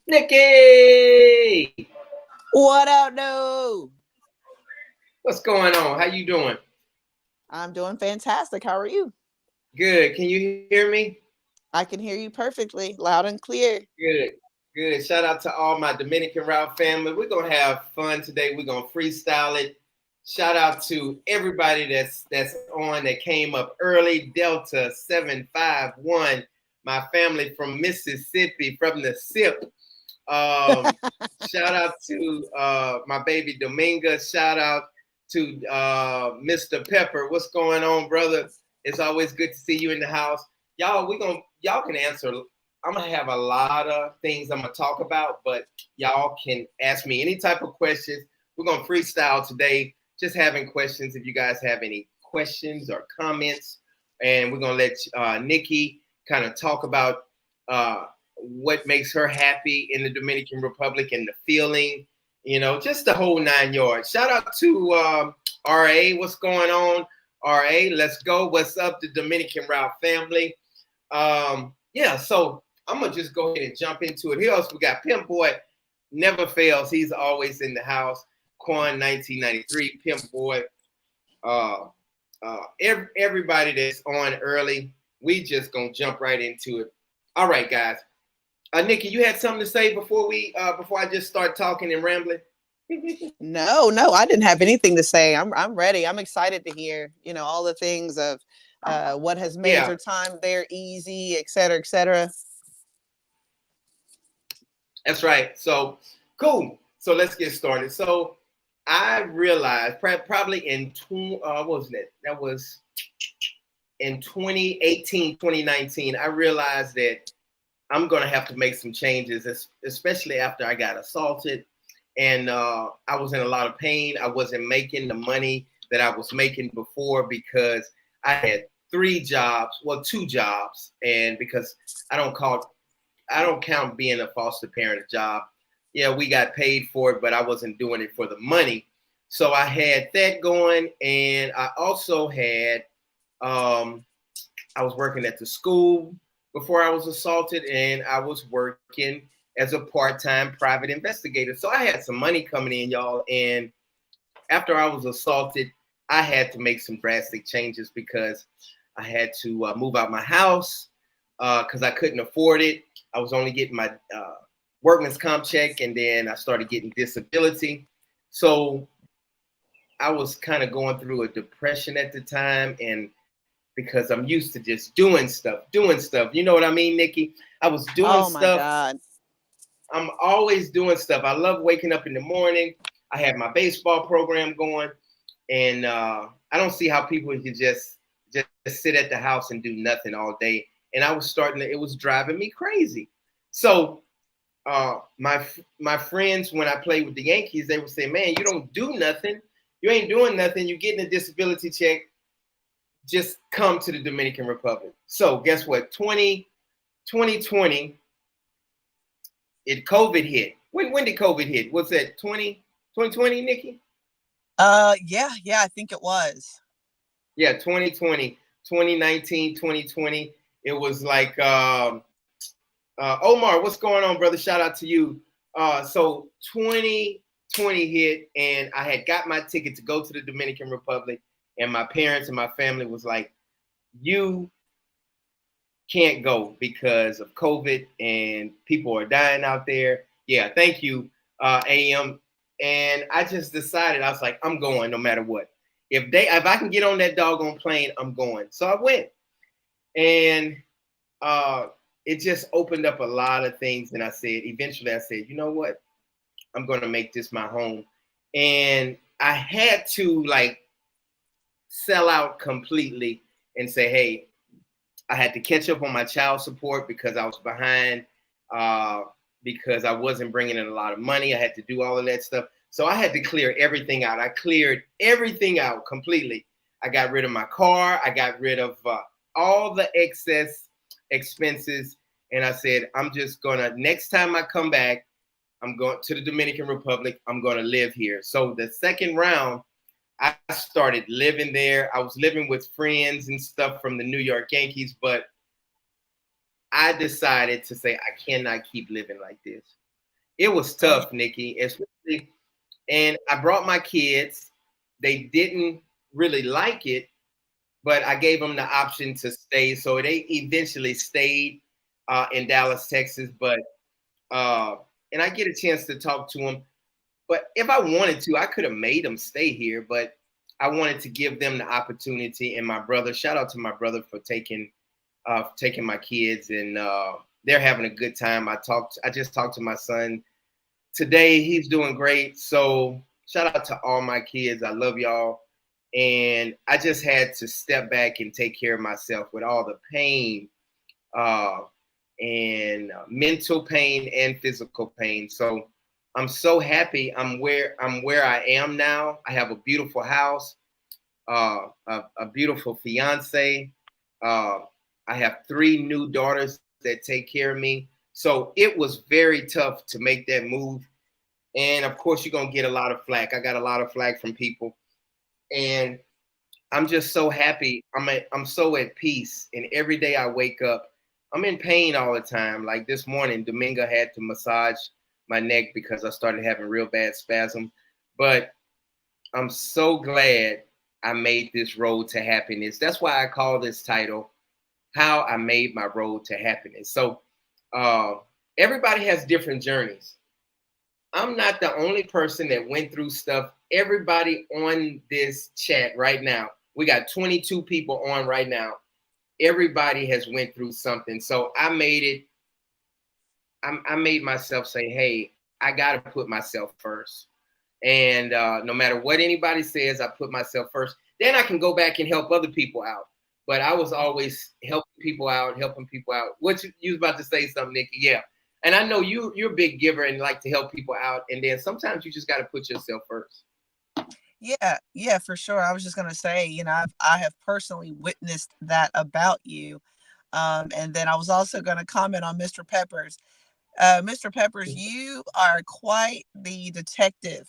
Nikki, What up, no? what's going on? How you doing? I'm doing fantastic. How are you? Good. Can you hear me? I can hear you perfectly, loud and clear. Good. Good. Shout out to all my Dominican Route family. We're gonna have fun today. We're gonna freestyle it. Shout out to everybody that's on that came up early. Delta 751, my family from Mississippi, from the SIP. Um, Shout out to my baby Dominga. Shout out to Mr. Pepper. What's going on, brother? It's always good to see you in the house. Y'all can answer. I'm gonna have a lot of things I'm gonna talk about, but y'all can ask me any type of questions. We're gonna freestyle today, just having questions. If you guys have any questions or comments, and we're gonna let Nikki kind of talk about uh, what makes her happy in the Dominican Republic and the feeling, just the whole 9 yards. Shout out to RA. What's going on, RA? Let's go. What's up, the Dominican Route family? Yeah, so I'm gonna just go ahead and jump into it. Here else we got Pimp Boy, never fails. He's always in the house. Quan 1993, Pimp Boy. Uh, everybody that's on early, we just gonna jump right into it. All right, guys. Nikki, you had something to say before I just start talking and rambling? No, I didn't have anything to say. I'm ready. I'm excited to hear, all the things of what has made Yeah, your time there easy, et cetera, et cetera. that's right. So cool. So let's get started. So I realized probably in what was that? That was in 2018, 2019. I realized that I'm gonna have to make some changes, especially after I got assaulted, and I was in a lot of pain. I wasn't making the money that I was making before because I had three jobs, well, two jobs, and because I don't call I don't count being a foster parent a job. Yeah, we got paid for it, but I wasn't doing it for the money. So I had that going, and I also had um, I was working at the school before I was assaulted, and I was working as a part-time private investigator. So I had some money coming in, y'all. And after I was assaulted, I had to make some drastic changes because I had to move out my house because I couldn't afford it. I was only getting my workman's comp check, and then I started getting disability. So I was kind of going through a depression at the time, and because I'm used to just doing stuff. You know what I mean, Nikki? I was doing Oh my stuff. God. I'm always doing stuff. I love waking up in the morning. I have my baseball program going, and I don't see how people can just sit at the house and do nothing all day. And I was starting to. It was driving me crazy. So my friends, when I played with the Yankees, they would say, "Man, you don't do nothing. You ain't doing nothing. You getting a disability check. Just come to the Dominican Republic." So guess what? 2020, COVID hit. When did COVID hit? Was that 2020, Nikki? Yeah, I think it was. Yeah, 2020, 2019, 2020. It was like Omar, what's going on, brother? Shout out to you. So 2020 hit, and I had got my ticket to go to the Dominican Republic, and my parents and my family was like, "You can't go because of COVID and people are dying out there." Yeah, thank you, AM. And I just decided, I was like, I'm going no matter what. If I can get on that doggone plane, I'm going. So I went, and uh, it just opened up a lot of things. And eventually, I said, you know what? I'm going to make this my home. And I had to like sell out completely and say, hey, I had to catch up on my child support because I was behind, uh, because I wasn't bringing in a lot of money. I had to do all of that stuff. So I had to clear everything out. I cleared everything out completely. I got rid of my car. I got rid of all the excess expenses. And I said, I'm just going to, next time I come back, I'm going to the Dominican Republic. I'm going to live here. So the second round, I started living there. I was living with friends and stuff from the New York Yankees, but I decided to say I cannot keep living like this. It was Oh yeah. tough, Nikki, especially, and I brought my kids. They didn't really like it, but I gave them the option to stay. So they eventually stayed in Dallas, Texas. But and I get a chance to talk to them. But if I wanted to, I could have made them stay here. But I wanted to give them the opportunity. And my brother, shout out to my brother for taking my kids, and they're having a good time. I just talked to my son today. He's doing great. So shout out to all my kids. I love y'all. And I just had to step back and take care of myself with all the pain uh, and mental pain and physical pain. So I'm so happy I'm where I am now. I have a beautiful house, a beautiful fiance. Uh, I have 3 new daughters that take care of me. So it was very tough to make that move. And of course, you're gonna get a lot of flack. I got a lot of flack from people, and I'm just so happy. I'm so at peace. And every day I wake up, I'm in pain all the time. Like this morning, Dominga had to massage my neck because I started having real bad spasm. But I'm so glad I made this road to happiness. That's why I call this title "How I Made My Road to Happiness." So uh, everybody has different journeys. I'm not the only person that went through stuff. Everybody on this chat right now, we got 22 people on right now. Everybody has went through something. So I made it. I made myself say, "Hey, I got to put myself first." And no matter what anybody says, I put myself first. Then I can go back and help other people out. But I was always helping people out, helping people out. What you was about to say something, Nikki? Yeah. And I know you're a big giver and like to help people out. And then sometimes you just got to put yourself first. Yeah, yeah, for sure. I was just gonna say, I have personally witnessed that about you. And then I was also gonna comment on Mr. Peppers. Mr. Peppers, you are quite the detective.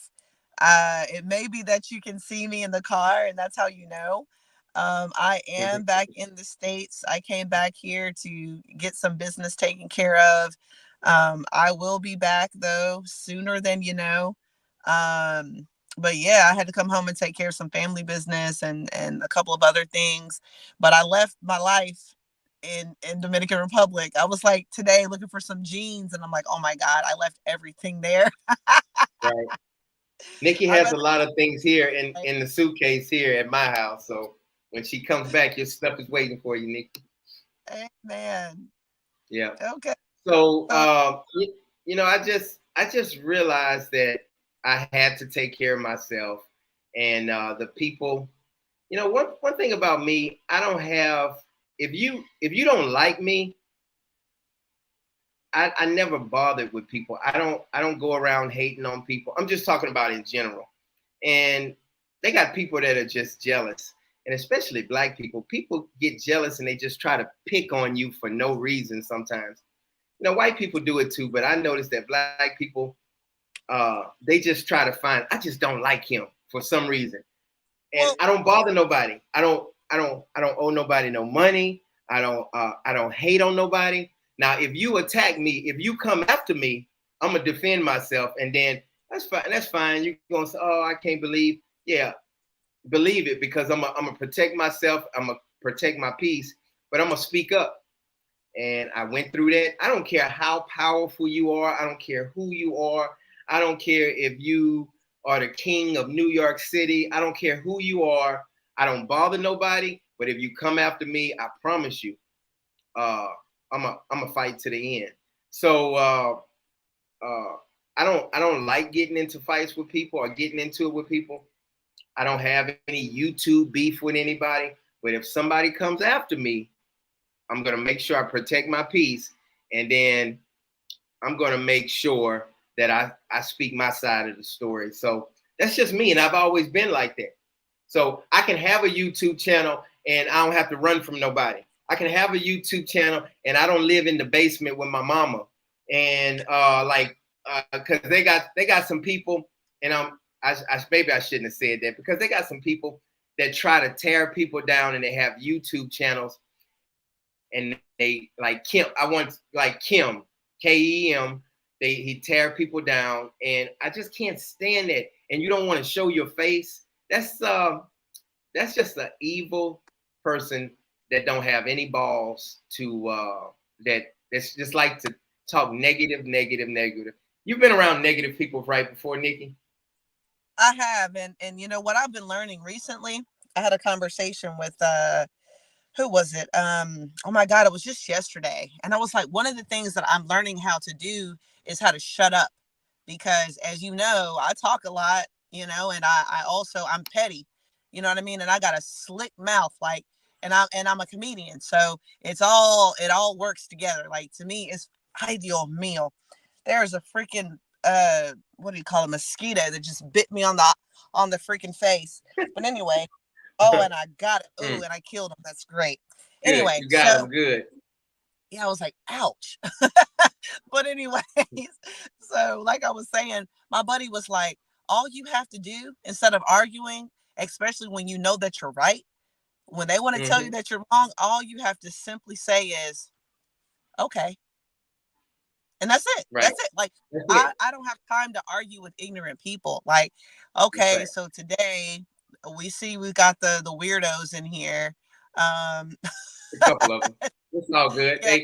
It may be that you can see me in the car, and that's how you know. I am back in the States. I came back here to get some business taken care of. I will be back though sooner than you know. Um, but yeah, I had to come home and take care of some family business and a couple of other things. But I left my life in Dominican Republic. I was like today looking for some jeans, and I'm like, oh my god, I left everything there. Right. Nikki I'm has at a lot of things here the in the suitcase here at my house. So when she comes back, your stuff is waiting for you, Nikki. man. Yeah. Okay. So So I just realized that I had to take care of myself and the people. One thing about me, I don't have. If you don't like me, I never bothered with people. I don't go around hating on people. I'm just talking about in general. And they got people that are just jealous, and especially black people. People get jealous and they just try to pick on you for no reason sometimes. White people do it too, but I noticed that black people, they just try to find. I just don't like him for some reason, and well, I don't bother nobody. I don't owe nobody no money. I don't hate on nobody. Now, if you attack me, if you come after me, I'm gonna defend myself, and then that's fine. That's fine. You're gonna say, "Oh, I can't believe." Yeah, believe it because I'm gonna protect myself. I'm gonna protect my peace, but I'm gonna speak up. And I went through that. I don't care how powerful you are. I don't care who you are. I don't care if you are the king of New York City. I don't care who you are. I don't bother nobody. But if you come after me, I promise you, uh, I'm a fight to the end. So uh, I don't like getting into fights with people or getting into it with people. I don't have any YouTube beef with anybody. But if somebody comes after me, I'm gonna make sure I protect my peace, and then I'm gonna make sure that I speak my side of the story. So that's just me, and I've always been like that. So I can have a YouTube channel, and I don't have to run from nobody. I can have a YouTube channel, and I don't live in the basement with my mama, and because they got some people, and maybe I shouldn't have said that because they got some people that try to tear people down, and they have YouTube channels and they like Kim. I want like Kim, Kem. he tear people down, and I just can't stand it. And you don't want to show your face. That's just an evil person that don't have any balls to that's just like to talk negative. You've been around negative people right before, Nikki? I have, and you know what I've been learning recently. I had a conversation with who was it? Oh my God, it was just yesterday. And I was like, one of the things that I'm learning how to do is how to shut up. Because as you know, I talk a lot, and I also I'm petty, you know what I mean? And I got a slick mouth, like, and I'm a comedian. So it all works together. Like to me, it's ideal meal. There's a freaking what do you call a mosquito that just bit me on the freaking face. But anyway, oh, and I got it. Oh, and I killed him. That's great. Good. Anyway, You got so him good. yeah, I was like, ouch. But anyways, so like I was saying, my buddy was like, all you have to do instead of arguing, especially when you know that you're right, when they want to tell you that you're wrong, all you have to simply say is, okay. And that's it. Right. That's it. Like I don't have time to argue with ignorant people. Like, okay, right. so today we see we got the weirdos in here. A couple of them. It's all good. Yeah.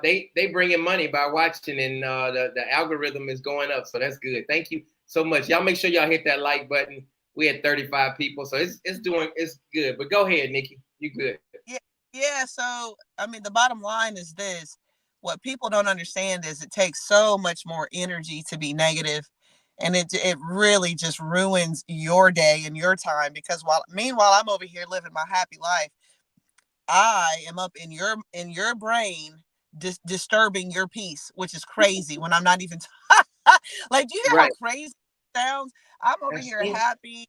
They bring in money by watching, and the algorithm is going up, so that's good. Thank you so much. Y'all make sure y'all hit that like button. We had 35 people, so it's good. But go ahead, Nikki. You good? Yeah. So I mean, the bottom line is this: what people don't understand is it takes so much more energy to be negative, and it really just ruins your day and your time. Because meanwhile I'm over here living my happy life, I am up in your brain disturbing your peace, which is crazy when I'm not even like, do you hear how crazy it sounds? I'm over here happy.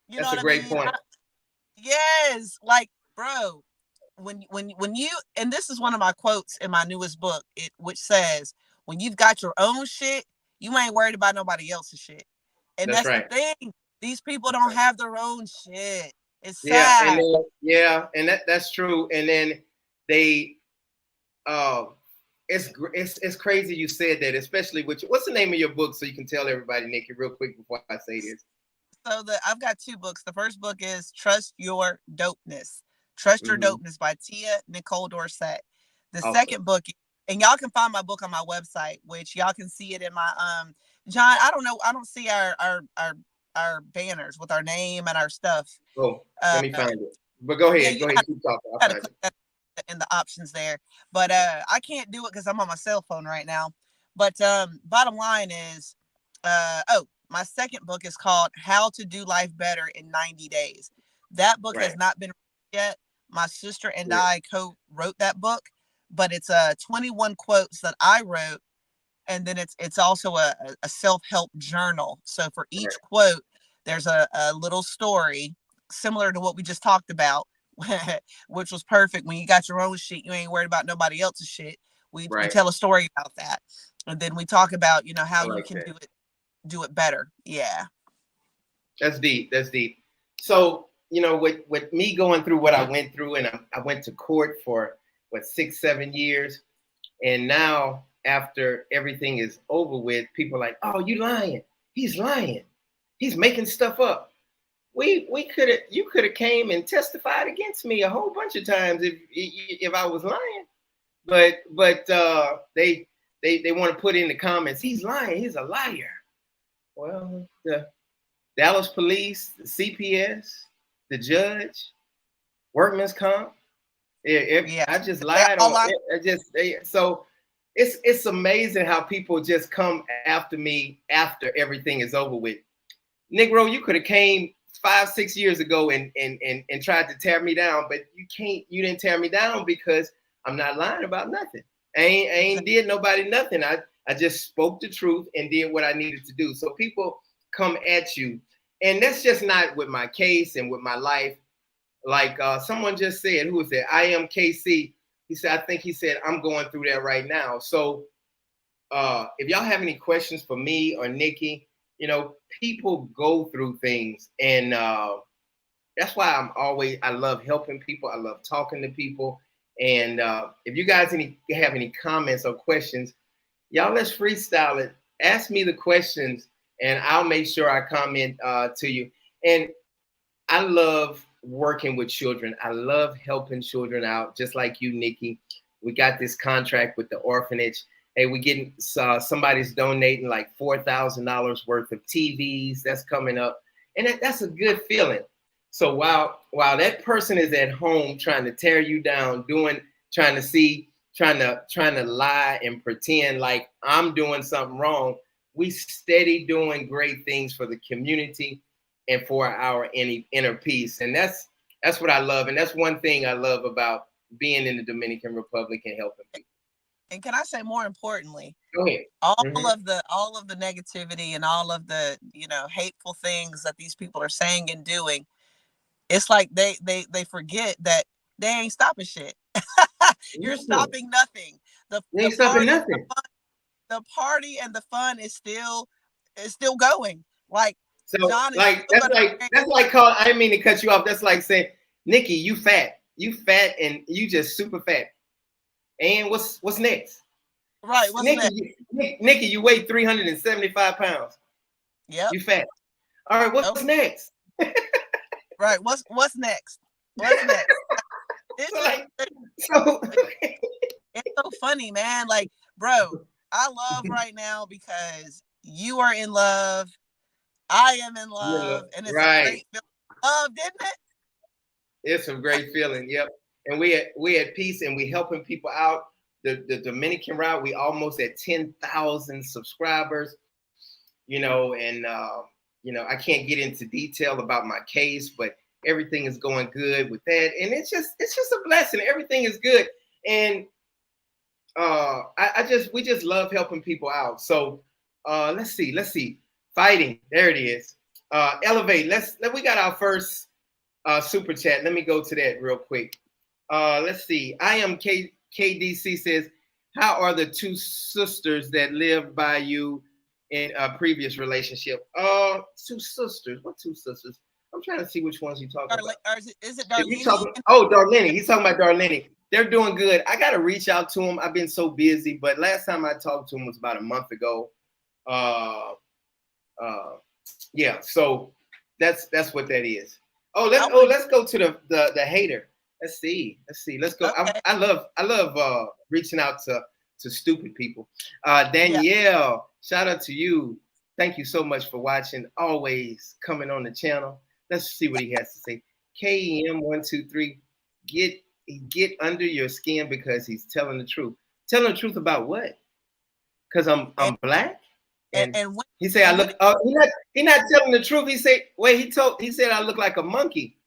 You know what I mean? That's a great point. Yes, like, bro, when you, and this is one of my quotes in my newest book, which says, when you've got your own shit, you ain't worried about nobody else's shit. And that's the thing. These people don't have their own shit. It's sad. And that's true. And then they, it's crazy you said that, especially with what's the name of your book, so you can tell everybody, Nikki, real quick before I say this. So I've got two books. The first book is Trust Your Dopeness. Trust Your Dopeness by Tia Nicole Dorsett. The second book, and y'all can find my book on my website, which y'all can see it in my John. I don't know. I don't see our banners with our name and our stuff. Oh, let me find it. But go ahead. Yeah, go ahead. Keep talking. I'll find it. In the options there, but I can't do it because I'm on my cell phone right now. But bottom line is, my second book is called How to Do Life Better in 90 Days. That book has not been written yet. My sister and I co-wrote that book, but it's 21 quotes that I wrote, and then it's also a self-help journal. So for each quote, there's a little story similar to what we just talked about, which was perfect. When you got your own shit, you ain't worried about nobody else's shit. We tell a story about that, and then we talk about how you can do it better. Yeah, that's deep. So with me going through what I went through, and I went to court for 6-7 years, and now after everything is over with, people are like, oh, you lying, he's lying, he's making stuff up. You could have came and testified against me a whole bunch of times if I was lying, but they want to put in the comments, he's lying, he's a liar. Well, the Dallas police, the CPS, the judge, workman's comp, I just lied, so it's amazing how people just come after me after everything is over with. Negro, you could have came 5-6 years ago and tried to tear me down, but you didn't tear me down because I'm not lying about nothing. I ain't did nobody nothing. I just spoke the truth and did what I needed to do. So people come at you, and that's just not with my case and with my life. Like someone just said, who was that? I am KC. He said, I'm going through that right now. So if y'all have any questions for me or Nikki, people go through things, and that's why I love helping people. I love talking to people. And if you guys have any comments or questions, Y'all, let's freestyle it. Ask me the questions, and I'll make sure I comment to you. And I love working with children. I love helping children out, just like you, Nikki. We got this contract with the orphanage. Hey, we getting somebody's donating like $4,000 worth of TVs. That's coming up, and that's a good feeling. So while that person is at home trying to tear you down, trying to lie and pretend like I'm doing something wrong, we steady doing great things for the community and for our inner peace. And that's what I love. And that's one thing I love about being in the Dominican Republic and helping people. And can I say, more importantly, go ahead. All of the negativity and all of the, hateful things that these people are saying and doing, it's like they forget that they ain't stopping shit. You're stopping nothing. They ain't stopping nothing. The party and the fun is still going. Like, so John that's like call. I didn't mean to cut you off. That's like saying, Nikki, you fat, and you just super fat. And what's next? Right. What's Nikki, next? Nikki, you weigh 375 pounds. Yeah. You fat. All right. What's next? Right. What's next? What's next? It's so funny, man. Like, bro, I love right now because you are in love. I am in love. And it's a great feeling of love, didn't it? It's a great feeling. Yep. And we at peace, and we helping people out. The Dominican route, we almost at 10,000 subscribers, and I can't get into detail about my case, but everything is going good with that. And it's just a blessing. Everything is good. And we just love helping people out. So let's see. Fighting. There it is. Elevate. We got our first super chat. Let me go to that real quick. Let's see. I am KDC says, how are the two sisters that lived by you in a previous relationship? Two sisters. What two sisters? I'm trying to see which ones you're talking about. Is it Darlene? Darlene. He's talking about Darlene. They're doing good. I got to reach out to them. I've been so busy, but last time I talked to them was about a month ago. Yeah. So that's what that is. Let's go to the hater. Let's see. Let's go. Okay. I love reaching out to stupid people. Danielle, shout out to you. Thank you so much for watching. Always coming on the channel. Let's see what he has to say. KEM123, get under your skin because he's telling the truth. Telling the truth about what? Because I'm black. And he said I look. He's not telling the truth. He said he said I look like a monkey.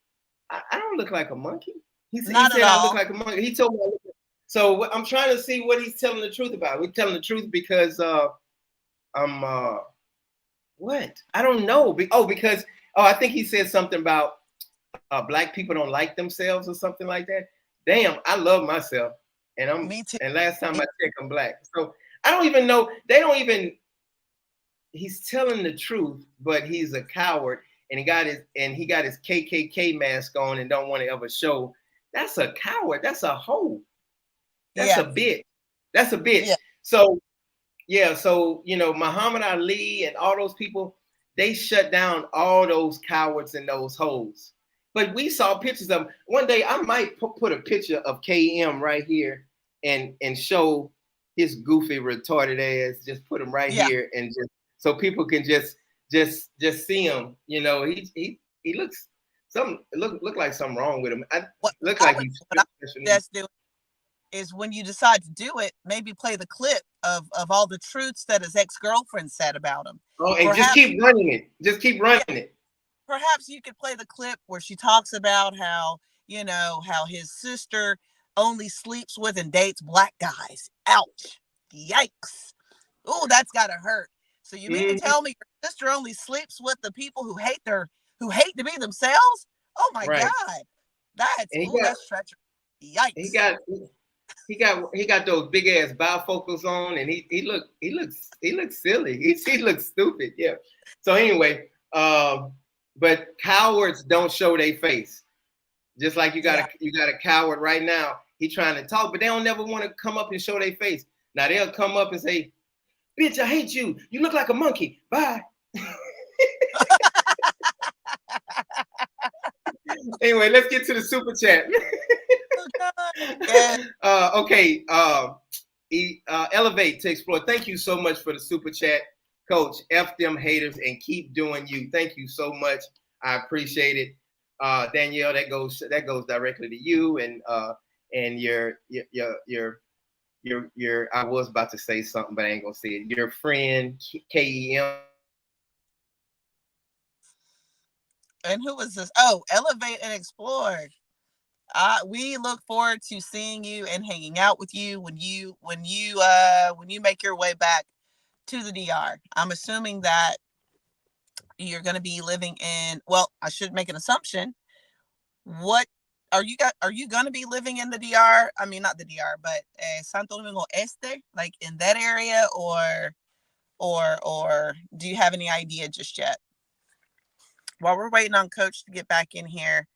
I don't look like a monkey. He said I look like a monkey. He told me I look like. So I'm trying to see what he's telling the truth about. We're telling the truth because I'm what? I don't know. Because I think he said something about black people don't like themselves or something like that. Damn, I love myself, and Me too. And last time I checked, I'm black. So I don't even know. They don't even. He's telling the truth, but he's a coward, and he got his KKK mask on and don't want to ever show. That's a coward. That's a hoe. That's a bitch. That's a bitch. Yeah. So Muhammad Ali and all those people, they shut down all those cowards and those hoes. But we saw pictures of them. One day I might put a picture of KM right here and show his goofy retarded ass. Just put him right here and just. So people can just see him, he looks look like something wrong with him. That's doing is when you decide to do it, maybe play the clip of all the truths that his ex-girlfriend said about him. Oh, and just keep running it. Just keep running it. Perhaps you could play the clip where she talks about how his sister only sleeps with and dates black guys. Ouch. Yikes. Oh, that's gotta hurt. So you mean to tell me your sister only sleeps with the people who hate to be themselves? Oh my God, that's treacherous. Yikes! He got those big ass bifocals on, and he looks silly. He looks stupid. Yeah. So anyway, but cowards don't show their face. Just like you got a coward right now. He trying to talk, but they don't never want to come up and show their face. Now they'll come up and say, Bitch, I hate you. You look like a monkey. Bye. Anyway, let's get to the super chat. Yeah. Okay. Elevate to explore. Thank you so much for the super chat, Coach. F them haters and keep doing you. Thank you so much. I appreciate it. Danielle, that goes directly to you and your I was about to say something, but I ain't gonna say it. Your friend KEM. And who was this? Oh, Elevate and Explore. We look forward to seeing you and hanging out with you when you make your way back to the DR. I'm assuming that you're going to be living in. Well, I should make an assumption. What are you going to be living in the DR? I mean, not the DR, but Santo Domingo Este, like in that area, or do you have any idea just yet? While we're waiting on Coach to get back in here,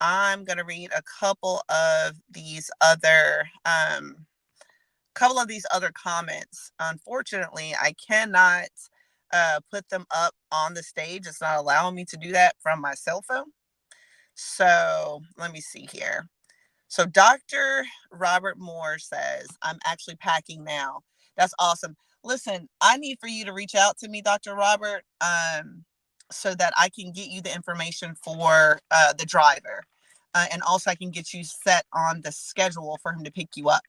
I'm going to read a couple of these other comments. Unfortunately, I cannot put them up on the stage. It's not allowing me to do that from my cell phone. So let me see here. So Dr. Robert Moore says, I'm actually packing now. That's awesome. Listen, I need for you to reach out to me, Dr. Robert, so that I can get you the information for the driver. And also I can get you set on the schedule for him to pick you up.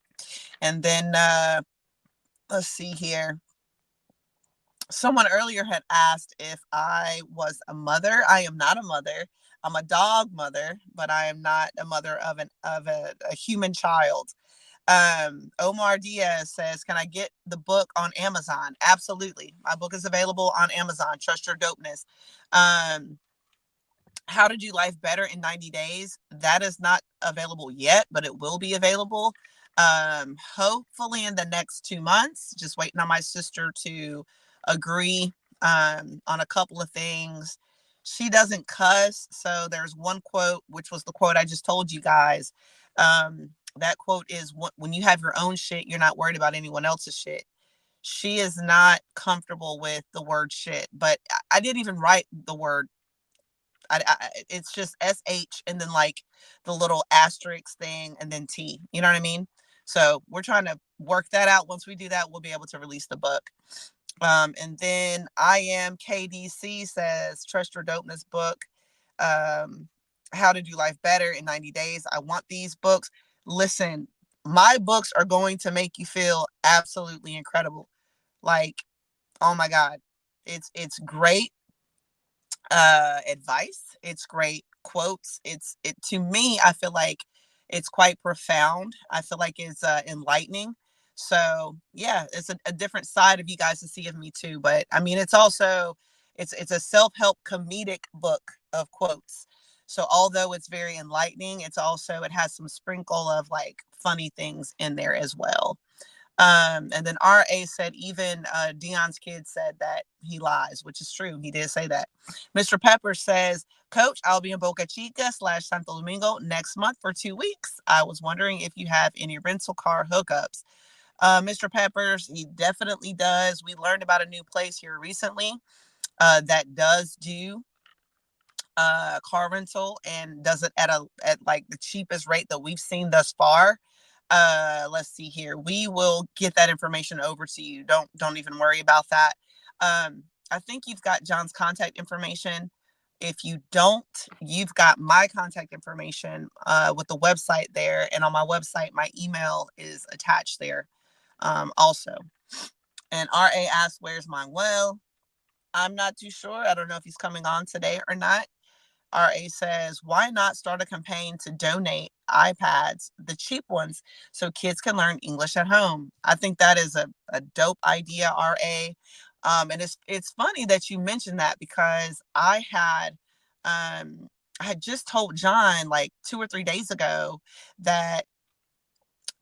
And then let's see here. Someone earlier had asked if I was a mother. I am not a mother. I'm a dog mother, but I am not a mother of a human child. Omar Diaz says, can I get the book on Amazon? Absolutely. My book is available on Amazon. Trust Your Dopeness. How to Do Life Better in 90 Days. That is not available yet, but it will be available. Hopefully in the next 2 months. Just waiting on my sister to agree on a couple of things. She doesn't cuss, so there's one quote, which was the quote I just told you guys. That quote is, when you have your own shit, you're not worried about anyone else's shit. She is not comfortable with the word shit, but I didn't even write the word. It's just SH and then like the little asterisk thing and then T. You know what I mean? So we're trying to work that out. Once we do that, we'll be able to release the book. And then I Am KDC says, Trust Your Dopeness book. How to Do Life Better in 90 Days. I want these books. Listen, my books are going to make you feel absolutely incredible. Like, oh my God, it's great advice. It's great quotes. It to me, I feel like it's quite profound. I feel like it's enlightening. So yeah, it's a different side of you guys to see of me too. But I mean, it's also it's a self-help comedic book of quotes. So although it's very enlightening, it has some sprinkle of like funny things in there as well. And then RA said even Dion's kid said that he lies, which is true. He did say that. Mr. Pepper says, Coach, I'll be in Boca Chica / Santo Domingo next month for 2 weeks. I was wondering if you have any rental car hookups. Mr. Peppers, he definitely does. We learned about a new place here recently that does do car rental and does it at like the cheapest rate that we've seen thus far. Let's see here. We will get that information over to you. Don't even worry about that. I think you've got John's contact information. If you don't, you've got my contact information with the website there. And on my website, my email is attached there also. And RA asked, where's Manuel? I'm not too sure. I don't know if he's coming on today or not. RA says, why not start a campaign to donate iPads, the cheap ones, so kids can learn English at home? I think that is a dope idea, RA. And it's funny that you mentioned that because I had just told John like 2 or 3 days ago that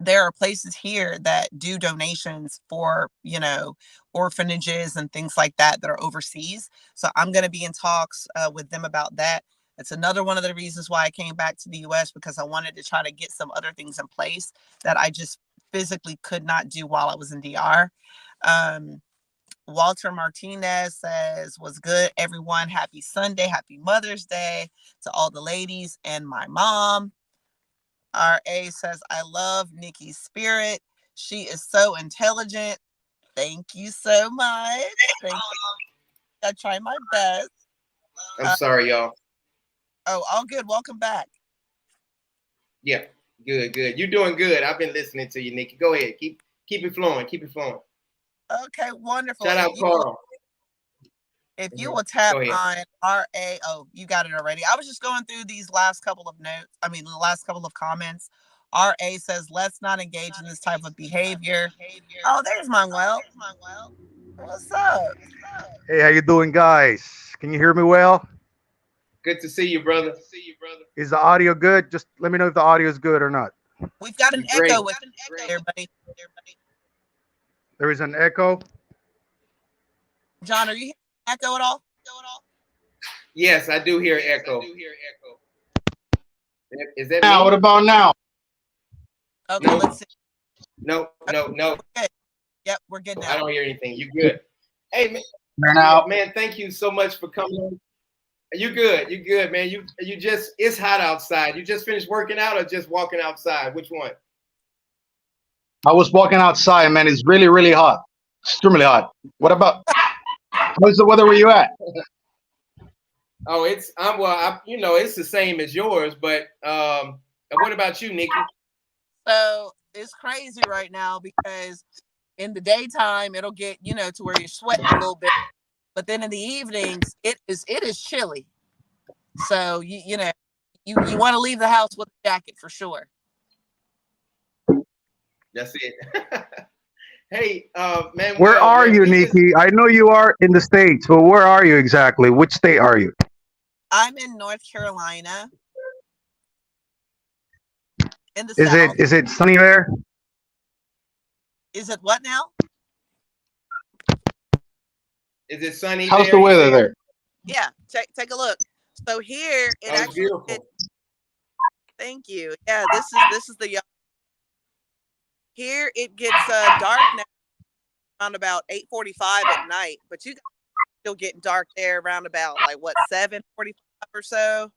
there are places here that do donations for, orphanages and things like that are overseas. So I'm going to be in talks with them about that. It's another one of the reasons why I came back to the US, because I wanted to try to get some other things in place that I just physically could not do while I was in DR. Walter Martinez says, "Was good, everyone. Happy Sunday. Happy Mother's Day to all the ladies and my mom." RA says, "I love Nikki's spirit. She is so intelligent. Thank you so much. Thank you. I try my best." I'm sorry, y'all. Oh, all good. Welcome back. Yeah, good. You're doing good. I've been listening to you, Nikki. Go ahead. Keep it flowing. Keep it flowing. Okay, wonderful. Shout out Carl. If you will tap Go ahead. on RA, oh, you got it already. I was just going through these last couple of notes. I mean, the last couple of comments. RA says, "Let's not engage in this type of behavior." Oh, there's Manuel. What's up? Hey, how you doing, guys? Can you hear me well? Good to see you, brother. Is the audio good? Just let me know if the audio is good or not. We've got an Great. echo with everybody. There is an echo. John, are you hearing echo at all? Yes, I do hear echo. Is that Now, me? what about now? Okay, No. let's see. No. Good. Yep, we're good now. I don't hear anything. You good? Hey, man. Now, Man, thank you so much for coming. You good, man. You just, it's hot outside. You just finished working out or just walking outside? Which one? I was walking outside, man. It's really, really hot. Extremely hot. What about? How's the weather where you at? Oh, it's it's the same as yours, but what about you, Nikki? So it's crazy right now because in the daytime it'll get to where you're sweating a little bit, but then in the evenings it is chilly. So you want to leave the house with a jacket for sure. That's it. Hey, man. Where are you, Nikki? I know you are in the States, but where are you exactly? Which state are you? I'm in North Carolina. In the South. Is it sunny there? Is it what now? Is it sunny? How's the weather there? Yeah, take a look. So here it actually beautiful. Thank you. Yeah, this is the here it gets dark now around about 8:45 at night, but you guys are still getting dark there around about like what 7:45 or so.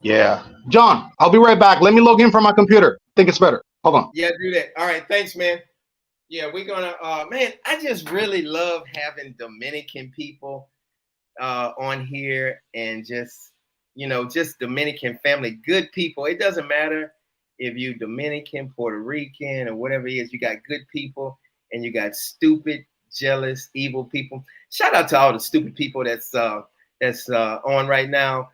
Yeah. John, I'll be right back. Let me log in from my computer. I think it's better. Hold on. Yeah, do that. All right, thanks, man. Yeah, we're gonna man, I just really love having Dominican people on here, and just Dominican family, good people. It doesn't matter if you Dominican, Puerto Rican, or whatever it is. You got good people and you got stupid, jealous, evil people. Shout out to all the stupid people that's on right now,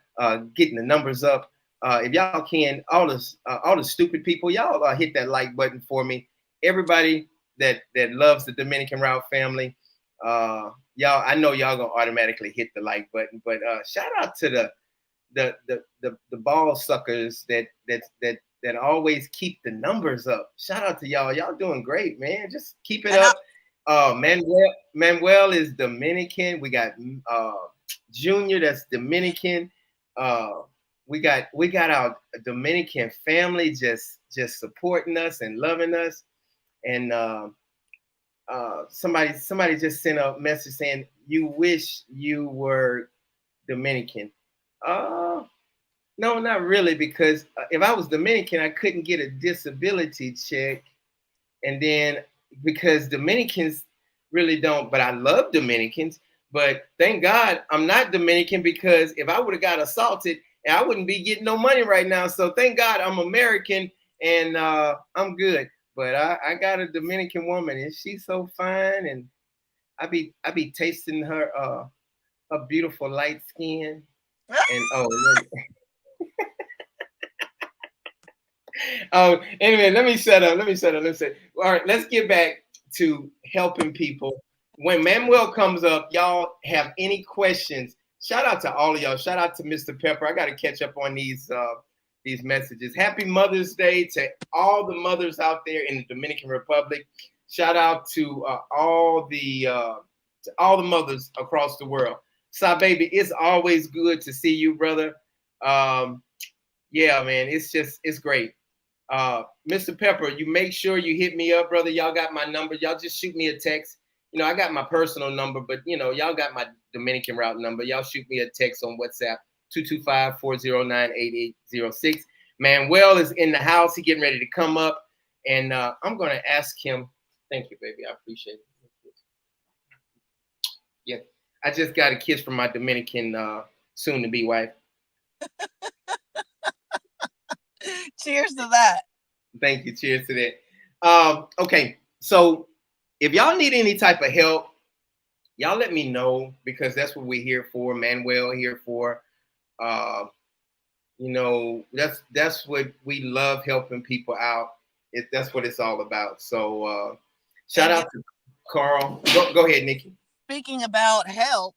getting the numbers up. If y'all can, all the stupid people, y'all hit that like button for me. Everybody that loves the Dominican Route family, y'all, I know y'all gonna automatically hit the like button, but shout out to the ball suckers that always keep the numbers up. Shout out to y'all. Y'all doing great, man. Just keep it up. Manuel is Dominican. We got Junior, that's Dominican. We got our Dominican family just supporting us and loving us. And somebody just sent a message saying, "You wish you were Dominican." No, not really, because if I was Dominican, I couldn't get a disability check. And then because Dominicans really don't, but I love Dominicans. But thank God I'm not Dominican, because if I would have got assaulted, I wouldn't be getting no money right now. So thank God I'm American, and I'm good. But I got a Dominican woman, and she's so fine, and I be tasting her beautiful light skin. And anyway, let me shut up. All right, let's get back to helping people. When Manuel comes up, y'all have any questions? Shout out to all of y'all. Shout out to Mr. Pepper. I got to catch up on these messages. Happy Mother's Day to all the mothers out there in the Dominican Republic. Shout out to all the mothers across the world. So, baby, it's always good to see you, brother. Yeah, man, it's great. Mr. Pepper, you make sure you hit me up, brother. Y'all got my number. Y'all just shoot me a text. I got my personal number, but y'all got my Dominican route number. Y'all shoot me a text on WhatsApp, 225-409-8806. Manuel is in the house. He getting ready to come up, and I'm going to ask him. Thank you, baby. I appreciate it. Yeah, I just got a kiss from my Dominican soon-to-be wife. Cheers to that. Thank you. Cheers to that. Okay, so if y'all need any type of help, y'all let me know, because that's what we're here for. Manuel here for. That's what we love, helping people out. That's what it's all about. So shout out to Carl. Go ahead, Nikki. Speaking about help,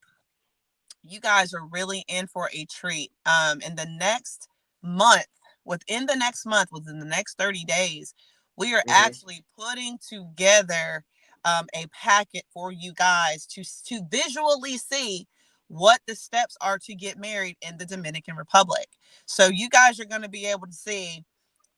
you guys are really in for a treat. In the next month, within the next 30 days, we are actually putting together a packet for you guys to visually see what the steps are to get married in the Dominican Republic. So you guys are going to be able to see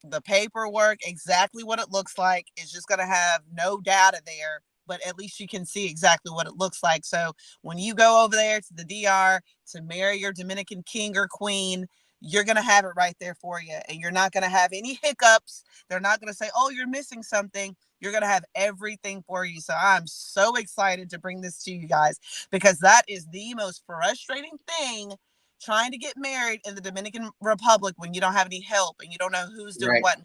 the paperwork, exactly what it looks like. It's just going to have no data there, but at least you can see exactly what it looks like. So when you go over there to the DR to marry your Dominican king or queen, you're going to have it right there for you. And you're not going to have any hiccups. They're not going to say, oh, you're missing something. You're going to have everything for you. So I'm so excited to bring this to you guys, because that is the most frustrating thing, trying to get married in the Dominican Republic when you don't have any help and you don't know who's doing what.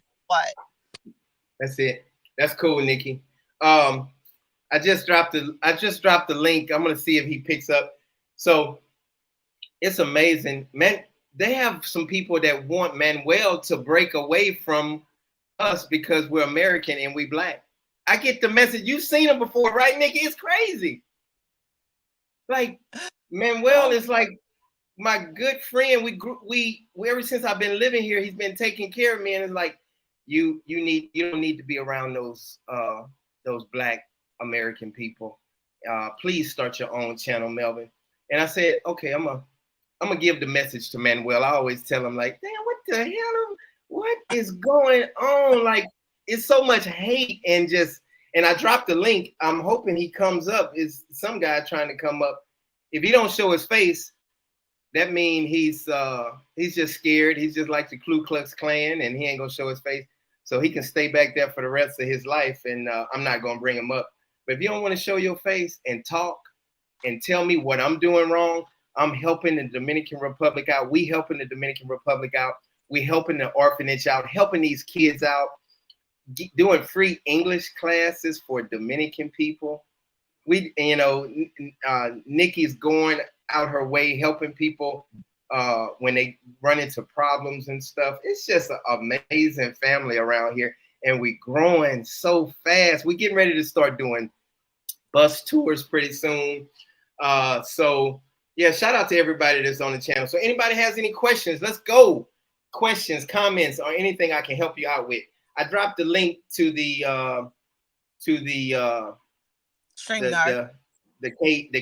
That's it. That's cool, Nikki. I just dropped the link. I'm going to see if he picks up. So it's amazing, man. They have some people that want Manuel to break away from us because we're American and we Black. I get the message. You've seen him before, right, Nikki? It's crazy. Like, Manuel is like my good friend. We ever since I've been living here, he's been taking care of me, and it's like, you don't need to be around those Black American people. Please start your own channel, Melvin. And I said, okay, I'm gonna give the message to Manuel. I always tell him, like, damn, what the hell? What is going on? Like, it's so much hate and I dropped the link. I'm hoping he comes up. Is some guy trying to come up? If he don't show his face, that means he's just scared. He's just like the Ku Klux Klan, and he ain't gonna show his face, so he can stay back there for the rest of his life. And I'm not gonna bring him up. But if you don't want to show your face and talk and tell me what I'm doing wrong, I'm helping the Dominican Republic out. We helping the Dominican Republic out. We helping the orphanage out, helping these kids out, doing free English classes for Dominican people. Nikki's going out her way, helping people when they run into problems and stuff. It's just an amazing family around here, and we growing so fast. We're getting ready to start doing bus tours pretty soon. So yeah, shout out to everybody that's on the channel. So anybody has any questions, let's go. Questions, comments, or anything I can help you out with. I dropped the link to the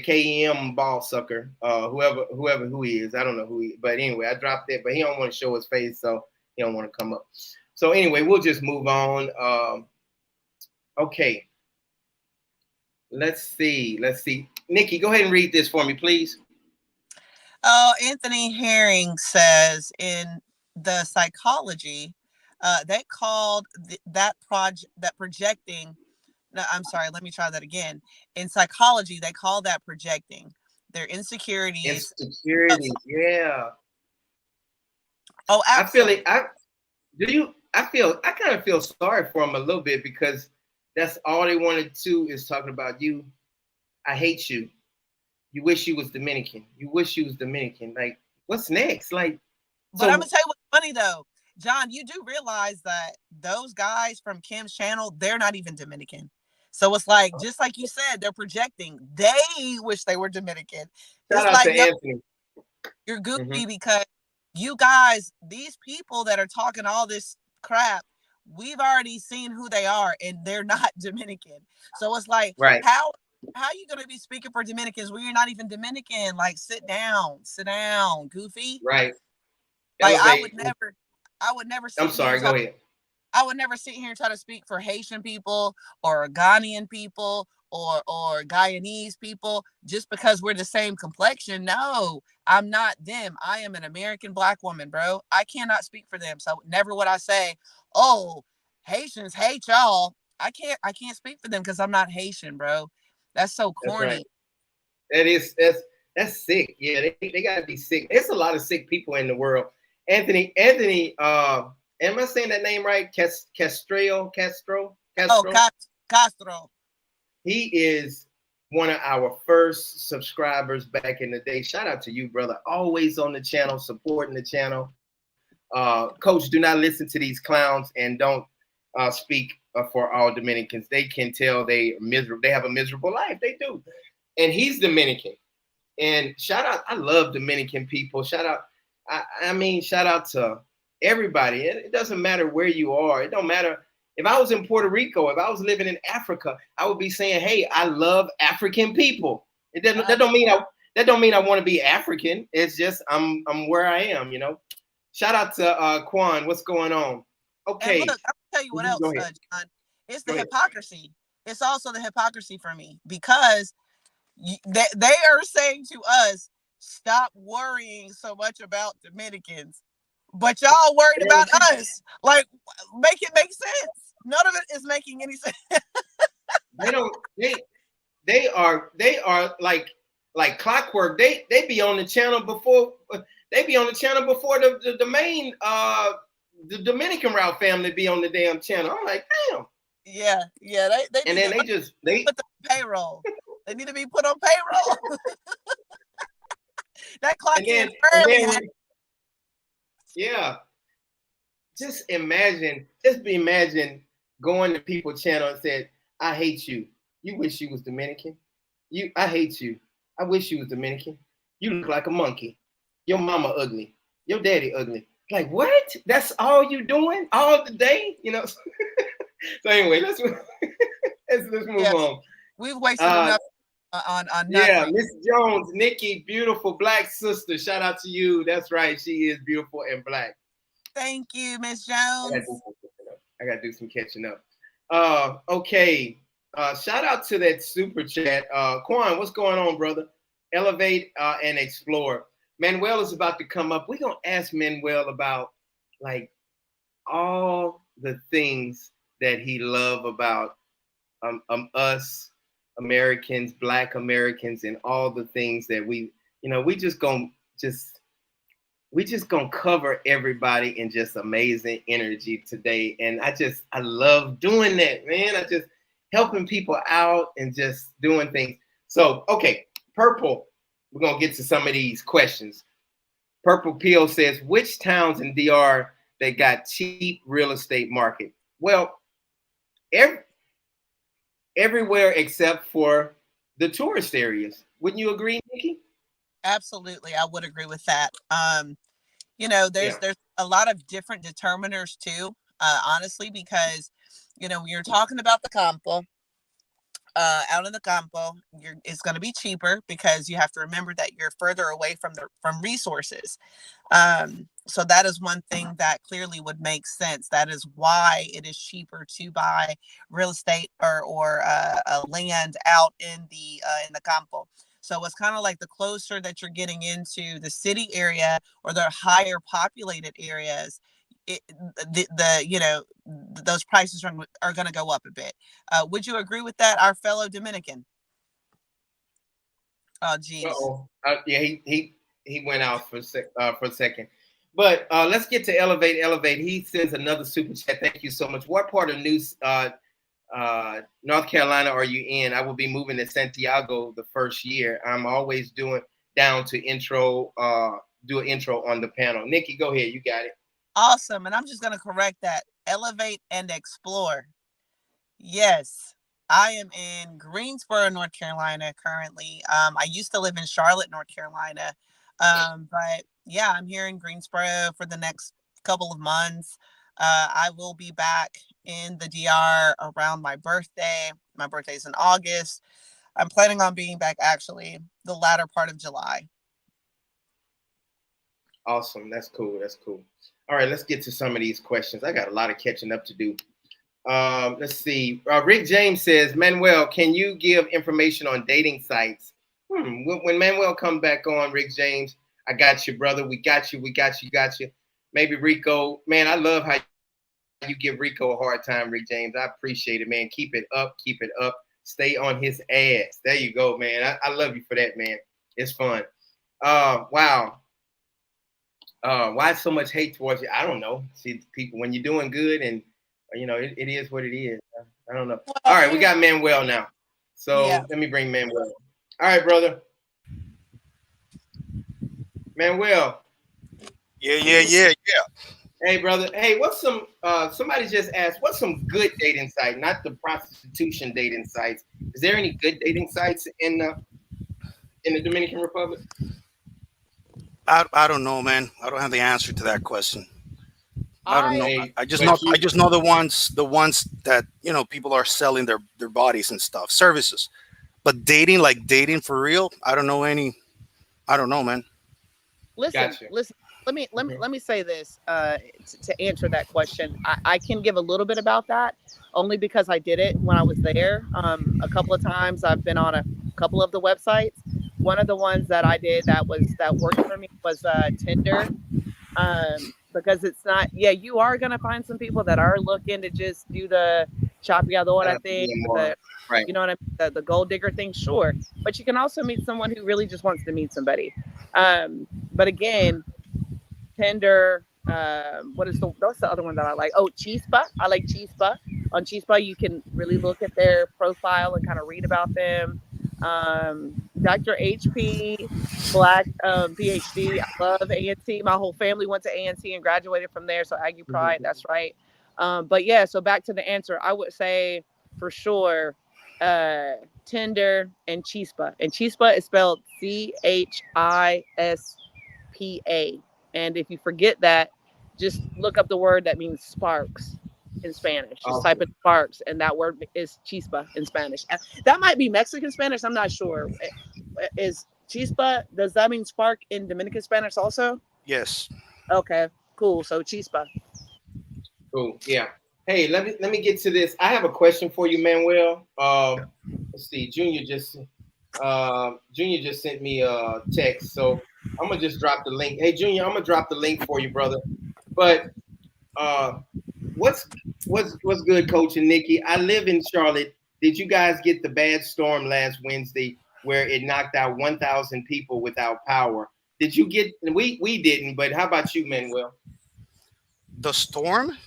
KEM ball sucker, who he is. I don't know who he is, but anyway, I dropped it, but he don't want to show his face, so he don't want to come up. So anyway, we'll just move on. Okay. Let's see. Nikki, go ahead and read this for me, please. Oh, Anthony Herring says in the psychology, they called that projecting. No, I'm sorry. Let me try that again. In psychology, they call that projecting their insecurities. Yeah. Oh, absolutely. I kind of feel sorry for them a little bit, because that's all they wanted to is talking about you. I hate you. You wish you was Dominican. You wish you was Dominican. Like, what's next? Like, but I'm gonna tell you what's funny though, John. You do realize that those guys from Kim's channel, they're not even Dominican. So it's like, just like you said, they're projecting. They wish they were Dominican. Shout out to Anthony. You're goofy because you guys, these people that are talking all this crap, we've already seen who they are, and they're not Dominican. So it's like, right. How are you going to be speaking for Dominicans when you're not even Dominican? Like, sit down, goofy. Right. Like, I would never. I'm sorry. Go ahead. I would never sit here and try to speak for Haitian people or Ghanaian people or Guyanese people just because we're the same complexion. No, I'm not them. I am an American Black woman, bro. I cannot speak for them. So never would I say, oh, Haitians hate y'all. I can't speak for them because I'm not Haitian, bro. That's so That's right. corny. That's sick. Yeah, they gotta be sick. There's a lot of sick people in the world. Anthony, am I saying that name right? Castro. Oh, Castro. He is one of our first subscribers back in the day. Shout out to you, brother. Always on the channel, supporting the channel. Coach, do not listen to these clowns and don't speak for all Dominicans. They can tell they are miserable. They have a miserable life. They do. And he's Dominican. And shout out, I love Dominican people. Shout out, shout out to everybody. It doesn't matter where you are. It don't matter. If I was in Puerto Rico, if I was living in Africa, I would be saying, hey, I love African people. That don't mean I want to be African. It's just I'm where I am, you know. Shout out to Quan. What's going on? Okay. And look, I'll tell you what else, John. It's the hypocrisy. It's also the hypocrisy for me because they are saying to us, stop worrying so much about Dominicans, but y'all worried about us. Like, make it make sense. None of it is making any sense. They are like clockwork. They be on the channel before the main the Dominican Route family be on the damn channel. I'm like, damn. Yeah. They and then they put the payroll. They need to be put on payroll. That clock is early. Yeah. Just imagine going to people's channel and said, I hate you. You wish you was Dominican. I hate you. I wish you was Dominican. You look like a monkey. Your mama ugly. Your daddy ugly. Like, what? That's all you doing all the day? You know? So anyway, let's move on. We've wasted enough on nothing. Yeah, Miss Jones, Nikki, beautiful Black sister. Shout out to you. That's right. She is beautiful and Black. Thank you, Miss Jones. I gotta do some catching up. Okay. Shout out to that super chat. Quan, what's going on, brother? Elevate and explore. Manuel is about to come up. We're gonna ask Manuel about like all the things that he love about us Americans, Black Americans, and all the things that we just gonna cover everybody in just amazing energy today. And I love doing that, man. I just helping people out and just doing things. So, okay, Purple, we're going to get to some of these questions. Purple Peel says, which towns in DR that got cheap real estate market? Well, everywhere except for the tourist areas. Wouldn't you agree, Nikki? Absolutely, I would agree with that. There's a lot of different determiners too, honestly, because when you're talking about the campo, out in the campo, it's going to be cheaper because you have to remember that you're further away from resources. So that is one thing that clearly would make sense. That is why it is cheaper to buy real estate or land out in the campo. So it's kind of like the closer that you're getting into the city area or the higher populated areas, those prices are going to go up a bit. Would you agree with that, our fellow Dominican? Oh, geez. Yeah, he went out for a second. But let's get to Elevate. He sends another super chat. Thank you so much. What part of North Carolina are you in? I will be moving to Santiago the first year. I'm always do an intro on the panel. Nikki, go ahead. You got it. Awesome. And I'm just going to correct that. Elevate and explore. Yes, I am in Greensboro, North Carolina currently. I used to live in Charlotte, North Carolina. But yeah, I'm here in Greensboro for the next couple of months. I will be back in the DR around my birthday. My birthday is in August. I'm planning on being back actually the latter part of July. Awesome. That's cool. All right, let's get to some of these questions. I got a lot of catching up to do. Let's see. Rick James says, Manuel, can you give information on dating sites? When Manuel come back on, Rick James, I got you, brother. We got you. Got you. Maybe Rico. Man, I love how you give Rico a hard time, Rick James. I appreciate it, man. Keep it up. Stay on his ass. There you go, man. I love you for that, man. It's fun. Wow. Why so much hate towards you? I don't know. See, people, when you're doing good, and it is what it is. I don't know. All right, we got Manuel now. So let me bring Manuel. All right, brother. Manuel. Yeah. Hey, brother. Hey, what's some? Somebody just asked, what's some good dating site? Not the prostitution dating sites. Is there any good dating sites in the Dominican Republic? I don't know, man. I don't have the answer to that question. I don't know. I just know the ones that people are selling their bodies and stuff, services. But dating for real, I don't know any. I don't know, man. Listen. Let me say this to answer that question. I can give a little bit about that only because I did it when I was there. A couple of times I've been on a couple of the websites. One of the ones that I did that worked for me was Tinder. Because it's not, you are going to find some people that are looking to just do the chapeadora thing, right. You know what I mean? The gold digger thing, sure. But you can also meet someone who really just wants to meet somebody. But again, Tinder, what's the other one that I like? Oh, Chispa. I like Chispa. On Chispa, you can really look at their profile and kind of read about them. Dr. HP, Black PhD. I love A&T. My whole family went to A&T and graduated from there. So Aggie Pride, that's right. But yeah, so back to the answer, I would say for sure Tinder and Chispa. And Chispa is spelled CHISPA. And if you forget that, just look up the word that means sparks in Spanish. Just type in sparks, and that word is chispa in Spanish. That might be Mexican Spanish. I'm not sure. Is chispa, does that mean spark in Dominican Spanish also? Yes. Okay, cool. So chispa. Cool. Yeah. Hey, let me get to this. I have a question for you, Manuel. Let's see. Junior just sent me a text, so I'm gonna just drop the link. Hey, Junior, I'm gonna drop the link for you, brother. But what's good, Coach and Nikki? I live in Charlotte. Did you guys get the bad storm last Wednesday where it knocked out 1,000 people without power? Did you get? We didn't, but how about you, Manuel? The storm?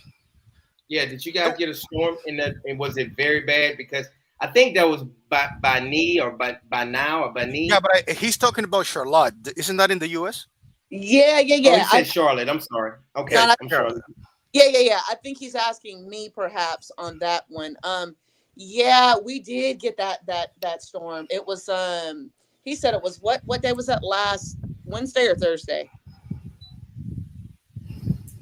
Yeah, did you guys get a storm and was it very bad? Because I think that was by knee or by now or by knee. Yeah, but he's talking about Charlotte. Isn't that in the U.S.? Yeah. Oh, he said Charlotte. I'm sorry. Okay, I'm Charlotte. Yeah. I think he's asking me perhaps on that one. Yeah, we did get that storm. It was he said it was what day was that, last Wednesday or Thursday?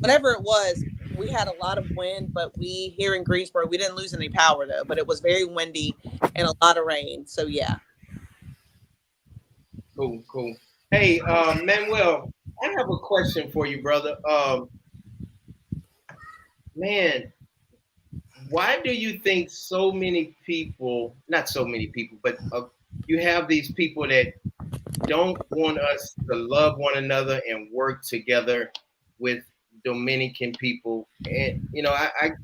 Whenever it was, we had a lot of wind, but we here in Greensboro, we didn't lose any power though, but it was very windy and a lot of rain. So yeah. Cool. Hey, Manuel, I have a question for you, brother. Man, why do you think so many people, not so many people, but you have these people that don't want us to love one another and work together with Dominican people? And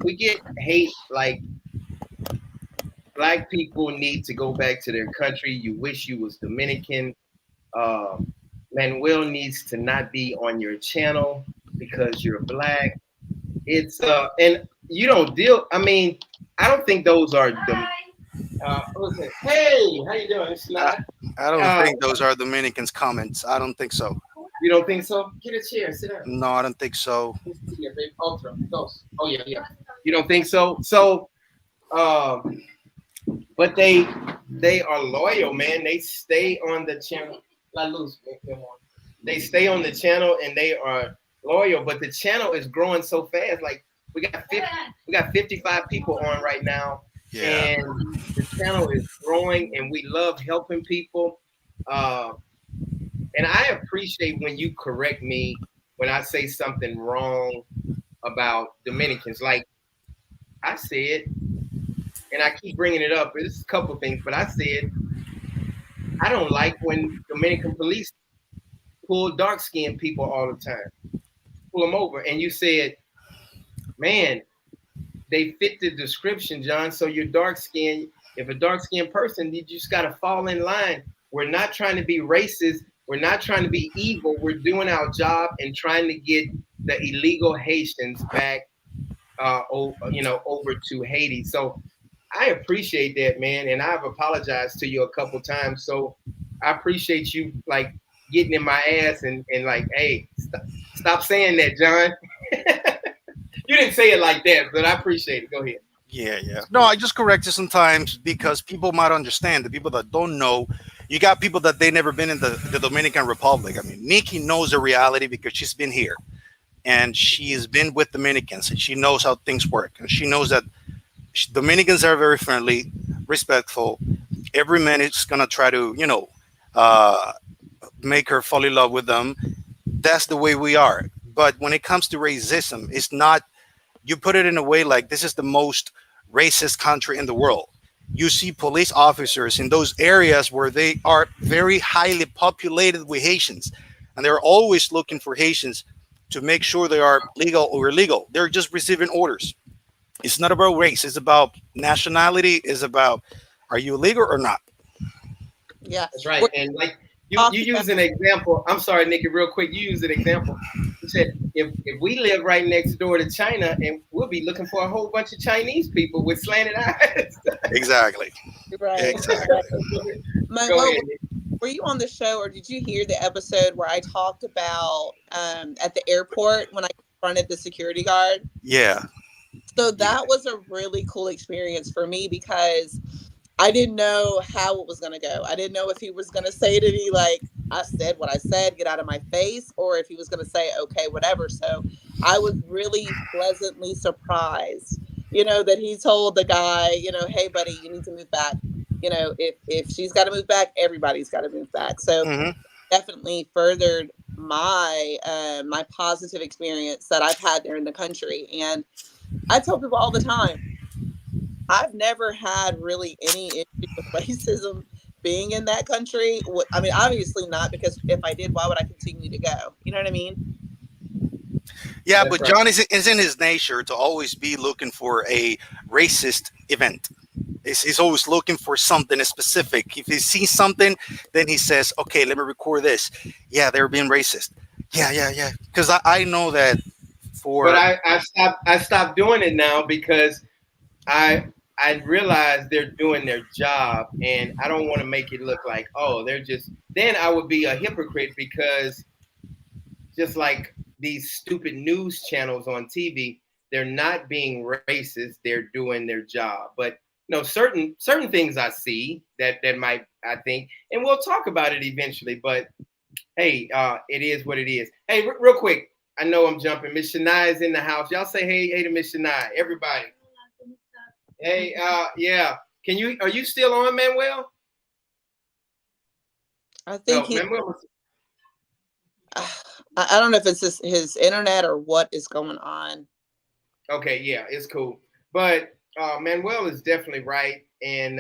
we get hate like Black people need to go back to their country. You wish you was Dominican. Manuel needs to not be on your channel because you're Black. It's and you don't deal. I mean, I don't think those are the. Hey, how you doing? It's not. I don't think those are Dominicans' comments. I don't think so. You don't think so? Get a chair. Sit down. No, I don't think so. Oh yeah. You don't think so? So, but they are loyal, man. They stay on the channel. They stay on the channel and they are loyal. But the channel is growing so fast. Like we got 55 people on right now. Yeah. And the channel is growing, and we love helping people. And I appreciate when you correct me when I say something wrong about Dominicans. Like I said, and I keep bringing it up. There's a couple things, but I said I don't like when Dominican police pull dark-skinned people all the time, pull them over. And you said, man, they fit the description, John. So you're dark-skinned. If a dark-skinned person, you just got to fall in line. We're not trying to be racist. We're not trying to be evil. We're doing our job and trying to get the illegal Haitians back, over to Haiti. So I appreciate that, man. And I've apologized to you a couple times. So I appreciate you like getting in my ass and like, hey, stop saying that, John. You didn't say it like that, but I appreciate it. Go ahead. Yeah. No, I just correct you sometimes because people might understand. The people that don't know, you got people that they never been in the Dominican Republic. I mean, Nikki knows the reality because she's been here and she has been with Dominicans and she knows how things work. And she knows that Dominicans are very friendly, respectful. Every man is going to try to, make her fall in love with them. That's the way we are. But when it comes to racism, it's not, you put it in a way like this is the most racist country in the world. You see police officers in those areas where they are very highly populated with Haitians, and they're always looking for Haitians to make sure they are legal or illegal. They're just receiving orders. It's not about race. It's about nationality. It's about, are you illegal or not? Yeah, that's right. And like you use an example. I'm sorry, Nikki, real quick. You use an example. You said if we live right next door to China, and we'll be looking for a whole bunch of Chinese people with slanted eyes. Exactly. Right. Exactly. Manuel, were you on the show, or did you hear the episode where I talked about at the airport when I confronted the security guard? Yeah. So that was a really cool experience for me because I didn't know how it was going to go. I didn't know if he was going to say to me, like, I said what I said, get out of my face, or if he was going to say, okay, whatever. So I was really pleasantly surprised, that he told the guy, hey, buddy, you need to move back. If she's got to move back, everybody's got to move back. So definitely furthered my my positive experience that I've had there in the country. And I tell people all the time, I've never had really any issue with racism being in that country. I mean, obviously not, because if I did, why would I continue to go? You know what I mean? Yeah, that's but right. John is in his nature to always be looking for a racist event. He's always looking for something specific. If he sees something, then he says, okay, let me record this. Yeah, they're being racist. Yeah. Because I know that But I stopped doing it now because I realize they're doing their job, and I don't want to make it look like, oh, they're just, then I would be a hypocrite, because just like these stupid news channels on TV, they're not being racist, they're doing their job. But certain things I see that might, I think, and we'll talk about it eventually, but hey, it is what it is. Hey, real quick, I know I'm jumping. Miss Shania is in the house. Y'all say hey to Miss Shania, everybody. Hey, yeah. Are you still on, Manuel? I think Manuel was, I don't know if it's his internet or what is going on. Okay, yeah, it's cool. But Manuel is definitely right. And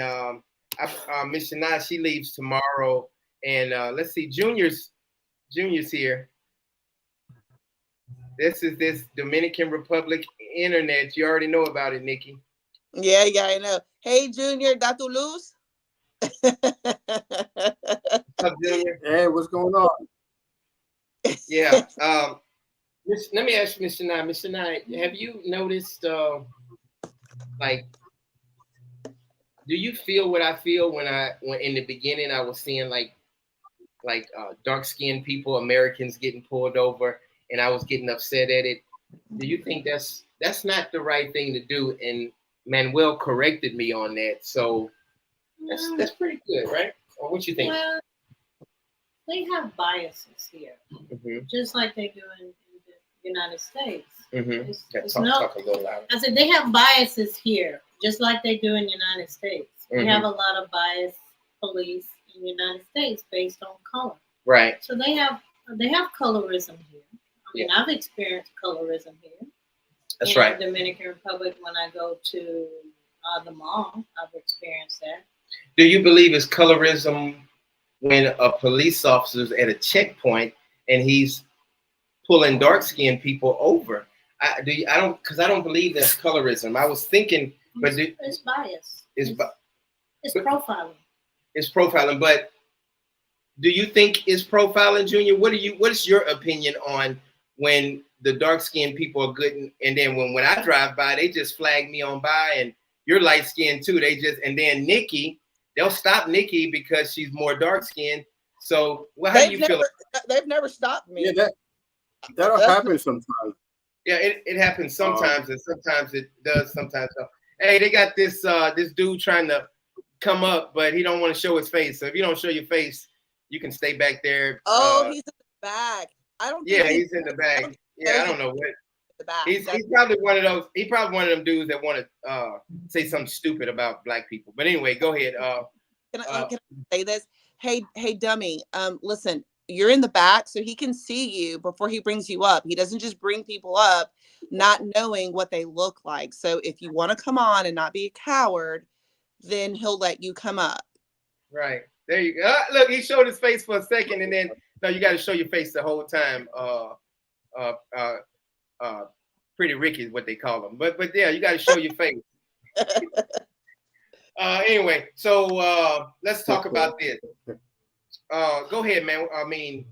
Miss Shania, she leaves tomorrow. And let's see, Junior's here. This is this Dominican Republic internet. You already know about it, Nikki. Yeah, I know. Hey, Junior, da tu luz? What's up, Junior? Hey, what's going on? Yeah. Let me ask you, Miss Shania. Miss Shania, have you noticed, like, do you feel what I feel when in the beginning I was seeing like dark-skinned people, Americans getting pulled over, and I was getting upset at it? Do you think that's not the right thing to do? And Manuel corrected me on that, so that's pretty good, right? Or what you think? Well, they have biases here, just like they do in the United States. Talk a little louder. I said they have biases here, just like they do in the United States. We have a lot of biased police in the United States based on color. Right. So they have colorism here. And I've experienced colorism here. That's in right. The Dominican Republic, when I go to the mall, I've experienced that. Do you believe it's colorism when a police officer's at a checkpoint and he's pulling dark-skinned people over? I don't believe that's colorism. I was thinking, but it's bias. It's profiling. It's profiling, but do you think it's profiling, Junior? What is your opinion on when the dark-skinned people are good, and then when I drive by, they just flag me on by, and you're light-skinned too. And then Nikki, they'll stop Nikki because she's more dark-skinned. So, how do you feel? They've never stopped me. Yeah, that'll happen sometimes. Yeah, it happens sometimes, and sometimes it does. Sometimes no. Hey, they got this dude trying to come up, but he don't want to show his face. So if you don't show your face, you can stay back there. Oh, he's in the back. I don't. Yeah, he's in the back. Yeah, I don't know what. The back. He's probably one of those. He's probably one of them dudes that want to say something stupid about black people. But anyway, go ahead. Can I say this? Hey, dummy. Listen, you're in the back, so he can see you before he brings you up. He doesn't just bring people up not knowing what they look like. So if you want to come on and not be a coward, then he'll let you come up. Right. There you go. Look, he showed his face for a second, and then no, you got to show your face the whole time. Pretty Ricky is what they call him. But yeah, you got to show your face. Anyway, so let's talk about this. Go ahead, man. I mean,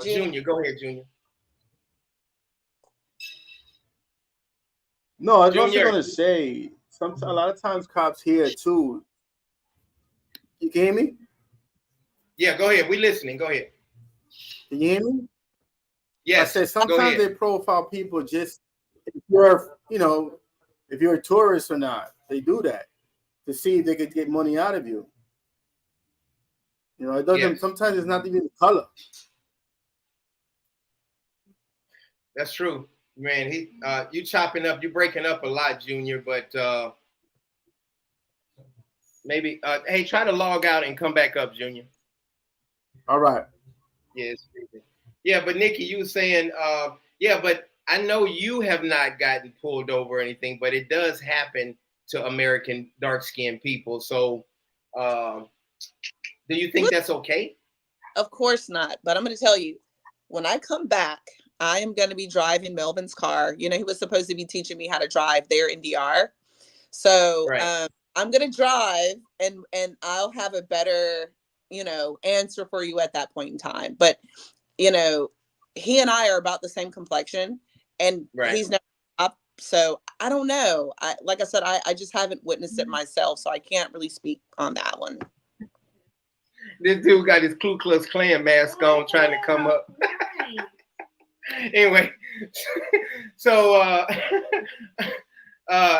Junior. Go ahead, Junior. No, I was also going to say, a lot of times cops here too. You can hear me? Yeah, go ahead. We listening. Go ahead. Can you hear me? Yes. I said sometimes they profile people just if you're a tourist or not. They do that to see if they could get money out of you. You know, it doesn't. Yes. Sometimes it's not even the color. That's true, man. You chopping up, you breaking up a lot, Junior. But maybe, hey, try to log out and come back up, Junior. All right. Yes. Yeah, but Nikki, you were saying, yeah, but I know you have not gotten pulled over or anything, but it does happen to American dark-skinned people. So, do you think that's okay? Of course not. But I'm going to tell you, when I come back, I am going to be driving Melvin's car. You know, he was supposed to be teaching me how to drive there in DR. So right. I'm going to drive and I'll have a better, answer for you at that point in time. But, he and I are about the same complexion and he's never up. So I don't know. Like I said, I just haven't witnessed it myself. So I can't really speak on that one. This dude got his Ku Klux Klan mask on trying to come up. Anyway, so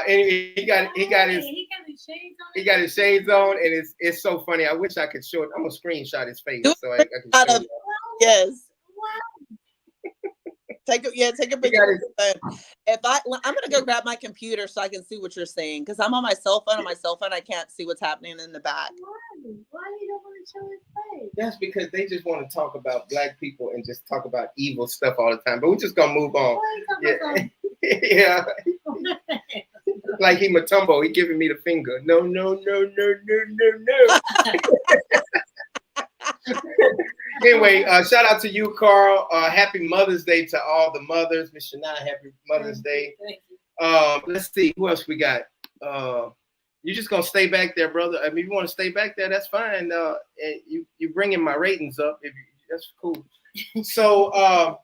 anyway, he got his shades on, and it's so funny. I wish I could show it. I'm gonna screenshot his face so I can show you. Yes. Take a picture. I'm gonna go grab my computer so I can see what you're saying because I'm on my cell phone. On my cell phone, I can't see what's happening in the back. Why you don't want to show his face? That's because they just want to talk about black people and just talk about evil stuff all the time. But we're just gonna move on. Yeah. Like he Matumbo, he giving me the finger. No. Anyway, shout out to you, Carl. Happy Mother's Day to all the mothers. Miss Shania, happy Mother's Day. Let's see, who else we got? You're just gonna stay back there, brother. I mean, if you want to stay back there, that's fine. You bringing my ratings up. That's cool. So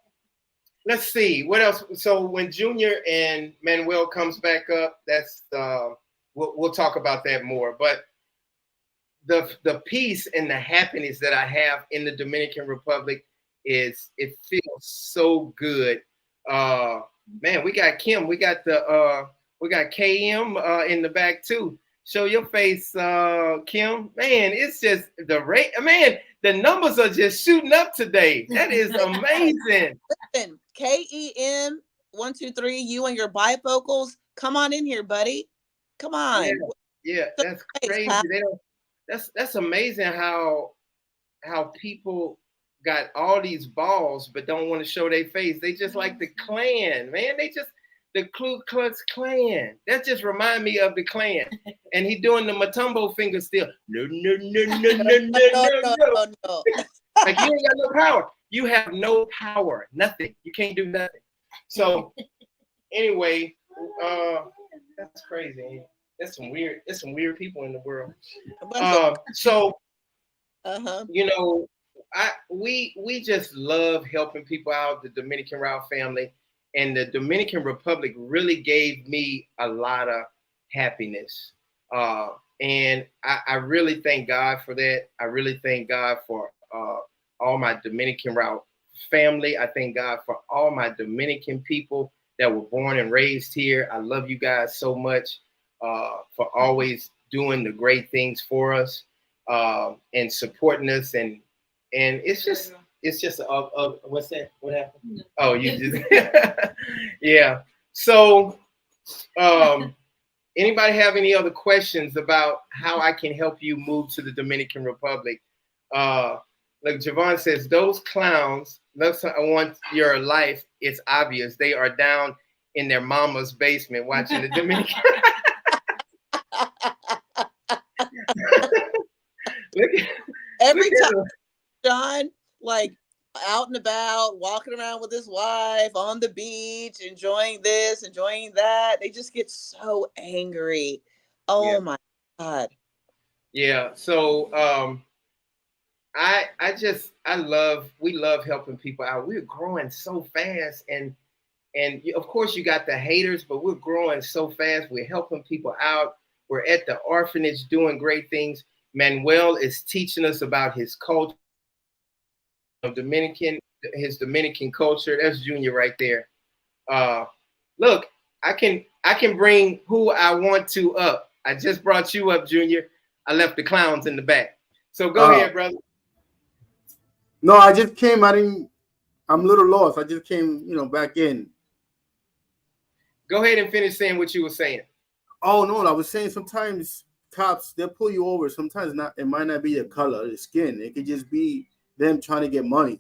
let's see what else. So when Junior and Manuel comes back up, that's we'll talk about that more. But the peace and the happiness that I have in the Dominican Republic it feels so good. Man, we got Kim, we got KM in the back too. Show your face, Kim. Man, it's just the rate. Man, the numbers are just shooting up today. That is amazing. Listen, KEM 123, you and your bifocals. Come on in here, buddy. Come on. Yeah, that's crazy. That's amazing how people got all these balls but don't want to show their face. They just like the Klan, man. They just the Ku Klux Klan. That just remind me of the Klan. And he doing the Matumbo finger still. No, no, no, no, no, no, no, no. Like you ain't got no power. You have no power. Nothing. You can't do nothing. So anyway, that's crazy. There's some weird people in the world. You know, we just love helping people out, the Dominican Route family, and the Dominican Republic really gave me a lot of happiness. And I really thank God for that. I really thank God for all my Dominican Route family. I thank God for all my Dominican people that were born and raised here. I love you guys so much for always doing the great things for us and supporting us. And it's just what's that? What happened? Oh, you just yeah. So anybody have any other questions about how I can help you move to the Dominican Republic? Like Javon says, those clowns, looks I want your life. It's obvious they are down in their mama's basement watching the Dominican. Every time John, like out and about, walking around with his wife on the beach, enjoying this, enjoying that, they just get so angry. Oh my God. Yeah. So we love helping people out. We're growing so fast, and of course you got the haters, but we're growing so fast. We're helping people out. We're at the orphanage doing great things. Manuel is teaching us about his culture, his Dominican culture. That's Junior right there. Look, I can bring who I want to up. I just brought you up, Junior. I left the clowns in the back. So go ahead, brother. No, I just came. I'm a little lost. I just came, back in. Go ahead and finish saying what you were saying. Oh no, I was saying sometimes cops, they'll pull you over. Sometimes it might not be the color of the skin. It could just be them trying to get money.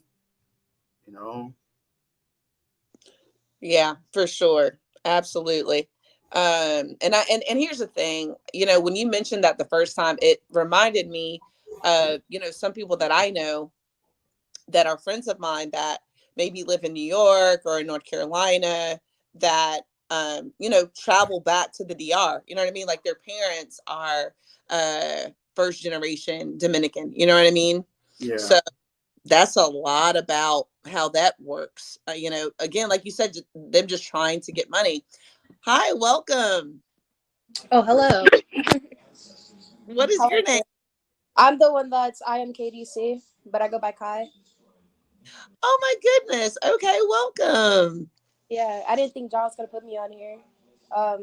Yeah, for sure. Absolutely. And here's the thing, when you mentioned that the first time, it reminded me of, some people that I know that are friends of mine that maybe live in New York or in North Carolina that, travel back to the DR. You know what I mean? Like their parents are first generation Dominican. You know what I mean? Yeah. So that's a lot about how that works. Again, like you said, them just trying to get money. Hi, welcome. Oh, hello. What is your name? I'm the one that's IMKDC, but I go by Kai. Oh my goodness. Okay, welcome. Yeah, I didn't think John was gonna put me on here. I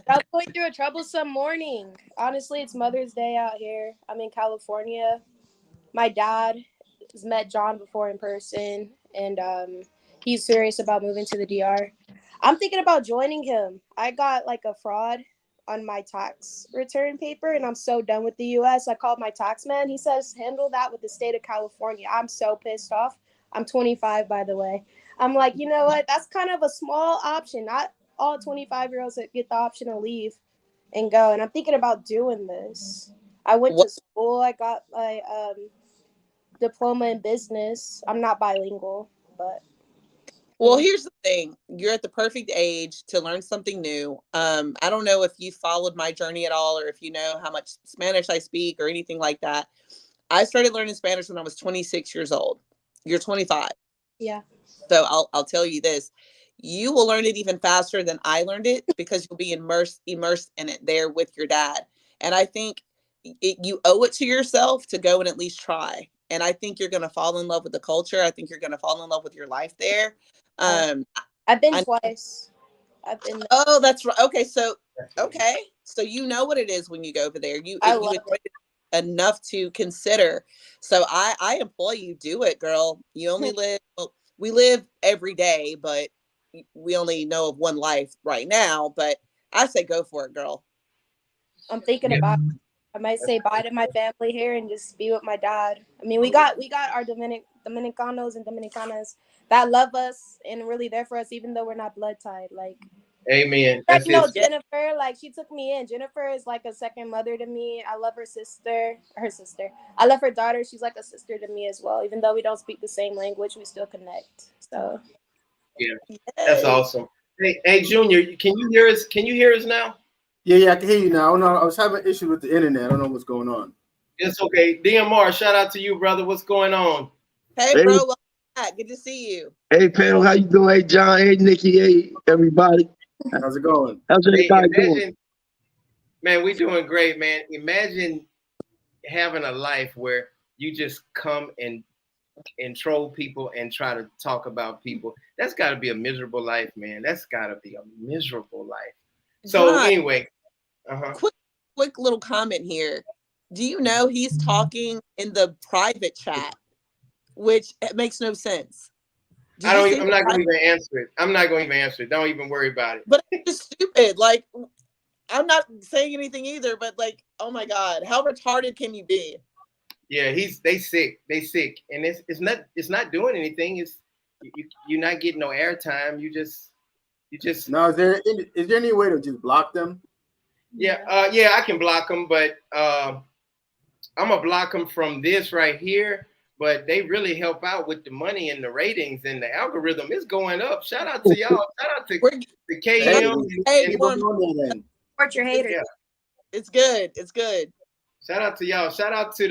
was going through a troublesome morning. Honestly, it's Mother's Day out here. I'm in California. My dad has met John before in person, and he's serious about moving to the DR. I'm thinking about joining him. I got like a fraud on my tax return paper, and I'm so done with the U.S. I called my tax man. He says, handle that with the state of California. I'm so pissed off. I'm 25, by the way. I'm like, you know what? That's kind of a small option. Not all 25-year-olds that get the option to leave and go. And I'm thinking about doing this. I went to school. I got my diploma in business. I'm not bilingual, but. Well, here's the thing. You're at the perfect age to learn something new. I don't know if you followed my journey at all or if you know how much Spanish I speak or anything like that. I started learning Spanish when I was 26 years old. You're 25. Yeah. So I'll tell you this. You will learn it even faster than I learned it because you'll be immersed in it there with your dad. And I think you owe it to yourself to go and at least try. And I think you're going to fall in love with the culture. I think you're going to fall in love with your life there. I've been twice. I've been. Oh, that's right. Okay, so you know what it is when you go over there. You enjoy it enough to consider. So I implore you, do it, girl. You only live. Well, we live every day, but we only know of one life right now. But I say go for it, girl. I'm thinking about it. I might say bye to my family here and just be with my dad. I mean, we got our Dominicanos and Dominicanas that love us and really there for us, even though we're not blood tied. Like, Amen. like, you know, That's it. Jennifer, like, she took me in. Jennifer is like a second mother to me. I love her sister. I love her daughter. She's like a sister to me as well. Even though we don't speak the same language, we still connect. So yeah, that's awesome. Hey, Junior, can you hear us? Can you hear us now? Yeah, I can hear you now. No, I was having issues with the internet. I don't know what's going on. It's okay. DMR, shout out to you, brother. What's going on? Hey, bro, welcome back. Good to see you. Hey, Pam, how you doing? Hey, John. Hey, Nikki. Hey, everybody. How's it going? How's everybody doing? Man, we doing great, man. Imagine having a life where you just come and troll people and try to talk about people. That's got to be a miserable life, man. That's got to be a miserable life. So John, anyway, quick little comment here. Do you know he's talking in the private chat, which makes no sense? I'm not going to even answer it. I'm not going to even answer it. Don't even worry about it. But it's just stupid. Like, I'm not saying anything either, but like, oh my God, how retarded can you be? Yeah, they sick, and it's not doing anything. It's you're not getting no airtime. You just. Now, is there any way to just block them? Yeah, I can block them, but I'm gonna block them from this right here. But they really help out with the money and the ratings, and the algorithm is going up. Shout out to y'all. Shout out to the KM. Support your haters. Yeah. It's good. It's good. Shout out to y'all. Shout out to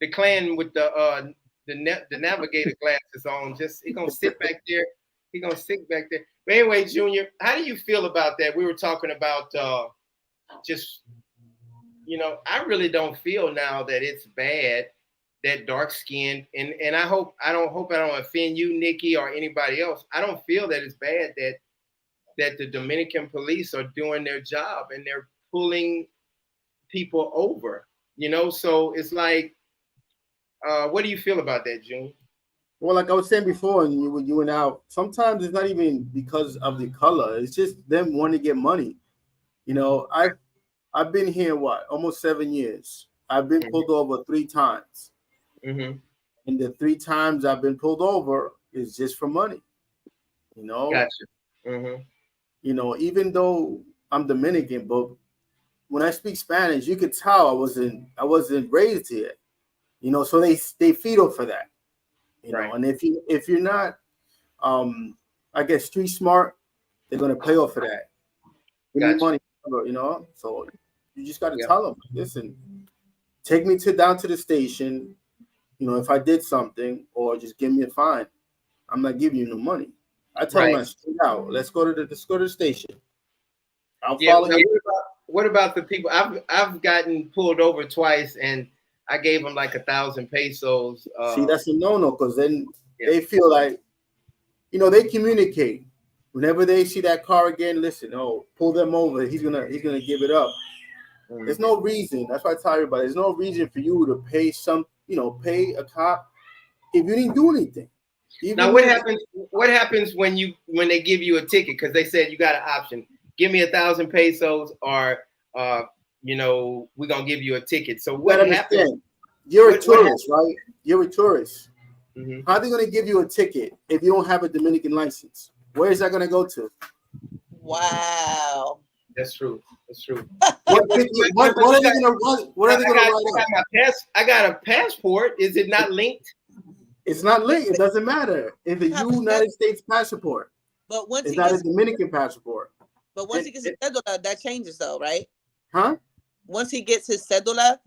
the clan with the navigator glasses on. Just he gonna sit back there. He gonna sit back there. But anyway, Junior, how do you feel about that? We were talking about just, you know, I really don't feel now that it's bad that dark skinned and I don't offend you, Nikki, or anybody else. I don't feel that it's bad that the Dominican police are doing their job and they're pulling people over, you know. So it's like, what do you feel about that, Junior? Well, like I was saying before, and you went out, sometimes it's not even because of the color. It's just them wanting to get money. You know, I've been here, almost 7 years. I've been pulled over 3 times. And the 3 times I've been pulled over is just for money. You know? Gotcha. You know, even though I'm Dominican, but when I speak Spanish, you could tell I wasn't raised here. You know, so they feed off for that. You know, and if you're not, I guess, street smart, they're gonna pay off for that. Gotcha. Money, you know. So you just gotta tell them, listen, take me down to the station. You know, if I did something, or just give me a fine. I'm not giving you no money. I tell them straight out. Let's go to the station. I'll follow you. What about the people? I've gotten pulled over twice and I gave them like 1,000 pesos. See, that's a no-no, because then they feel like, you know, they communicate. Whenever they see that car again, listen, pull them over. He's gonna give it up. There's no reason. That's why I tell everybody, there's no reason for you to pay pay a cop if you didn't do anything. Now, what happens when they give you a ticket? Because they said you got an option. Give me 1,000 pesos, or you know, we're gonna give you a ticket. So what happens? You're a tourist, right? You're a tourist. How are they gonna give you a ticket if you don't have a Dominican license? Where is that gonna go to? Wow. That's true. That's true. What are they gonna run? What are they gonna write up? I got a passport. Is it not linked? It's not linked. It doesn't matter. It's a United States passport. But once it's not a Dominican passport. But once he gets his cedula, that changes though, right? Huh? Once he gets his cedula,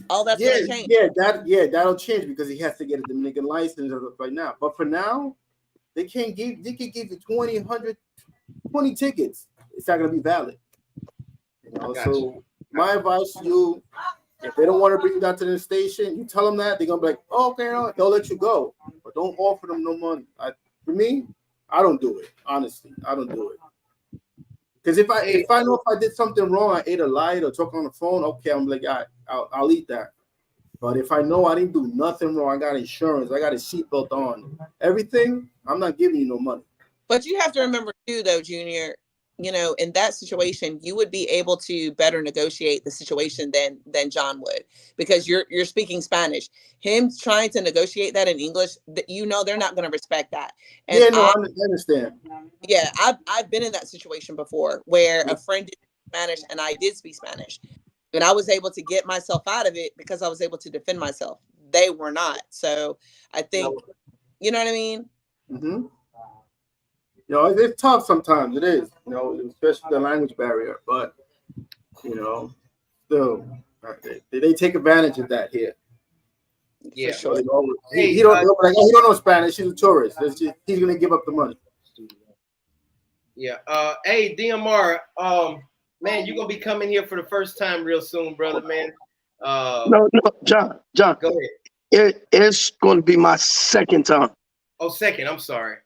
all that's gonna change. That'll change because he has to get a Dominican license right now. But for now, they could give you 20, 100, 20 tickets. It's not gonna be valid. You know, so my advice to you, if they don't want to bring you down to the station, you tell them that, they're gonna be like, oh, okay, no, they'll let you go. But don't offer them no money. For me, I don't do it. Honestly, I don't do it. Because if I know if I did something wrong, I ate a light or talking on the phone, okay, I'm like, I'll eat that. But if I know I didn't do nothing wrong, I got insurance, I got a seatbelt on, everything, I'm not giving you no money. But you have to remember too, though, Junior, you know, in that situation, you would be able to better negotiate the situation than John would, because you're speaking Spanish. Him trying to negotiate that in English, you know, they're not going to respect that. And yeah, no, I understand. Yeah, I've been in that situation before where a friend did Spanish and I did speak Spanish, and I was able to get myself out of it because I was able to defend myself. They were not. So I think, you know what I mean? Mm-hmm. You know, it's tough sometimes. It is, you know, especially the language barrier. But, you know, still, they take advantage of that here. Yeah, for sure. He don't know Spanish. He's a tourist. He's gonna give up the money. Yeah. Hey, DMR. Man, you're gonna be coming here for the first time real soon, brother, man. No, John. Go ahead. It's going to be my second time. Oh, second. I'm sorry,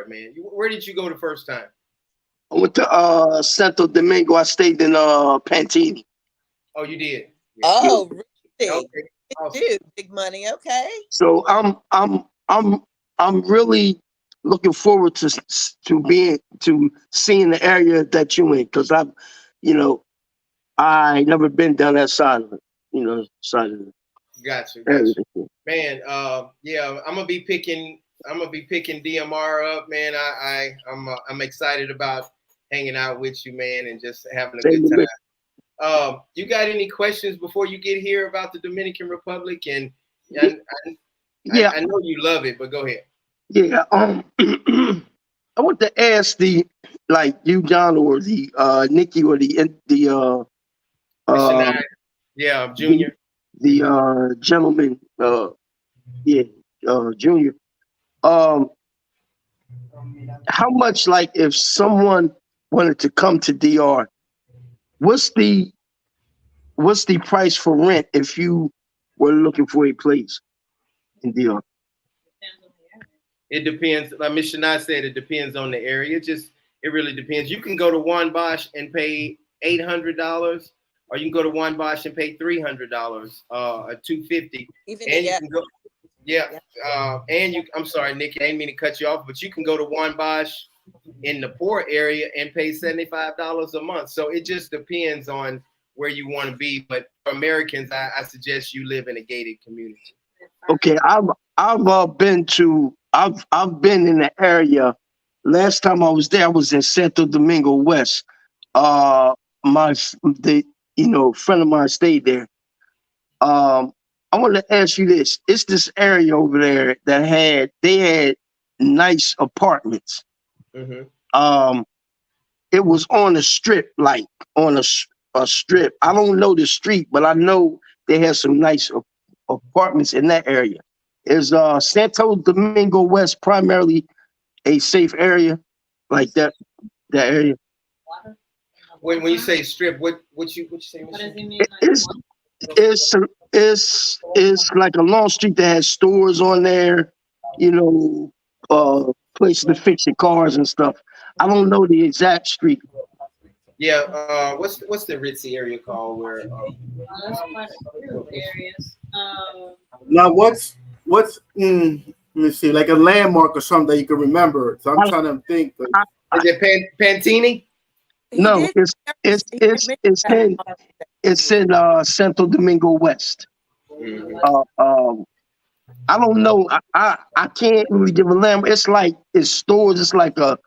man. Where did you go the first time? I went to Santo Domingo. I stayed in Pantini. Oh, you did. Yeah. Oh, really? Okay. Awesome. Dude, big money. Okay. So I'm really looking forward to seeing the area that you in, because I never been down that side of it. You know, side of it. Gotcha. Man, yeah, I'm gonna be picking DMR up, man. I'm excited about hanging out with you, man, and just having a good time. You got any questions before you get here about the Dominican Republic? And I know you love it, but go ahead. Yeah. I want to ask you, John, or the Nikki, or the Junior. The gentleman, Junior. How much, if someone wanted to come to DR, what's the price for rent if you were looking for a place in DR? It depends. Like Ms. Shania said, it depends on the area. It really depends. You can go to Juan Bosch and pay $800, or you can go to Juan Bosch and pay $300, or $250. I'm sorry, Nikki, I didn't mean to cut you off, but you can go to Juan Bosch in the poor area and pay $75 a month. So it just depends on where you want to be. But for Americans, I suggest you live in a gated community. Okay, I've been in the area. Last time I was there, I was in Santo Domingo West. Friend of mine stayed there. I want to ask you this. It's this area over there that had nice apartments. Mm-hmm. It was on a strip, on a strip. I don't know the street, but I know they had some nice apartments in that area. Is Santo Domingo West primarily a safe area, like that area? When you say strip, what you say? What does he mean? It's like a long street that has stores on there, places to fix your cars and stuff. I don't know the exact street. Yeah, what's the ritzy area called? Where? That's quite a few areas. Now, what's let me see, like a landmark or something that you can remember. So I'm trying to think. Is it Pantini? No, it's in Santo Domingo West. Mm-hmm. I don't know. I can't really give a landmark. It's stores. It's like a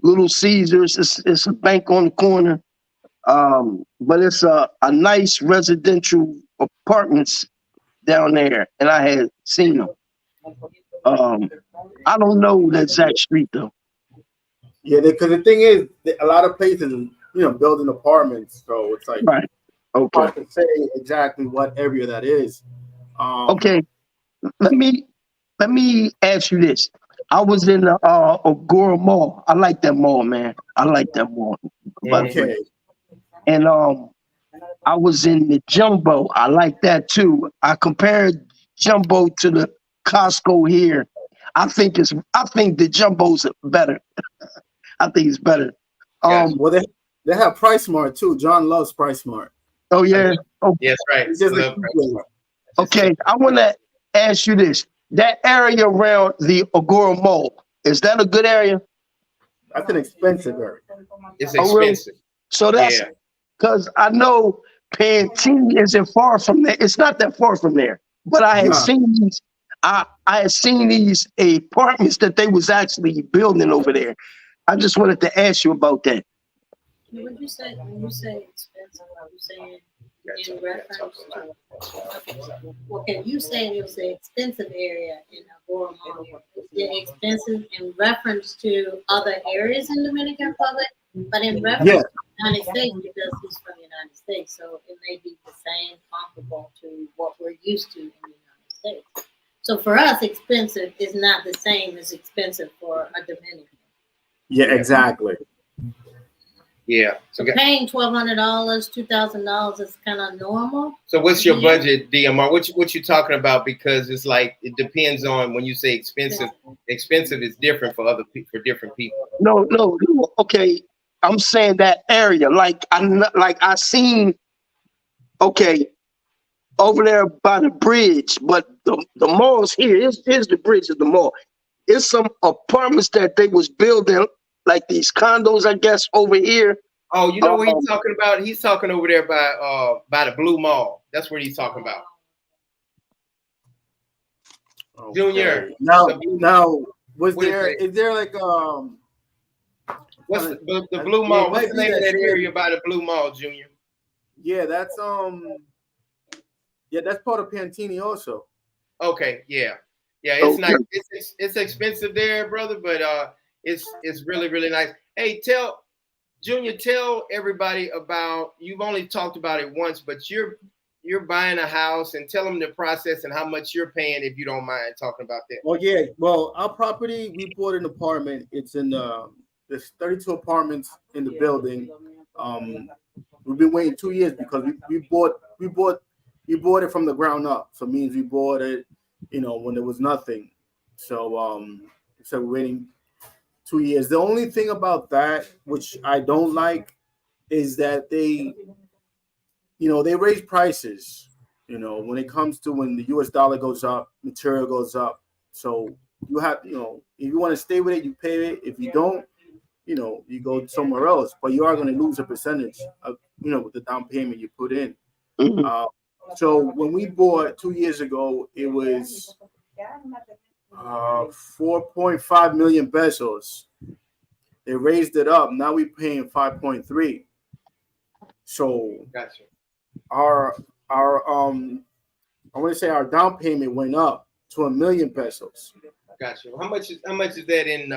Little Caesars. It's a bank on the corner. But it's a nice residential apartments down there, and I had seen them. I don't know the exact street though. Yeah, because the thing is, a lot of places, building apartments, so it's like right. Okay. Hard to say exactly what area that is. Okay, let me ask you this. I was in the Agora Mall. I like that mall, man. I like that mall. Okay. And I was in the Jumbo. I like that too. I compared Jumbo to the Costco here. I think the Jumbo's better. I think it's better. Well, they have Price Mart too. John loves Price Mart. Oh yeah. Oh. Yes, right. Okay, I want to ask you this: that area around the Agora Mall, is that a good area? That's an expensive area. It's Oh, really? expensive. So that's Yeah. because I know Pantini isn't far from there. It's not that far from there. But I had Nah. seen these. I had seen these apartments that they was actually building over there. I just wanted to ask you about that. When you say expensive, are you saying in reference to? Okay, you saying it was an expensive area in Agora Mall. Is it expensive in reference to other areas in Dominican Republic? But in reference to the United States, because he's from the United States, so it may be the same, comparable to what we're used to in the United States. So for us, expensive is not the same as expensive for a Dominican. Yeah, exactly. Yeah. So paying $1,200, $2,000 is kind of normal. So what's your budget, DMR? What you talking about? Because it's like it depends on when you say expensive. Expensive is different for different people. No. Okay, I'm saying that area. Like I seen. Okay, over there by the bridge, but the mall's here. Here's the bridge of the mall. It's some apartments that they was building, like these condos, I guess, over here. Oh, you know what he's talking about? He's talking over there by the Blue Mall. That's what he's talking about. Okay. Junior. Now, is there like what's the Blue Mall? What's the name of that area by the Blue Mall, Junior? Yeah, that's part of Pantini also. Okay, yeah. It's nice. It's expensive there, brother, but it's really, really nice. Hey, tell everybody about, you've only talked about it once, but you're buying a house, and tell them the process and how much you're paying, if you don't mind talking about that. Well, yeah. Well, our property, we bought an apartment. It's in there's 32 apartments in the building. We've been waiting 2 years because we bought it from the ground up. So it means we bought it, when there was nothing. So we're waiting 2 years. The only thing about that, which I don't like, is that they raise prices. When it comes to when the US dollar goes up, material goes up. So you have, if you want to stay with it, you pay it. If you don't, you go somewhere else. But you are going to lose a percentage of, with the down payment you put in. So when we bought 2 years ago, it was 4.5 million pesos. They raised it up. Now we're paying 5.3. So gotcha. Our I want to say our down payment went up to 1 million pesos. Gotcha. How much is that in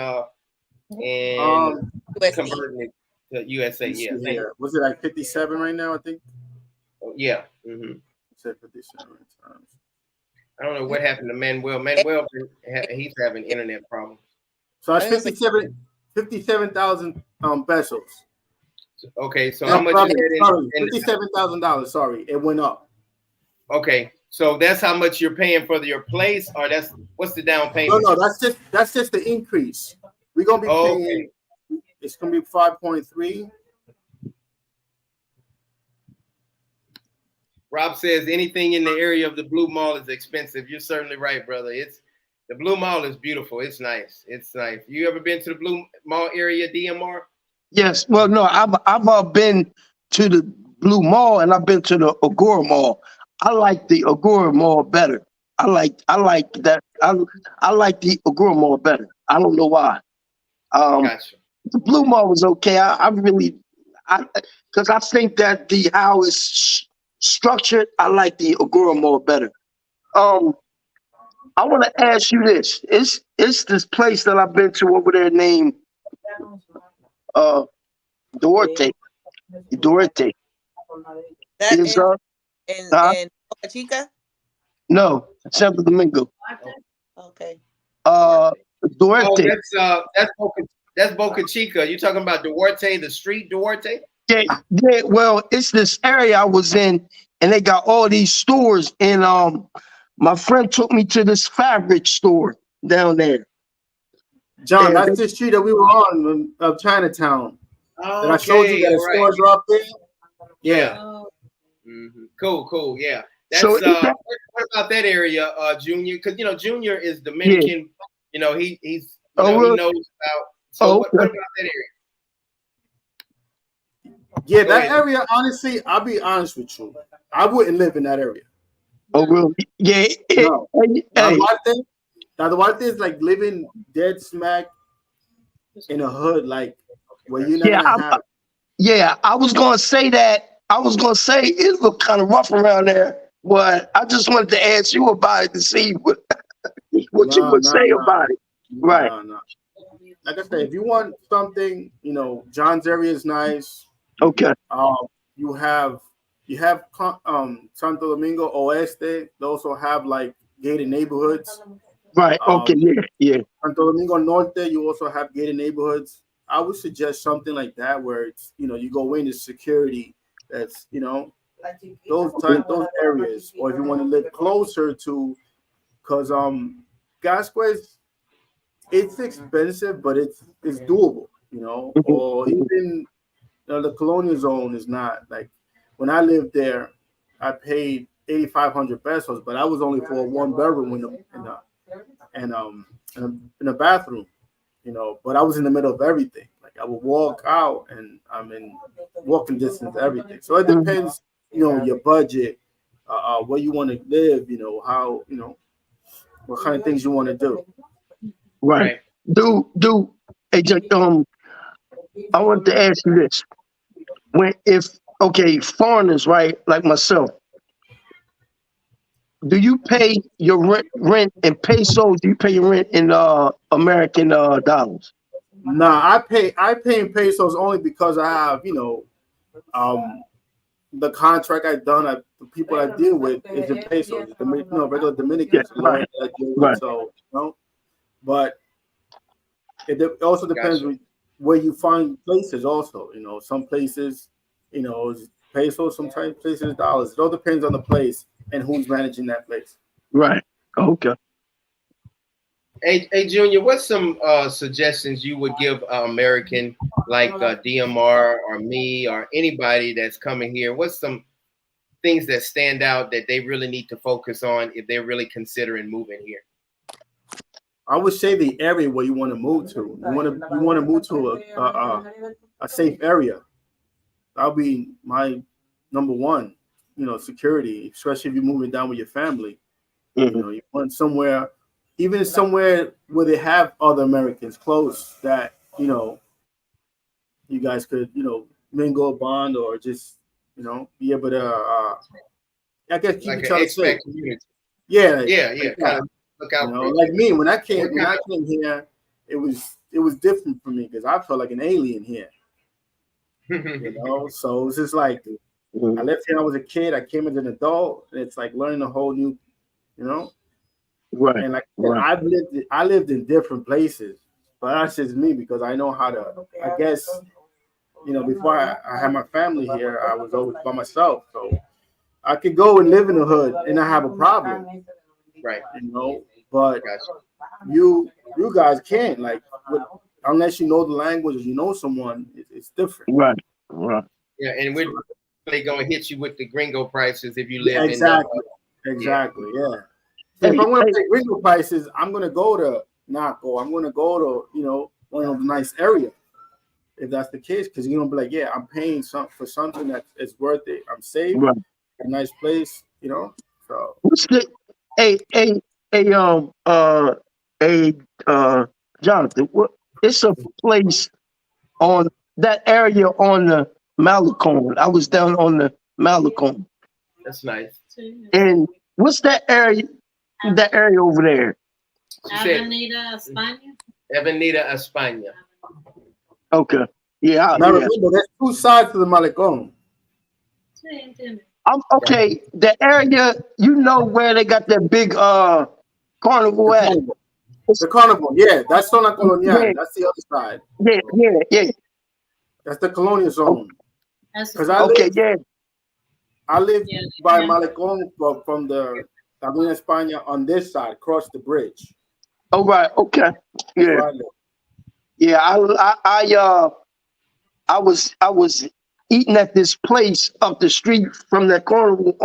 converting it to USA? Yeah. Was it like 57 right now? I think. Yeah. Mm-hmm. It said 57 times. I don't know what happened to Manuel. Manuel, he's having internet problems. So it's 57,000 pesos. Okay, so how much is that in $57,000? Sorry, it went up. Okay, so that's how much you're paying for your place, or what's the down payment? No, that's just the increase. We're gonna be paying. Okay. It's gonna be 5.3. Rob says anything in the area of the Blue Mall is expensive. You're certainly right, brother. The Blue Mall is beautiful. It's nice. It's nice. You ever been to the Blue Mall area, DMR? Yes. Well, no, I've been to the Blue Mall and I've been to the Agora Mall. I like the Agora Mall better. I like that. I like the Agora Mall better. I don't know why. Gotcha. The Blue Mall was okay. Because I think that how it's structured, I like the Agora Mall better. I want to ask you this. It's this place that I've been to over there named Duarte. That is in Boca Chica? No, Santo Domingo. Okay. Duarte. Oh, that's Boca Chica. You talking about Duarte, the street Duarte? Yeah. Well, it's this area I was in, and they got all these stores. And my friend took me to this fabric store down there. John, that's the street that we were on of Chinatown. Oh, and I showed you that the stores are up there. Yeah. Mm-hmm. Cool. Yeah. That's so what about that area, Junior? Because Junior is Dominican. Yeah. He's really? he knows about. So what about that area? Yeah, Go that ahead. area, honestly, I'll be honest with you. I wouldn't live in that area. Oh, really? Yeah. No. Hey, Now the one thing is like living dead smack in a hood, like where you're not yeah, gonna have. I was gonna say that. I was gonna say it looked kind of rough around there, but I just wanted to ask you about it to see what you would say about it. Right. No. Like I said, if you want something, you know, John's area is nice. Okay. You have Santo Domingo Oeste. They also have like gated neighborhoods. Right. Okay. Yeah. Santo Domingo Norte, you also have gated neighborhoods. I would suggest something like that where it's, you know, you go into security. That's, you know, those areas, or if you want to live closer to, because Gasquez, it's expensive, but it's doable, you know. Or even the Colonial Zone is not like, when I lived there, I paid 8,500 pesos, but I was only for a 1-bedroom in a bathroom, you know. But I was in the middle of everything. Like I would walk out and I'm in walking distance of everything. So it depends, you know, your budget, where you want to live, you know, how, you know, what kind of things you want to do. Right. Hey, I want to ask you this. Foreigners, right, like myself, do you pay your rent in pesos? Do you pay your rent in American dollars? Nah, I pay in pesos only because I have, you know, the contract I've done, the people I deal with is in pesos, regular Dominicans. Yeah, right. So, you know, but it also depends where you find places. Also, you know, some places, you know, is pesos, sometimes places dollars. It all depends on the place and who's managing that place. Right. Okay. Hey, Junior, what's some suggestions you would give American, like DMR or me or anybody that's coming here? What's some things that stand out that they really need to focus on if they're really considering moving here? I would say the area where you want to move to. You want to move to a safe area. That'll be my number one. You know, security, especially if you're moving down with your family. You know, you want somewhere, even somewhere where they have other Americans close that, you know, you guys could, you know, mingle, bond, or just, you know, be able to, I guess, keep each other safe. Yeah. Kind of look out. You know, like me, when I came here, it was different for me because I felt like an alien here. You know, so it was just like I left here when I was a kid. I came as an adult, and it's like learning a whole new, you know. Right. And like I lived in different places, but that's just me because I know how to. I guess, you know, before I had my family here, I was always by myself, so I could go and live in the hood and not have a problem. Right. You know, but you guys can't, like, unless you know the language or you know someone, it's different. Right. Yeah, and we're really gonna hit you with the gringo prices if you live exactly. Yeah. If I want to pay gringo prices, I'm gonna go to Naco. I'm gonna go to, you know, one of the nice area. If that's the case, because you're gonna be like, yeah, I'm paying for something that is worth it. I'm safe, a nice place, you know. So what's the Jonathan? It's a place on that area on the Malecon. I was down on the Malecon. That's nice. And what's that area? That area over there? Avenida España. Avenida España. Okay. Yeah. Remember, there's two sides to the Malecon. I'm okay. The area, you know where they got that big carnival at? The carnival, yeah, that's Zona Colonial. Yeah. That's the other side. Yeah. That's the Colonial Zone. Because I lived by Malecon from the Avenida España on this side, across the bridge. Oh, right. Okay. Yeah. Yeah. I was eating at this place up the street from that carnival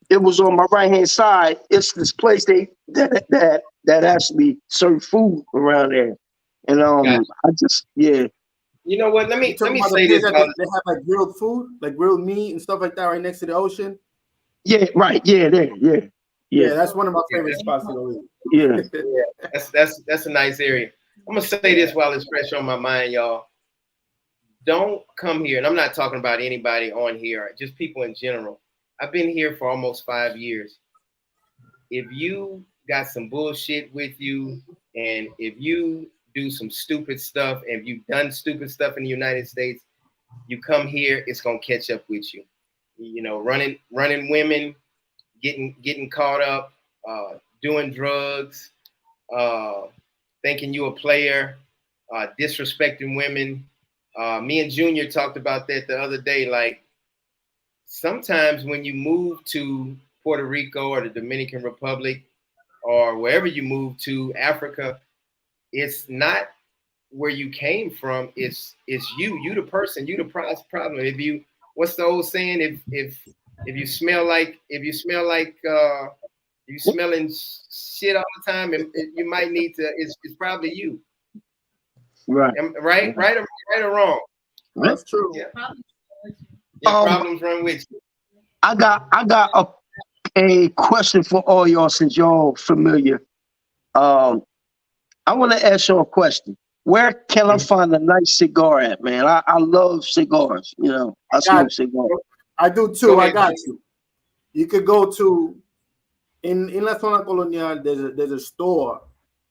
it was on my right hand side. It's this place that actually serve food around there. And I just You know what? Let me about the say place this. that they have like grilled food, like grilled meat and stuff like that, right next to the ocean. Yeah, right. Yeah, there. Yeah. Yeah, Yeah. that's one of my favorite spots to go eat. Yeah. That's a nice area. I'm gonna say this while it's fresh on my mind, y'all. Don't come here, and I'm not talking about anybody on here, just people in general. I've been here for almost 5 years. If you got some bullshit with you, and if you do some stupid stuff, and if you've done stupid stuff in the United States, you come here, it's gonna catch up with you. You know, running women, getting caught up, doing drugs, thinking you a player, disrespecting women. Me and Junior talked about that the other day. Like, sometimes when you move to Puerto Rico or the Dominican Republic or wherever you move to, Africa, it's not where you came from. It's you the person, you the problem. If you, what's the old saying? If you smell like you smelling shit all the time, and you might need to. It's probably you. Right. Right or wrong? That's true. Yeah. Problems run with you. I got a question for all y'all since y'all familiar. I want to ask y'all a question. Where can I find a nice cigar at, man? I love cigars. You know, I smoke cigars. I do too. I got you. You could go to in La Zona Colonial. There's a store.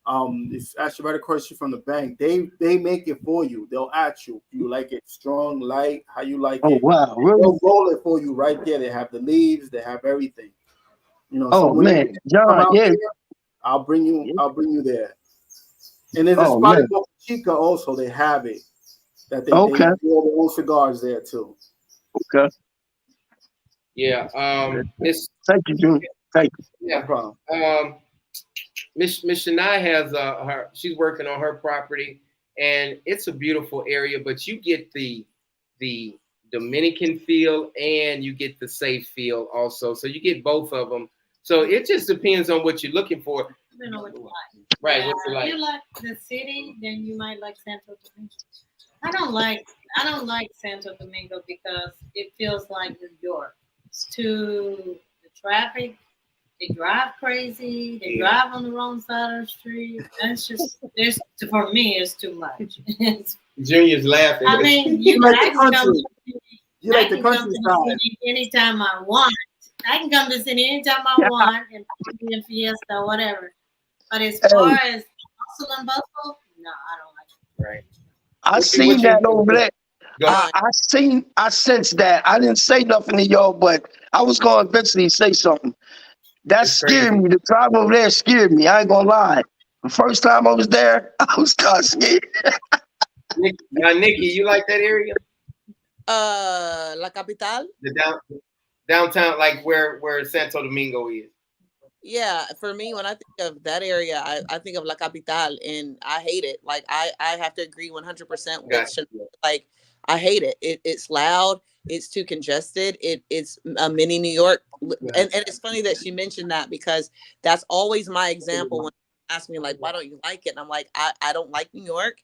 It's actually right across from the bank. They make it for you. They'll ask you, do you like it strong, light, how you like it. Oh wow, really? They'll roll it for you right there. They have the leaves, they have everything. You know, oh man, John, yeah. Here, I'll bring you there. And there's a spot in Boca Chica also, they have it. That they do all their own cigars there too. Okay. Yeah. Thank you, June. Thank you. Yeah. No problem. Miss Shania has she's working on her property, and it's a beautiful area, but you get the Dominican feel and you get the safe feel also. So you get both of them. So it just depends on what you're looking for. You know what you like. Right, what you like. If you like the city, then you might like Santo Domingo. I don't like Santo Domingo because it feels like New York. It's too the traffic. They drive crazy. They drive on the wrong side of the street. That's just for me. It's too much. Junior's laughing. I mean, you like the country. You like the I can come countryside. to anytime I want. I can come to city anytime I want and be in Fiesta or whatever. But as far as hustle and bustle, no, I don't like it. Right. I seen that over there. I sensed that. I didn't say nothing to y'all, but I was going to eventually say something. That scared me. The drive over there scared me. I ain't gonna lie. The first time I was there, I was kind of scared. Nikki, you like that area? La Capital. The downtown, like where Santo Domingo is. Yeah, for me, when I think of that area, I think of La Capital, and I hate it. Like I have to agree 100% with like I hate it. It's loud. It's too congested. It's a mini New York. And it's funny that she mentioned that because that's always my example when they ask me like, why don't you like it? And I'm like, I don't like New York.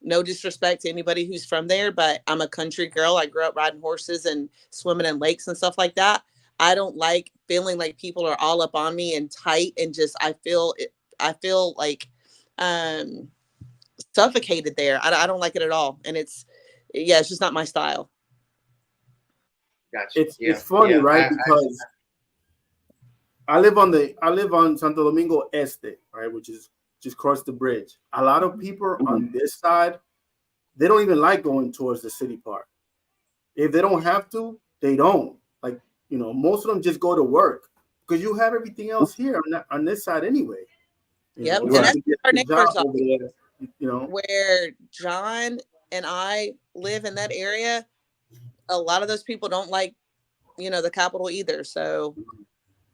No disrespect to anybody who's from there, but I'm a country girl. I grew up riding horses and swimming in lakes and stuff like that. I don't like feeling like people are all up on me and tight and just I feel like suffocated there. I don't like it at all. And it's just not my style. Gotcha. It's funny, right? Because I live on Santo Domingo Este, right, which is just across the bridge. A lot of people on this side, they don't even like going towards the city part. If they don't have to, they don't. Like, you know, most of them just go to work because you have everything else here on this side anyway. Yep, and that's our neighbors over there, you know, where John and I live in that area. A lot of those people don't like, the capital either. So,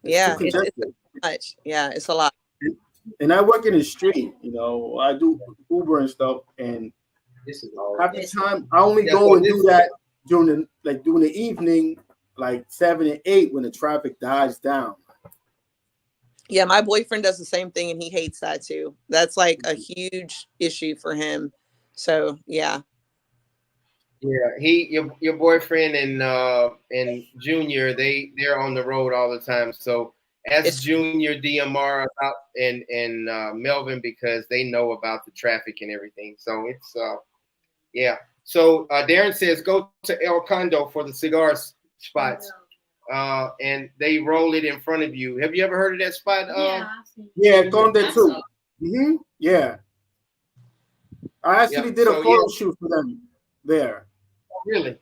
it's much. Yeah, it's a lot. And I work in the street. You know, I do Uber and stuff, and half the time I only go and do that during the evening, like 7 and 8 when the traffic dies down. Yeah, my boyfriend does the same thing, and he hates that too. That's like a huge issue for him. So, yeah. Yeah, your boyfriend and Junior, they're on the road all the time. So ask It's Junior DMR about and Melvin because they know about the traffic and everything. So it's yeah. So Darren says go to El Condo for the cigar spots. And they roll it in front of you. Have you ever heard of that spot? Yeah, Conde too. Yeah. I actually did a photo shoot for them there. Really?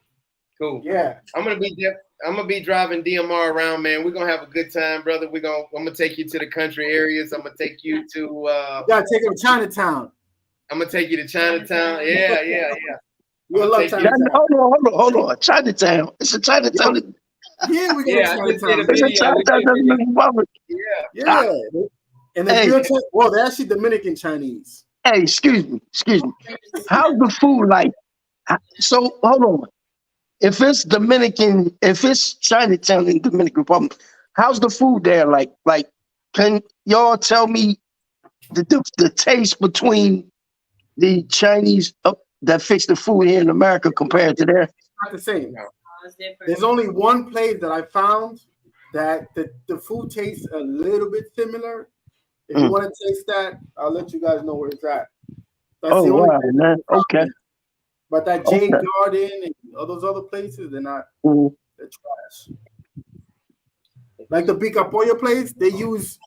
Cool. Yeah. I'm gonna be driving DMR around, man. We're gonna have a good time, brother. I'm gonna take you to the country areas. I'm gonna take you to you gotta take you to Chinatown. I'm gonna take you to Chinatown. Yeah. You'll love Chinatown. Hold on. Chinatown. It's a Chinatown. Yeah, we got Chinatown. It's a Chinatown. Yeah. And well, they're actually Dominican Chinese. Hey, excuse me. How's the food like? So hold on. If it's Chinatown in Dominican Republic, how's the food there like? Like, can y'all tell me the taste between the Chinese that fix the food here in America compared to there? It's not the same. There's only one place that I found that the food tastes a little bit similar. If you want to taste that, I'll let you guys know where it's at. That's the only place man. Okay. But that Jade Garden and all those other places, they're not. They're trash. Like the Pica Pollo place, they use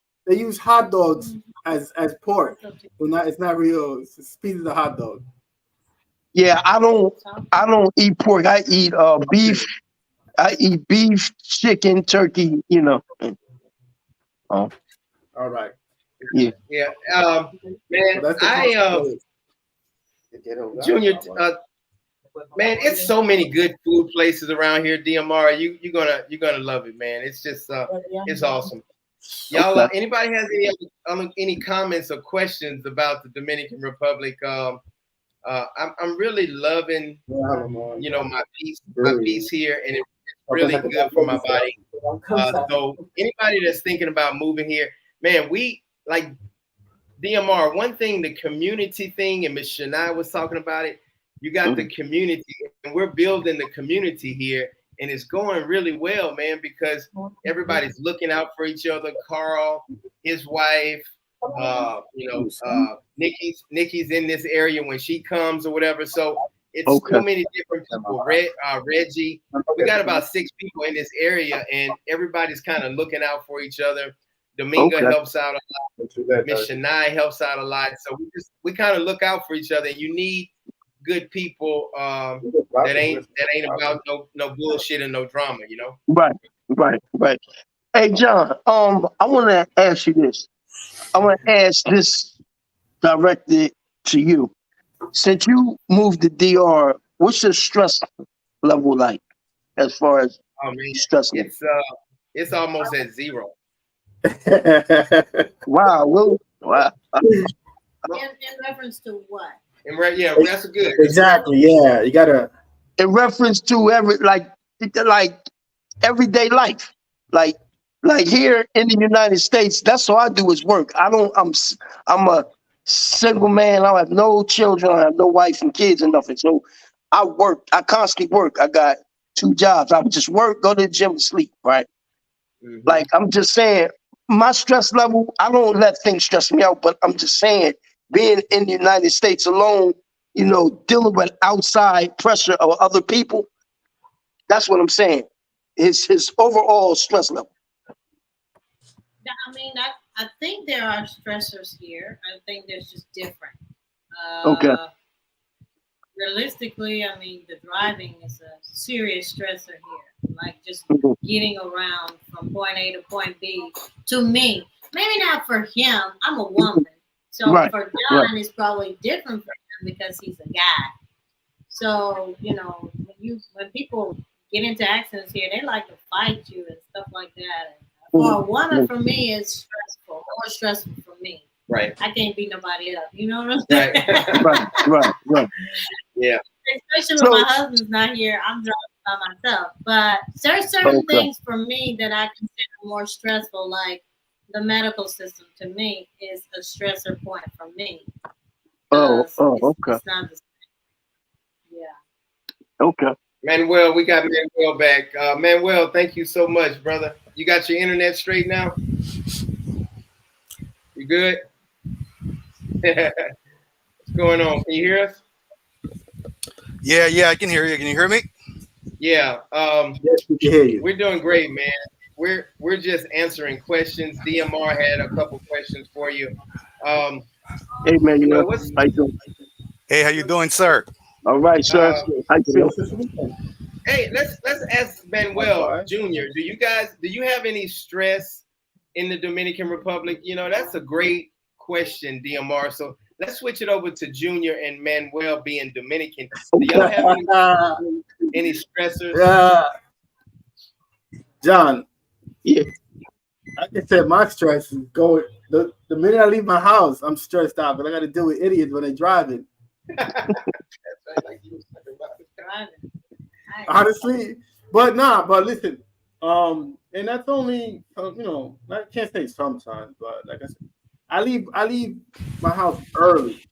hot dogs as pork. It's not real. It's just pieces of hot dog. Yeah, I don't eat pork. I eat beef. I eat beef, chicken, turkey. You know. All right. Yeah. Man, Junior, man, it's so many good food places around here. DMR, you're gonna love it, man. It's just it's awesome. Y'all, anybody has any comments or questions about the Dominican Republic? I'm really loving, my peace here, and it's really good for my body. So anybody that's thinking about moving here, man, we like DMR. One thing, the community thing, and Ms. Shania was talking about it. You got the community, and we're building the community here, and it's going really well, man, because everybody's looking out for each other. Carl, his wife, Nikki's in this area when she comes or whatever. So it's so many different people. Reggie, we got about 6 people in this area, and everybody's kind of looking out for each other. Dominga helps out a lot. Miss Shania helps out a lot. So we kind of look out for each other. And you need good people that ain't about no bullshit and no drama, you know. Right. Hey, John. I want to ask you this. I want to ask this directed to you. Since you moved to DR, what's your stress level like as far as stress level? It's almost at zero. Wow. In reference to what? That's good. Exactly. Yeah, you gotta. In reference to everyday life, like here in the United States, that's all I do is work. I'm a single man. I have no children. I have no wife and kids and nothing. So I work. I constantly work. I got 2 jobs. I would just work, go to the gym, and sleep. Right. Mm-hmm. Like I'm just saying, my stress level. I don't let things stress me out, but I'm just saying, being in the United States alone, dealing with outside pressure of other people. That's what I'm saying. His overall stress level. I mean, I think there are stressors here. I think there's just different. Realistically, I mean, the driving is a serious stressor here. Like just getting around from point A to point B. To me, maybe not for him. I'm a woman. So for John, it's probably different for him because he's a guy. So, when people get into accidents here, they like to fight you and stuff like that. For a woman, for me, it's more stressful for me. Right. I can't beat nobody up. You know what I'm saying? Right. Yeah. Especially when my husband's not here, I'm driving by myself. But there's certain things for me that I consider more stressful, like the medical system to me is a stressor point for me. Okay. It's not the same. Yeah. Okay. Manuel, we got Manuel back. Manuel, thank you so much, brother. You got your internet straight now? You good? What's going on? Can you hear us? Yeah, I can hear you. Can you hear me? Yeah. Yes, we can hear you. We're doing great, man. We're just answering questions. DMR had a couple questions for you. Hey, man, What's how you doing? Hey, how you doing, sir? All right, sir. How you feel? Hey, let's ask Manuel Jr. Do you have any stress in the Dominican Republic? That's a great question, DMR. So let's switch it over to Junior and Manuel being Dominican. Do y'all have any stressors? John. Yeah. I can say my stress is going. The minute I leave my house, I'm stressed out, but I got to deal with idiots when they're driving. Honestly, but listen, and that's only I can't say sometimes, but like I said, I leave my house early.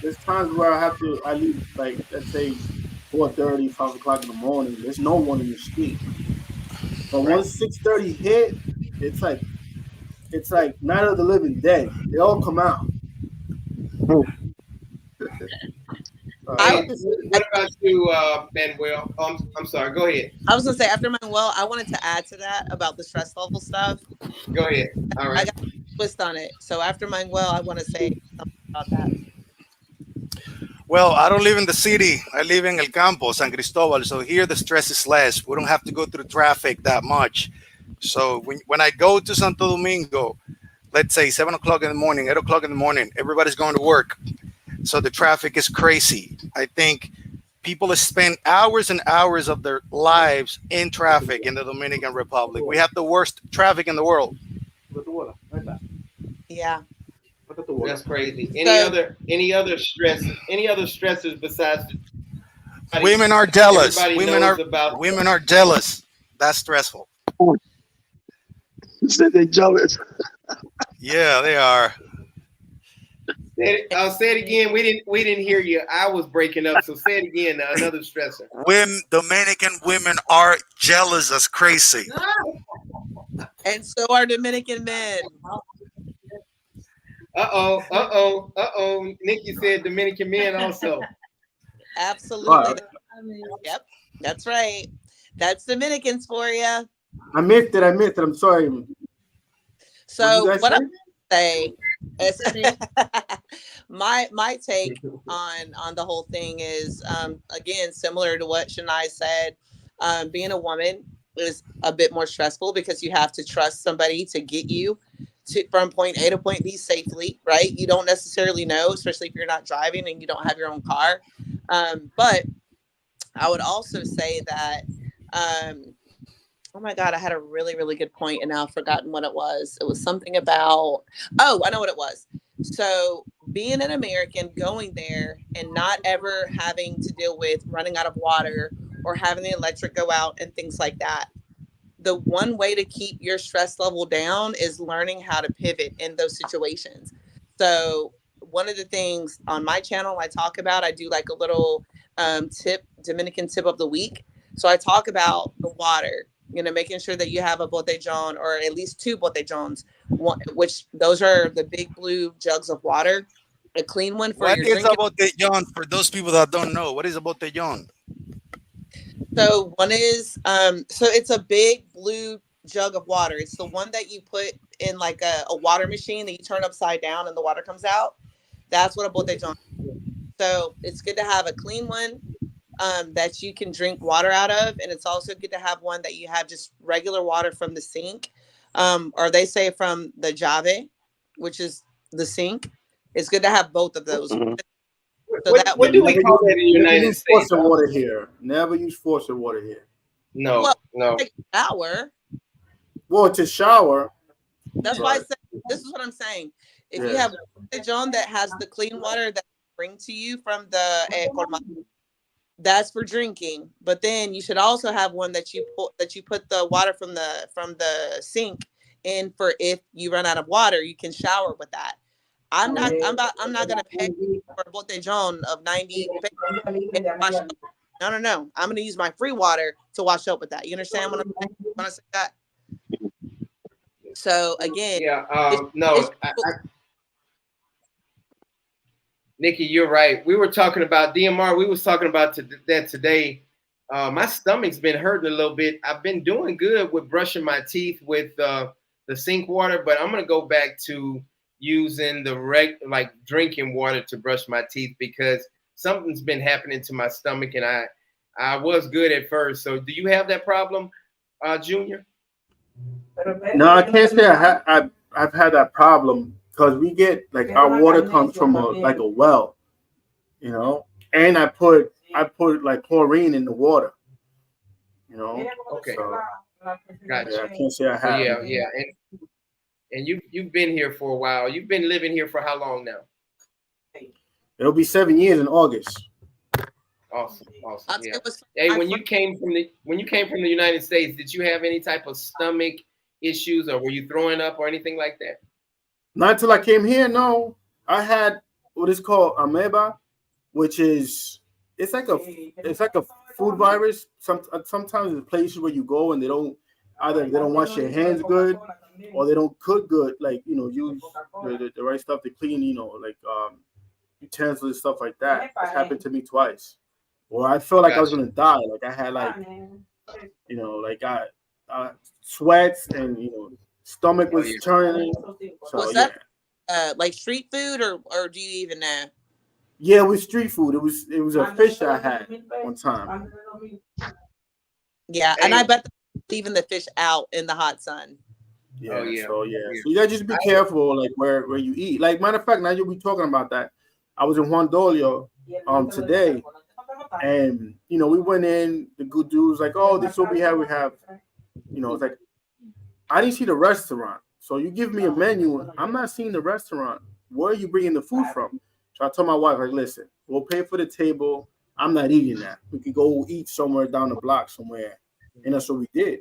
There's times where I leave like, let's say 4:30, 5 o'clock in the morning. There's no one in the street. But once 6:30 hit, it's like Night of the Living Dead. They all come out. What about you, Manuel? I'm sorry. Go ahead. I was gonna say after Manuel, I wanted to add to that about the stress level stuff. Go ahead. All right. I got a twist on it. So after Manuel, I want to say something about that. Well, I don't live in the city. I live in El Campo, San Cristobal. So here the stress is less. We don't have to go through traffic that much. So when I go to Santo Domingo, let's say 7 o'clock in the morning, 8 o'clock in the morning, everybody's going to work. So the traffic is crazy. I think people spend hours and hours of their lives in traffic in the Dominican Republic. We have the worst traffic in the world. Yeah. That's crazy. Any other stressors besides women are jealous. Women Women are jealous. That's stressful. You said they're jealous. Yeah, they are. I'll say it again. We didn't hear you. I was breaking up. So say it again. Another stressor. Dominican women are jealous as crazy. And so are Dominican men. Nikki said Dominican men also. Absolutely. Yep, that's right. That's Dominicans for you. I missed it. I'm sorry. So what I'm say is my take on the whole thing is again similar to what Shania said. Being a woman is a bit more stressful because you have to trust somebody to get you from point A to point B safely, right? You don't necessarily know, especially if you're not driving and you don't have your own car. But I would also say that, oh my God, I had a really, really good point and now I've forgotten what it was. It was something about, I know what it was. So being an American, going there and not ever having to deal with running out of water or having the electric go out and things like that. The one way to keep your stress level down is learning how to pivot in those situations. So one of the things on my channel I talk about, I do like a little Dominican tip of the week. So I talk about the water, making sure that you have a botellón or at least 2 botellones, which those are the big blue jugs of water, a clean one for your drinking. What is a botellón for those people that don't know? What is a botellón? So one is, so it's a big blue jug of water. It's the one that you put in like a water machine that you turn upside down and the water comes out. That's what a botellón is. So it's good to have a clean one that you can drink water out of. And it's also good to have one that you have just regular water from the sink. Or they say from the llave, which is the sink. It's good to have both of those. Mm-hmm. So what do we call that in the United States? Faucet water here. Never use faucet water here. No. Take a shower. Well, to shower. That's why I said this is what I'm saying. If you have a John that has the clean water that bring to you from the that's for drinking. But then you should also have one that you put the water from the sink in for if you run out of water, you can shower with that. I'm not gonna pay for a botellón of 90 no. I'm going to use my free water to wash up with that. You understand what I'm saying when I say that? So again, yeah, no, Nikki, you're right. We were talking about DMR. We was talking about that today. My stomach's been hurting a little bit. I've been doing good with brushing my teeth with the sink water, but I'm gonna go back to using the drinking water to brush my teeth because something's been happening to my stomach, and I was good at first. So, do you have that problem, Junior? No, I can't say I've had that problem because we get like our water comes from a well, you know, and I put like chlorine in the water, you know. Okay. So, Gotcha. yeah, I can't say I have. Yeah. And you've been here for a while. You've been living here for how long now? It'll be 7 years in August. Awesome. Yeah. Hey, when you came from the United States, did you have any type of stomach issues, or were you throwing up or anything like that? Not until I came here. No, I had what is called amoeba, which is it's like a food virus. Sometimes in places where you go and they don't wash their hands good or they don't cook good, like use the right stuff to clean, like utensils and stuff like that. It's happened to me twice. Or I felt like I was gonna die. Like I had I sweats and stomach was turning. So was that like street food or do you even know? Yeah, it was street food. It was a fish I had one time. Yeah, and I bet leaving the fish out in the hot sun. Yeah, so you gotta just be careful, like where you eat. Like matter of fact, now you'll be talking about that. I was in Juan Dolio today, and we went in. The good dudes like, oh, this is what we have. We have, it's like I didn't see the restaurant. So you give me a menu. I'm not seeing the restaurant. Where are you bringing the food from? So I told my wife, like, listen, we'll pay for the table. I'm not eating that. We could go eat somewhere down the block somewhere. And that's what we did.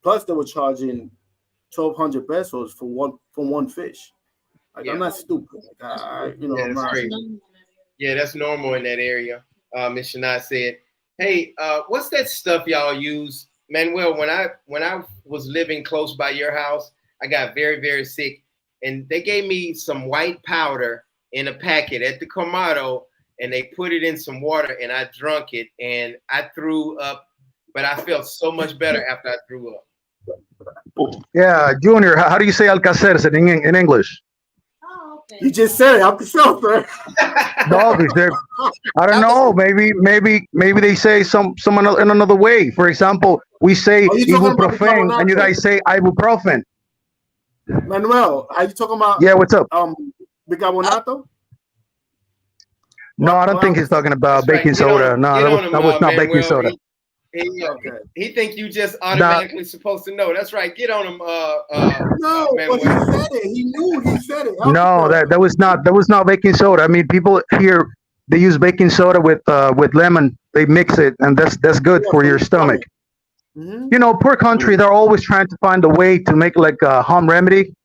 Plus they were charging 1,200 pesos for one fish. Like, I'm not stupid. Like, that's normal in that area. Ms. Shana said, hey, what's that stuff y'all use? Manuel, when I was living close by your house, I got very, very sick. And they gave me some white powder in a packet at the Comado, and they put it in some water, and I drank it, and I threw up, but I felt so much better after I threw up. Yeah, Junior, how do you say Alcaceres in English? Oh, okay. You just said it, Alcaceres. No, I don't know. Maybe they say some in another way. For example, we say ibuprofen, and you guys say ibuprofen. Manuel, are you talking about? Yeah, what's up? Bicarbonato? No, I don't think he's talking about baking soda. No, that was not baking soda. He think you just automatically supposed to know. That's right. Get on him. No, but he said it. He knew. He said it. No, that was not baking soda. I mean, people here they use baking soda with lemon. They mix it, and that's good for your stomach. Mm-hmm. Per country, they're always trying to find a way to make like a home remedy.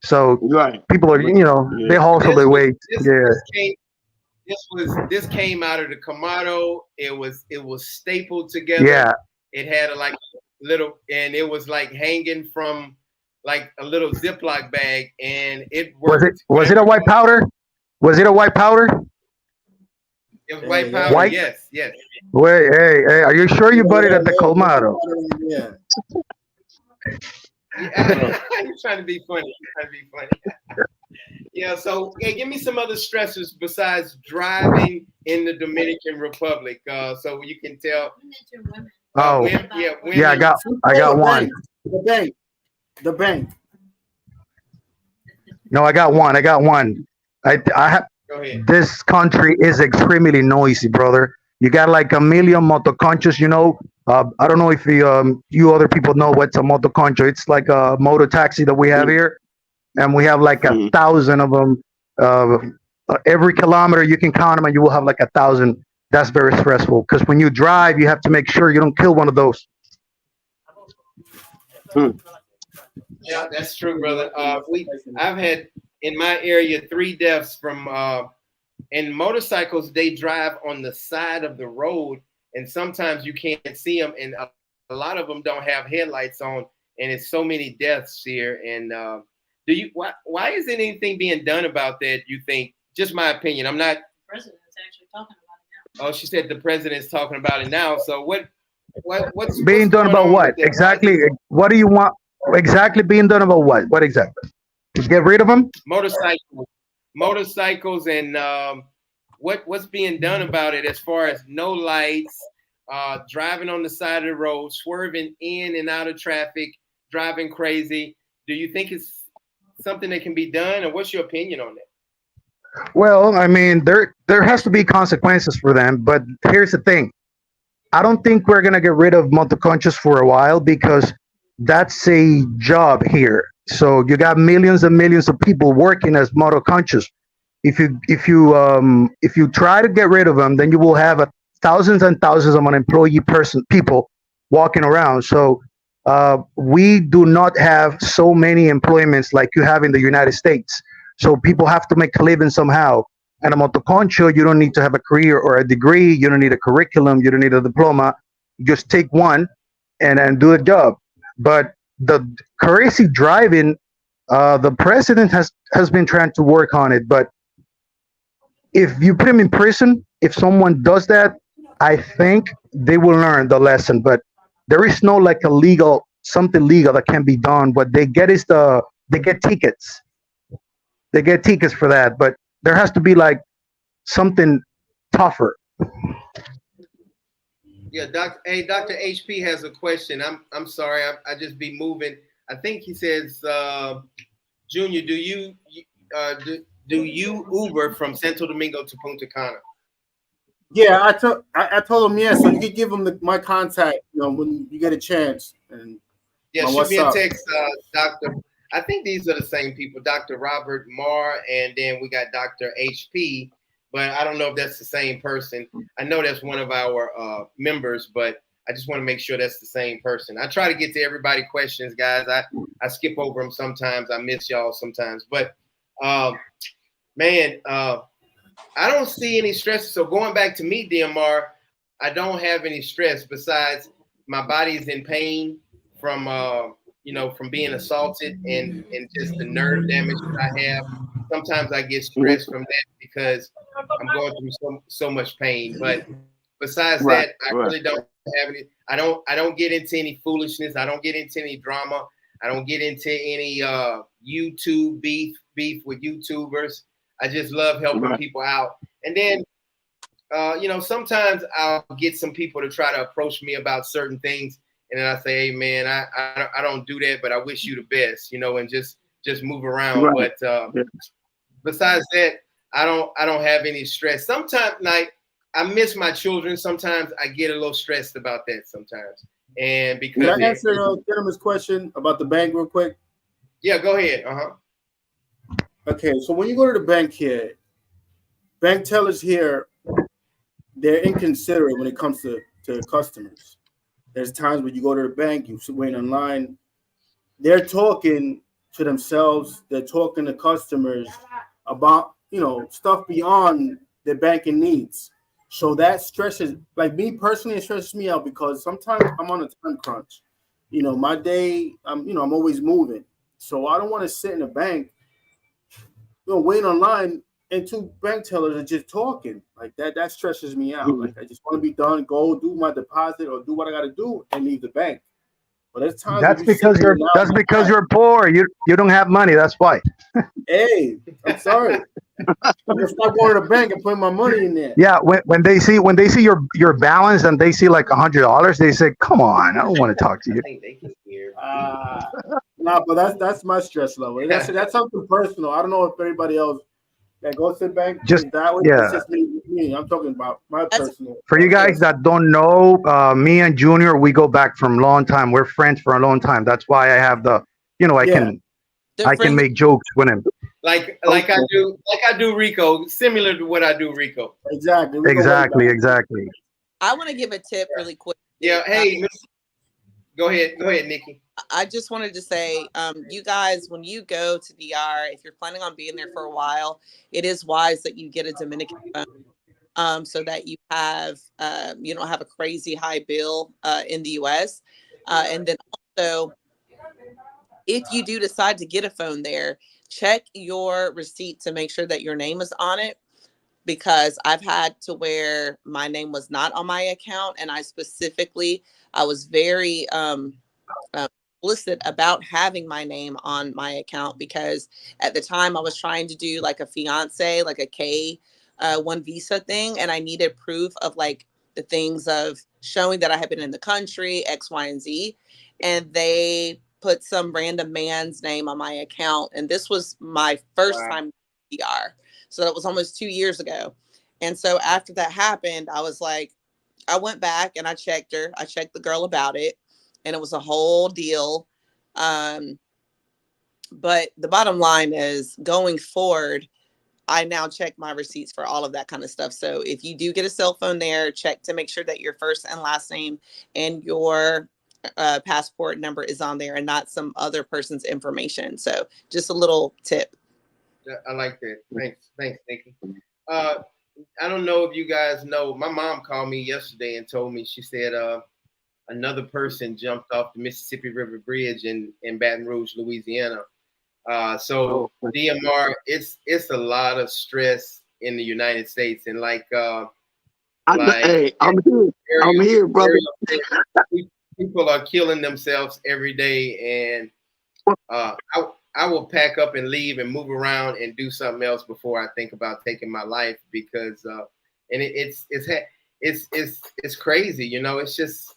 So people are, they hustle their way. This came out of the Comado. It was stapled together. Yeah. It had a little, and it was like hanging from like a little Ziploc bag, and it worked. Was it a white powder? Was it a white powder? It was white powder. White? Yes. Wait, hey, are you sure you bought it at the Colmado? Yeah. You're trying to be funny. Yeah, so give me some other stressors besides driving in the Dominican Republic, so you can tell. Women. I got one. The bank. No, I got one. I have. Go ahead. This country is extremely noisy, brother. You got like a million motoconchos, I don't know if you other people know what's a motoconcho. It's like a motor taxi that we have here. And we have like 1,000 of them. Every kilometer you can count them and you will have like 1,000. That's very stressful because when you drive, you have to make sure you don't kill one of those. Yeah, that's true, brother. I've had in my area 3 deaths from and motorcycles, they drive on the side of the road, and sometimes you can't see them, and a lot of them don't have headlights on, and it's so many deaths here. And why isn't anything being done about that, you think? Just my opinion. I'm not. The president's actually talking about it now. Oh, she said the president's talking about it now. So what's being done about what exactly? What do you want exactly being done about what? What exactly? To get rid of them? Motorcycles, and what's being done about it as far as no lights, driving on the side of the road, swerving in and out of traffic, driving crazy. Do you think it's something that can be done, or what's your opinion on that? Well, I mean, there has to be consequences for them, but here's the thing. I don't think we're gonna get rid of motoconchos for a while because that's a job here. So you got millions and millions of people working as motoconchos. If you try to get rid of them, then you will have thousands and thousands of unemployed people walking around. So we do not have so many employments like you have in the United States. So people have to make a living somehow. And a motoconcho, you don't need to have a career or a degree. You don't need a curriculum. You don't need a diploma. You just take one and do the job. But the crazy driving, the president has been trying to work on it. But if you put him in prison, if someone does that, I think they will learn the lesson. But there is no like something legal that can be done. What they get is they get tickets. They get tickets for that. But there has to be like something tougher. Yeah, Dr. HP has a question. I'm sorry, I just be moving. I think he says, Junior, do you Uber from Santo Domingo to Punta Cana? Yeah, I told him yes. So you could give him my contact, when you get a chance. And yeah, shoot me a text, Doctor. I think these are the same people, Dr. Robert Marr, and then we got Dr. HP. But I don't know if that's the same person. I know that's one of our members, but I just want to make sure that's the same person. I try to get to everybody's questions, guys. I skip over them sometimes. I miss y'all sometimes. But, man, I don't see any stress. So going back to me, DMR, I don't have any stress besides my body's in pain from, from being assaulted and just the nerve damage that I have. Sometimes I get stressed from that because I'm going through so much pain. But besides that, I really don't have any. I don't get into any foolishness. I don't get into any drama. I don't get into any YouTube beef with YouTubers. I just love helping people out. And then, sometimes I'll get some people to try to approach me about certain things, and then I say, "Hey, man, I don't do that, but I wish you the best," and just move around. Right. But besides that, I don't have any stress. Sometimes, like, I miss my children. Sometimes I get a little stressed about that sometimes. And because can I answer gentleman's question about the bank real quick? Yeah, go ahead. Okay, so when you go to the bank here, bank tellers here, they're inconsiderate when it comes to customers. There's times when you go to the bank, you wait online, they're talking to themselves, they're talking to customers about, stuff beyond their banking needs. So that stresses, like me personally, it stresses me out because sometimes I'm on a time crunch. My day, I'm always moving. So I don't want to sit in a bank, wait online and two bank tellers are just talking like that. That stresses me out. Like I just want to be done, go do my deposit or do what I got to do and leave the bank. But it's time. That's because you're poor. You don't have money. That's why. Hey, I'm sorry. I'm gonna start going to the bank and putting my money in there. Yeah, when they see your balance and they see like $100, they say, "Come on, I don't want to talk to you." I think they can hear. But that's my stress level. That's something personal. I don't know if everybody else that goes to the bank just that way. Yeah. It's just me. I'm talking about my personal. For you guys that don't know, me and Junior, we go back from a long time. We're friends for a long time. That's why I have I can make jokes with him. Like I do Rico, similar to what I do Rico. Exactly. I want to give a tip really quick. Yeah. Hey, go ahead, Nikki. I just wanted to say, you guys, when you go to DR, if you're planning on being there for a while, it is wise that you get a Dominican phone, so that you have, you don't have a crazy high bill in the US. And then also, if you do decide to get a phone there, check your receipt to make sure that your name is on it, because I've had to where my name was not on my account, and I was very explicit about having my name on my account, because at the time I was trying to do like a fiance, like a K1 visa thing, and I needed proof of like the things of showing that I had been in the country, X, Y, and Z, and they put some random man's name on my account, and this was my first time in DR. So that was almost 2 years ago. And so after that happened, I was like, I went back and I checked her. I checked the girl about it, and it was a whole deal. But the bottom line is, going forward, I now check my receipts for all of that kind of stuff. So if you do get a cell phone there, check to make sure that your first and last name and your passport number is on there and not some other person's information. So just a little tip. I like that. Thanks, Nikki. I don't know if you guys know, my mom called me yesterday and told me, she said another person jumped off the Mississippi River Bridge in Baton Rouge, Louisiana. So DMR, it's a lot of stress in the United States, and hey, I'm here, brother. People are killing themselves every day, and I will pack up and leave and move around and do something else before I think about taking my life, because and it's crazy, you know. It's just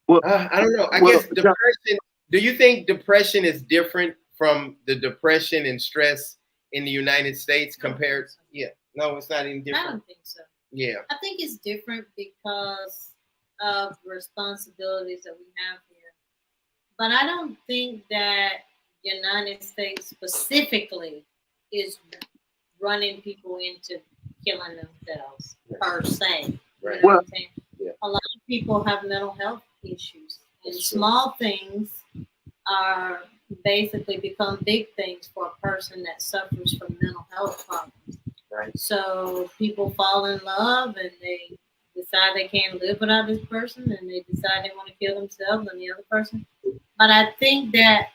I don't know. I guess depression. Do you think depression is different from the depression and stress in the United States compared? Yeah, no, it's not even different. I don't think so. Yeah, I think it's different because of responsibilities that we have here, but I don't think that United States specifically is running people into killing themselves per se. Right. You know what I'm saying? Yeah. A lot of people have mental health issues, and small things are basically become big things for a person that suffers from mental health problems. Right. So people fall in love and they decide they can't live without this person, and they decide they want to kill themselves and the other person. But I think that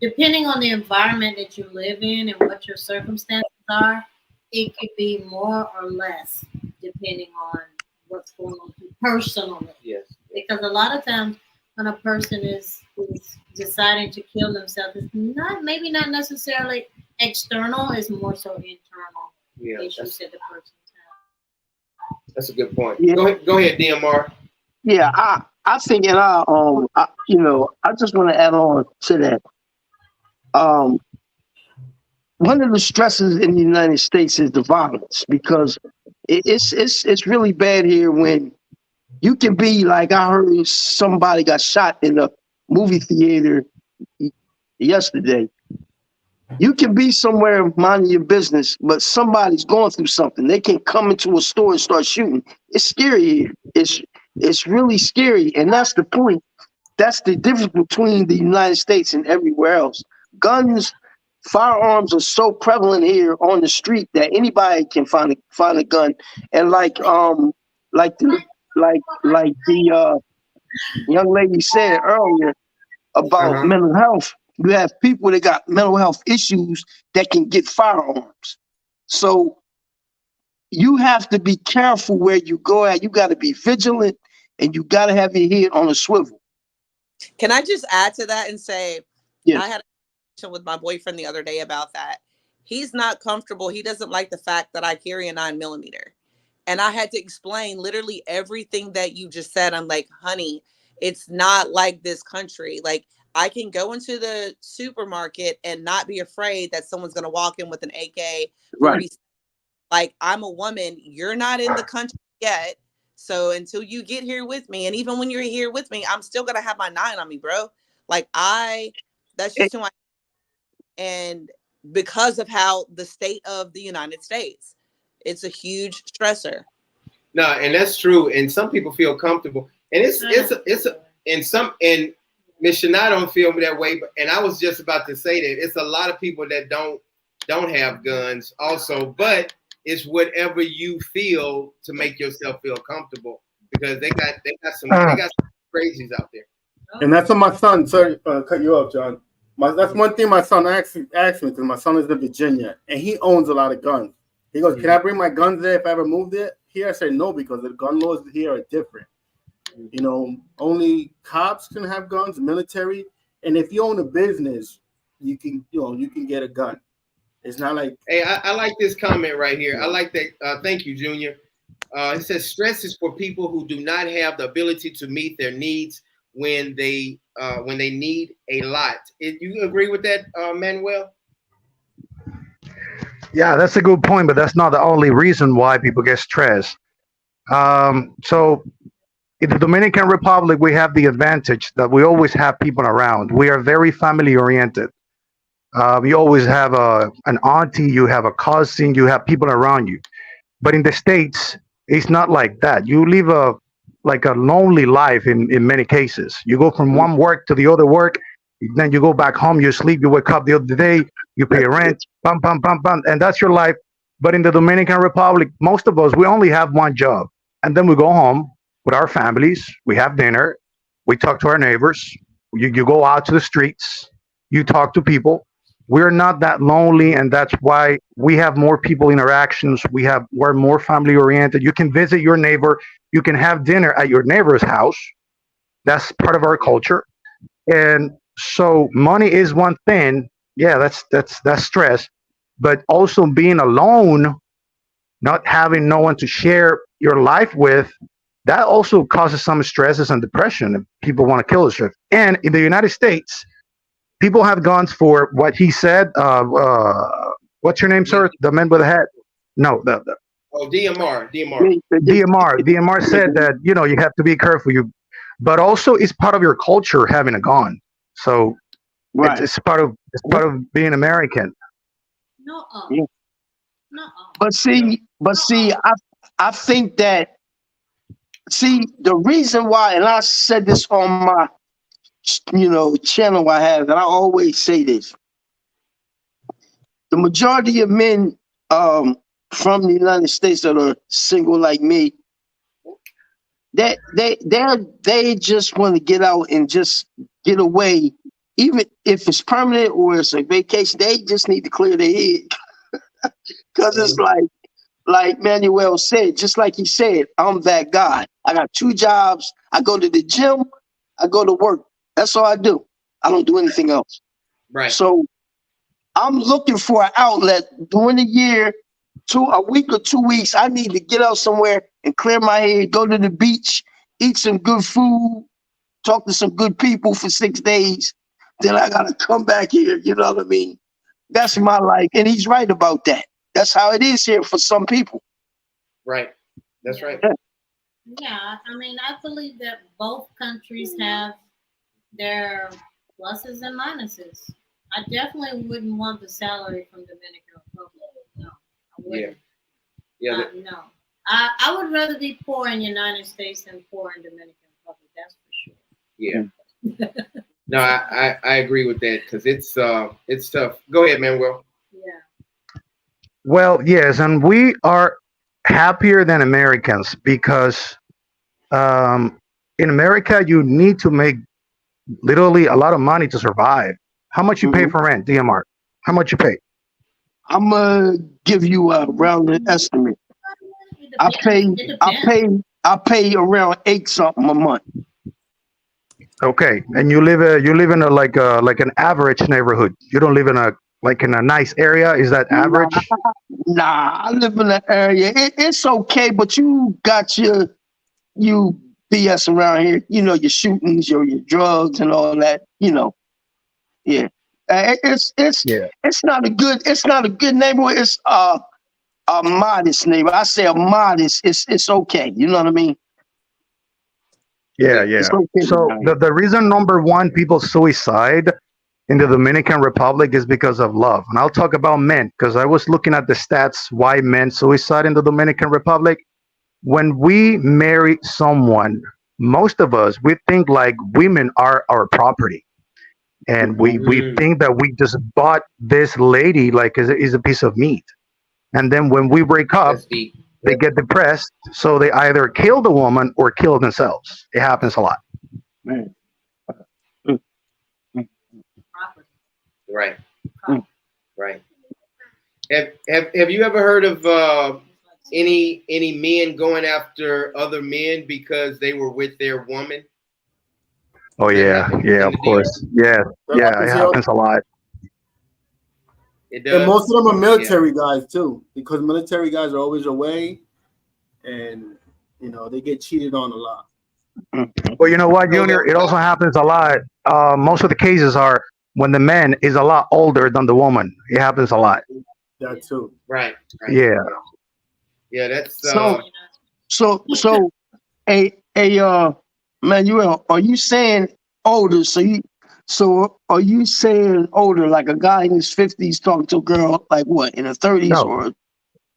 depending on the environment that you live in and what your circumstances are, it could be more or less depending on what's going on personally. Yes. Because a lot of times when a person is deciding to kill themselves, it's not necessarily external, it's more so internal issues that the person has. That's a good point. Yeah. Go ahead, DMR. Yeah, I think, and I just want to add on to that. One of the stresses in the United States is the violence, because it's really bad here when you can be like, I heard somebody got shot in a movie theater yesterday. You can be somewhere minding your business, but somebody's going through something. They can come into a store and start shooting. It's scary here. It's really scary, and that's the point. That's the difference between the United States and everywhere else. Guns, firearms are so prevalent here on the street that anybody can find a gun. And like the young lady said earlier about mental health, you have people that got mental health issues that can get firearms. So you have to be careful where you go at. You got to be vigilant, and you got to have your head on a swivel. Can I just add to that and say, yes. I had a conversation with my boyfriend the other day about that. He's not comfortable. He doesn't like the fact that I carry a 9mm. And I had to explain literally everything that you just said. I'm like, honey, it's not like this country. Like, I can go into the supermarket and not be afraid that someone's going to walk in with an AK. Right. Like, I'm a woman. You're not in the country yet. So until you get here with me, and even when you're here with me, I'm still going to have my 9 on me, bro. Like, that's just who I am. And because of how the state of the United States, it's a huge stressor. No, and that's true. And some people feel comfortable. And Miss Shana don't feel that way, but and I was just about to say that it's a lot of people that don't have guns also, but it's whatever you feel to make yourself feel comfortable because they got some crazies out there. And that's what my son. Sorry, cut you off, John. That's one thing my son asked me because my son is in Virginia and he owns a lot of guns. He goes, "Can I bring my guns there if I ever move there?" Here I say no because the gun laws here are different. You know, only cops can have guns, military, and if you own a business, you can get a gun. It's not like. Hey, I like this comment right here. I like that. Thank you, Junior. It says stress is for people who do not have the ability to meet their needs when they need a lot. You agree with that, Manuel? Yeah, that's a good point, but that's not the only reason why people get stressed. So in the Dominican Republic, we have the advantage that we always have people around. We are very family oriented. You always have an auntie, you have a cousin, you have people around you. But in the States, it's not like that. You live a lonely life in many cases. You go from one work to the other work, then you go back home, you sleep, you wake up the other day, you pay rent, bam, bam, bam, bam, and that's your life. But in the Dominican Republic, most of us, we only have one job. And then we go home with our families, we have dinner, we talk to our neighbors, you go out to the streets, you talk to people. We're not that lonely, and that's why we have more people interactions. We're more family oriented. You can visit your neighbor, you can have dinner at your neighbor's house. That's part of our culture. And so money is one thing. Yeah, that's stress. But also being alone, not having no one to share your life with, that also causes some stresses and depression. And people want to kill themselves. And in the United States, people have guns for what he said. What's your name, sir? The man with the hat? No, DMR. DMR said that you have to be careful. But also it's part of your culture having a gun. So right. it's part of being American. No. Yeah. No. But see, I think that the reason why, and I said this on my channel I have, and I always say this: the majority of men from the United States that are single like me, that they just want to get out and just get away, even if it's permanent or it's a vacation. They just need to clear their head because it's like Manuel said, just like he said, I'm that guy. I got 2 jobs. I go to the gym. I go to work. That's all I do. I don't do anything else. Right. So I'm looking for an outlet during the year, a week or 2 weeks. I need to get out somewhere and clear my head, go to the beach, eat some good food, talk to some good people for 6 days. Then I got to come back here. You know what I mean? That's my life. And he's right about that. That's how it is here for some people. Right. That's right. Yeah. I mean, I believe that both countries have their pluses and minuses. I definitely wouldn't want the salary from Dominican Republic. No, I wouldn't. Yeah. No. I would rather be poor in the United States than poor in Dominican Republic. That's for sure. Yeah. No, I agree with that because it's tough. Go ahead, Manuel. Yeah. Well, yes, and we are happier than Americans because in America you need to make literally a lot of money to survive. How much you pay for rent, DMR? How much you pay? I'm gonna give you a rounded estimate. I pay around 8 something a month. Okay, and you live in a like an average neighborhood. You don't live in a nice area. Is that average? Nah, I live in an area. It's okay, but you got your BS around here. Your shootings, your drugs, and all that. Yeah. It's not a good neighborhood. It's a modest neighborhood. I say a modest. It's okay. You know what I mean? Yeah. Okay. So the reason number one people suicide in the Dominican Republic is because of love. And I'll talk about men because I was looking at the stats why men suicide in the Dominican Republic. When we marry someone most of us, we think like women are our property. And we think that we just bought this lady like is a piece of meat. And then when we break up, That's deep. they get depressed. So they either kill the woman or kill themselves. It happens a lot. Man. Right. Right. Have you ever heard of any men going after other men because they were with their woman? Oh yeah, yeah, of course. Yeah, yeah, it happens a lot. It does. And most of them are military guys too, because military guys are always away, and they get cheated on a lot. Well, you know what, Junior? It also happens a lot. Most of the cases are when the man is a lot older than the woman. It happens a lot. That too. Right. Yeah. Yeah, that's so Manuel, are you saying older? So are you saying older, like a guy in his 50s talking to a girl like what, in her 30s or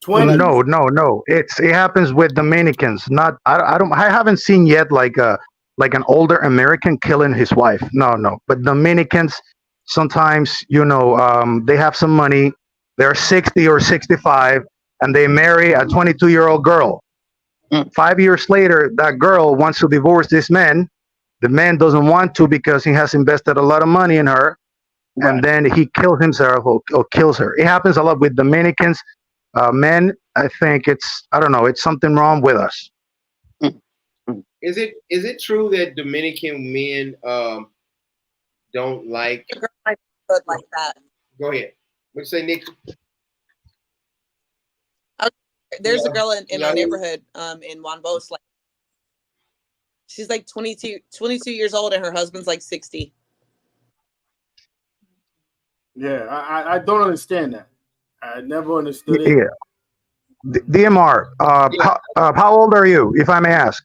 20s? No. It happens with Dominicans. Not I haven't seen yet like an older American killing his wife. No. But Dominicans sometimes, they have some money. They're 60 or 65 and they marry a 22-year-old girl. 5 years later, that girl wants to divorce this man. The man doesn't want to because he has invested a lot of money in her. Right. And then he kills himself or kills her. It happens a lot with Dominicans. Men, I think it's something wrong with us. Is it true that Dominican men don't like that? Go ahead. What you say, Nick? There's a girl in our neighborhood in Juan Bos, like she's like 22 years old and her husband's like 60. Yeah, I don't understand that. I never understood it. Yeah. DMR, how old are you, if I may ask?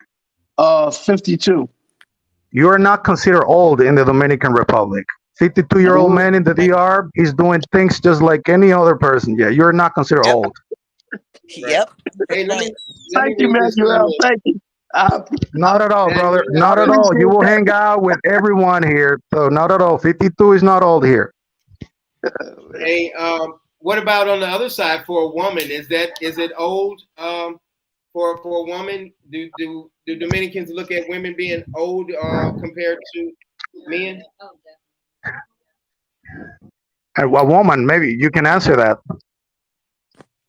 52. You are not considered old in the Dominican Republic. 52-year-old man in the DR, he's doing things just like any other person. Yeah, you're not considered old. Yep. Hey, thank you, Manuel. Thank you. Not at all, brother. Not at all. You will hang out with everyone here. So not at all. 52 is not old here. Hey, what about on the other side for a woman? Is it old for a woman? Do Dominicans look at women being old compared to men? And a woman, maybe you can answer that.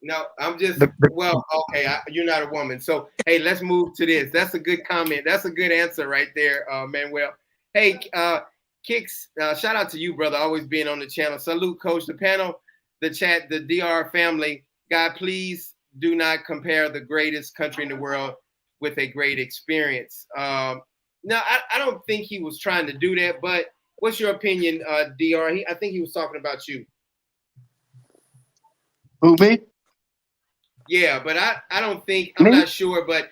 No, I'm just well, okay. You're not a woman, so hey, let's move to this. That's a good comment. That's a good answer right there, Manuel. Hey, Kicks, shout out to you, brother, always being on the channel. Salute, Coach. The panel, the chat, the DR family. God, please do not compare the greatest country in the world with a great experience. No, I don't think he was trying to do that, but what's your opinion, DR? I think he was talking about you. Who, me? Yeah, but I don't think, I'm not sure, but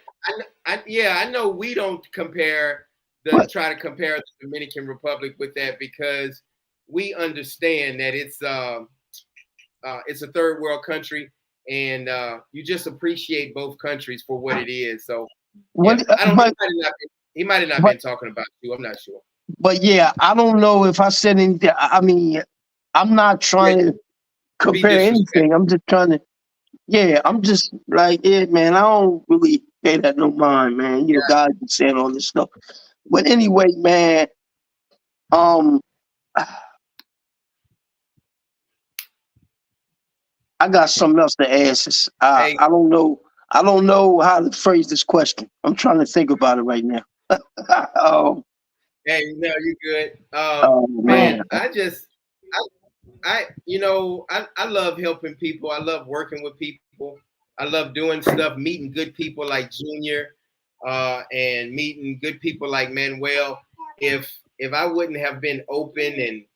I know we don't try to compare the Dominican Republic with that because we understand that it's a third world country and you just appreciate both countries for what it is. So he might have not been talking about you. I'm not sure. But yeah, I don't know if I said anything. I mean, I'm not trying to compare anything. I'm just trying to. Yeah, I'm just like, man, I don't really pay that no mind, man. God been saying all this stuff. But anyway, man, I got something else to ask. I don't know how to phrase this question. I'm trying to think about it right now. Hey, no, you're good. Man, I love helping people. I love working with people. I love doing stuff, meeting good people like Junior, and meeting good people like Manuel. If I wouldn't have been open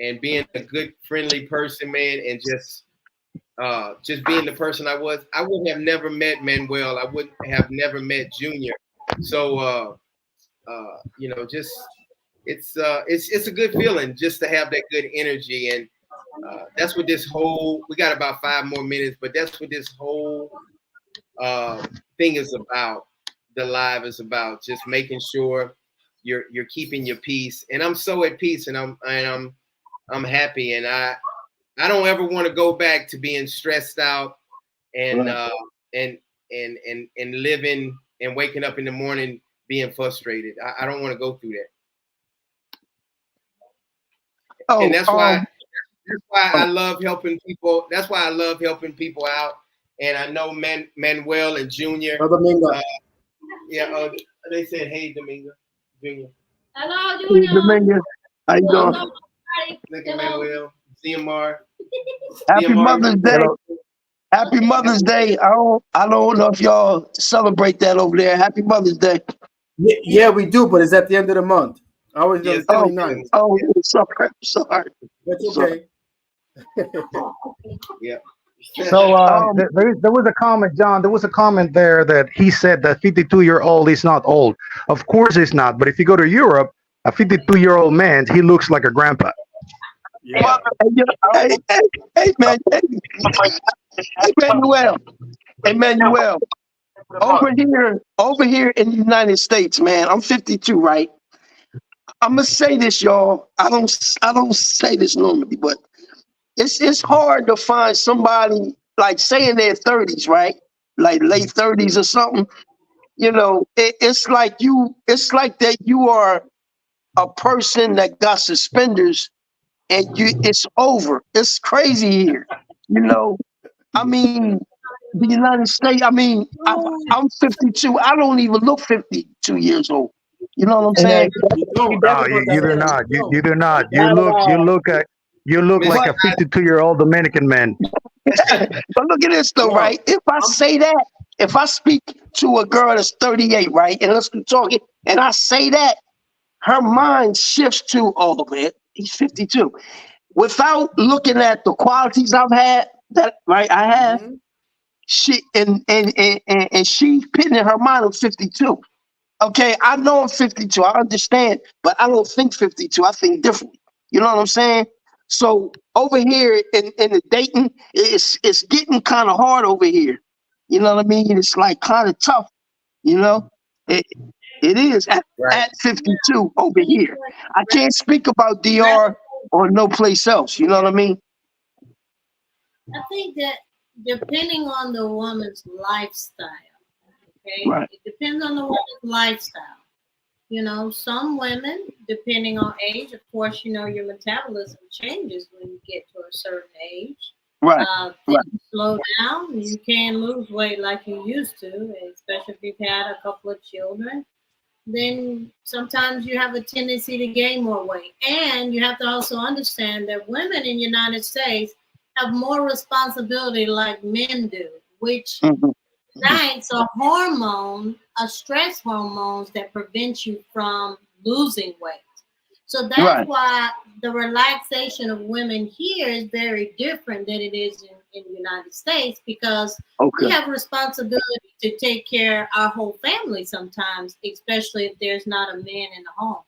and being a good, friendly person, man, and just being the person I was, I would have never met Manuel. I would have never met Junior. So, it's a good feeling just to have that good energy. And that's what we got about 5 more minutes, but that's what this whole thing is about. the live is about, just making sure you're keeping your peace. And I'm so at peace, and I'm happy, and I don't ever want to go back to being stressed out and and living and waking up in the morning being frustrated. I don't want to go through that. Oh, and that's why I love helping people. That's why I love helping people out. And I know Manuel and Junior. They said, "Hey, Domingo, Junior." Hello, Junior. Domingo, how you doing? Look at Manuel, CMR. Happy Mother's Day. Happy Mother's Day. I don't know if y'all celebrate that over there. Happy Mother's Day. Yeah, we do, but it's at the end of the month. Ours is 29. Oh, sorry. That's okay. Yeah. So there was a comment, John. There was a comment there that he said that 52-year-old is not old. Of course, it's not. But if you go to Europe, a 52-year-old man, he looks like a grandpa. Yeah. Hey, man. Emmanuel. Over here in the United States, man. I'm 52, right? I'm gonna say this, y'all. I don't say this normally, but it's hard to find somebody like say in their 30s, right? Like late 30s or something. You know, it's like that you are a person that got suspenders and it's over. It's crazy here. You know, I mean, the United States, I mean, I'm 52. I don't even look 52 years old. You know what I'm saying? No, you do not. You do not. You look like a 52-year-old Dominican man. But look at this though, right? If I speak to a girl that's 38, right, and let's be talking, and I say that, her mind shifts to, oh man, he's 52. Without looking at the qualities I've had, I have. She and she pitting in her mind of 52. Okay, I know I'm 52. I understand, but I don't think 52. I think differently. You know what I'm saying? So over here in the dating, it's getting kind of hard over here. You know what I mean? It's like kind of tough. You know, it is at 52 over here. I can't speak about DR or no place else. You know what I mean? I think that depending on the woman's lifestyle, okay? Right. It depends on the woman's lifestyle. You know, some women, depending on age, of course, you know, your metabolism changes when you get to a certain age. Right. Things slow down. You can't lose weight like you used to, especially if you've had a couple of children. Then sometimes you have a tendency to gain more weight. And you have to also understand that women in the United States have more responsibility like men do, which ignites a stress hormones that prevent you from losing weight. So that's why the relaxation of women here is very different than it is in the United States, because we have responsibility to take care of our whole family sometimes, especially if there's not a man in the home.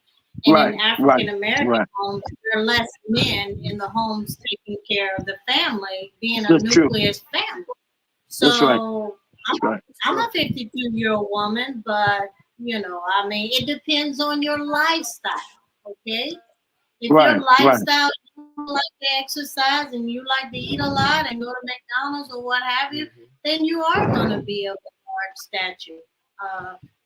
And in African American homes, there are less men in the homes taking care of the family, being a nucleus family. So I'm a 52-year-old woman, but you know, I mean, it depends on your lifestyle. Okay, if your lifestyle, you like to exercise and you like to eat a lot and go to McDonald's or what have you, then you are going to be of a large stature.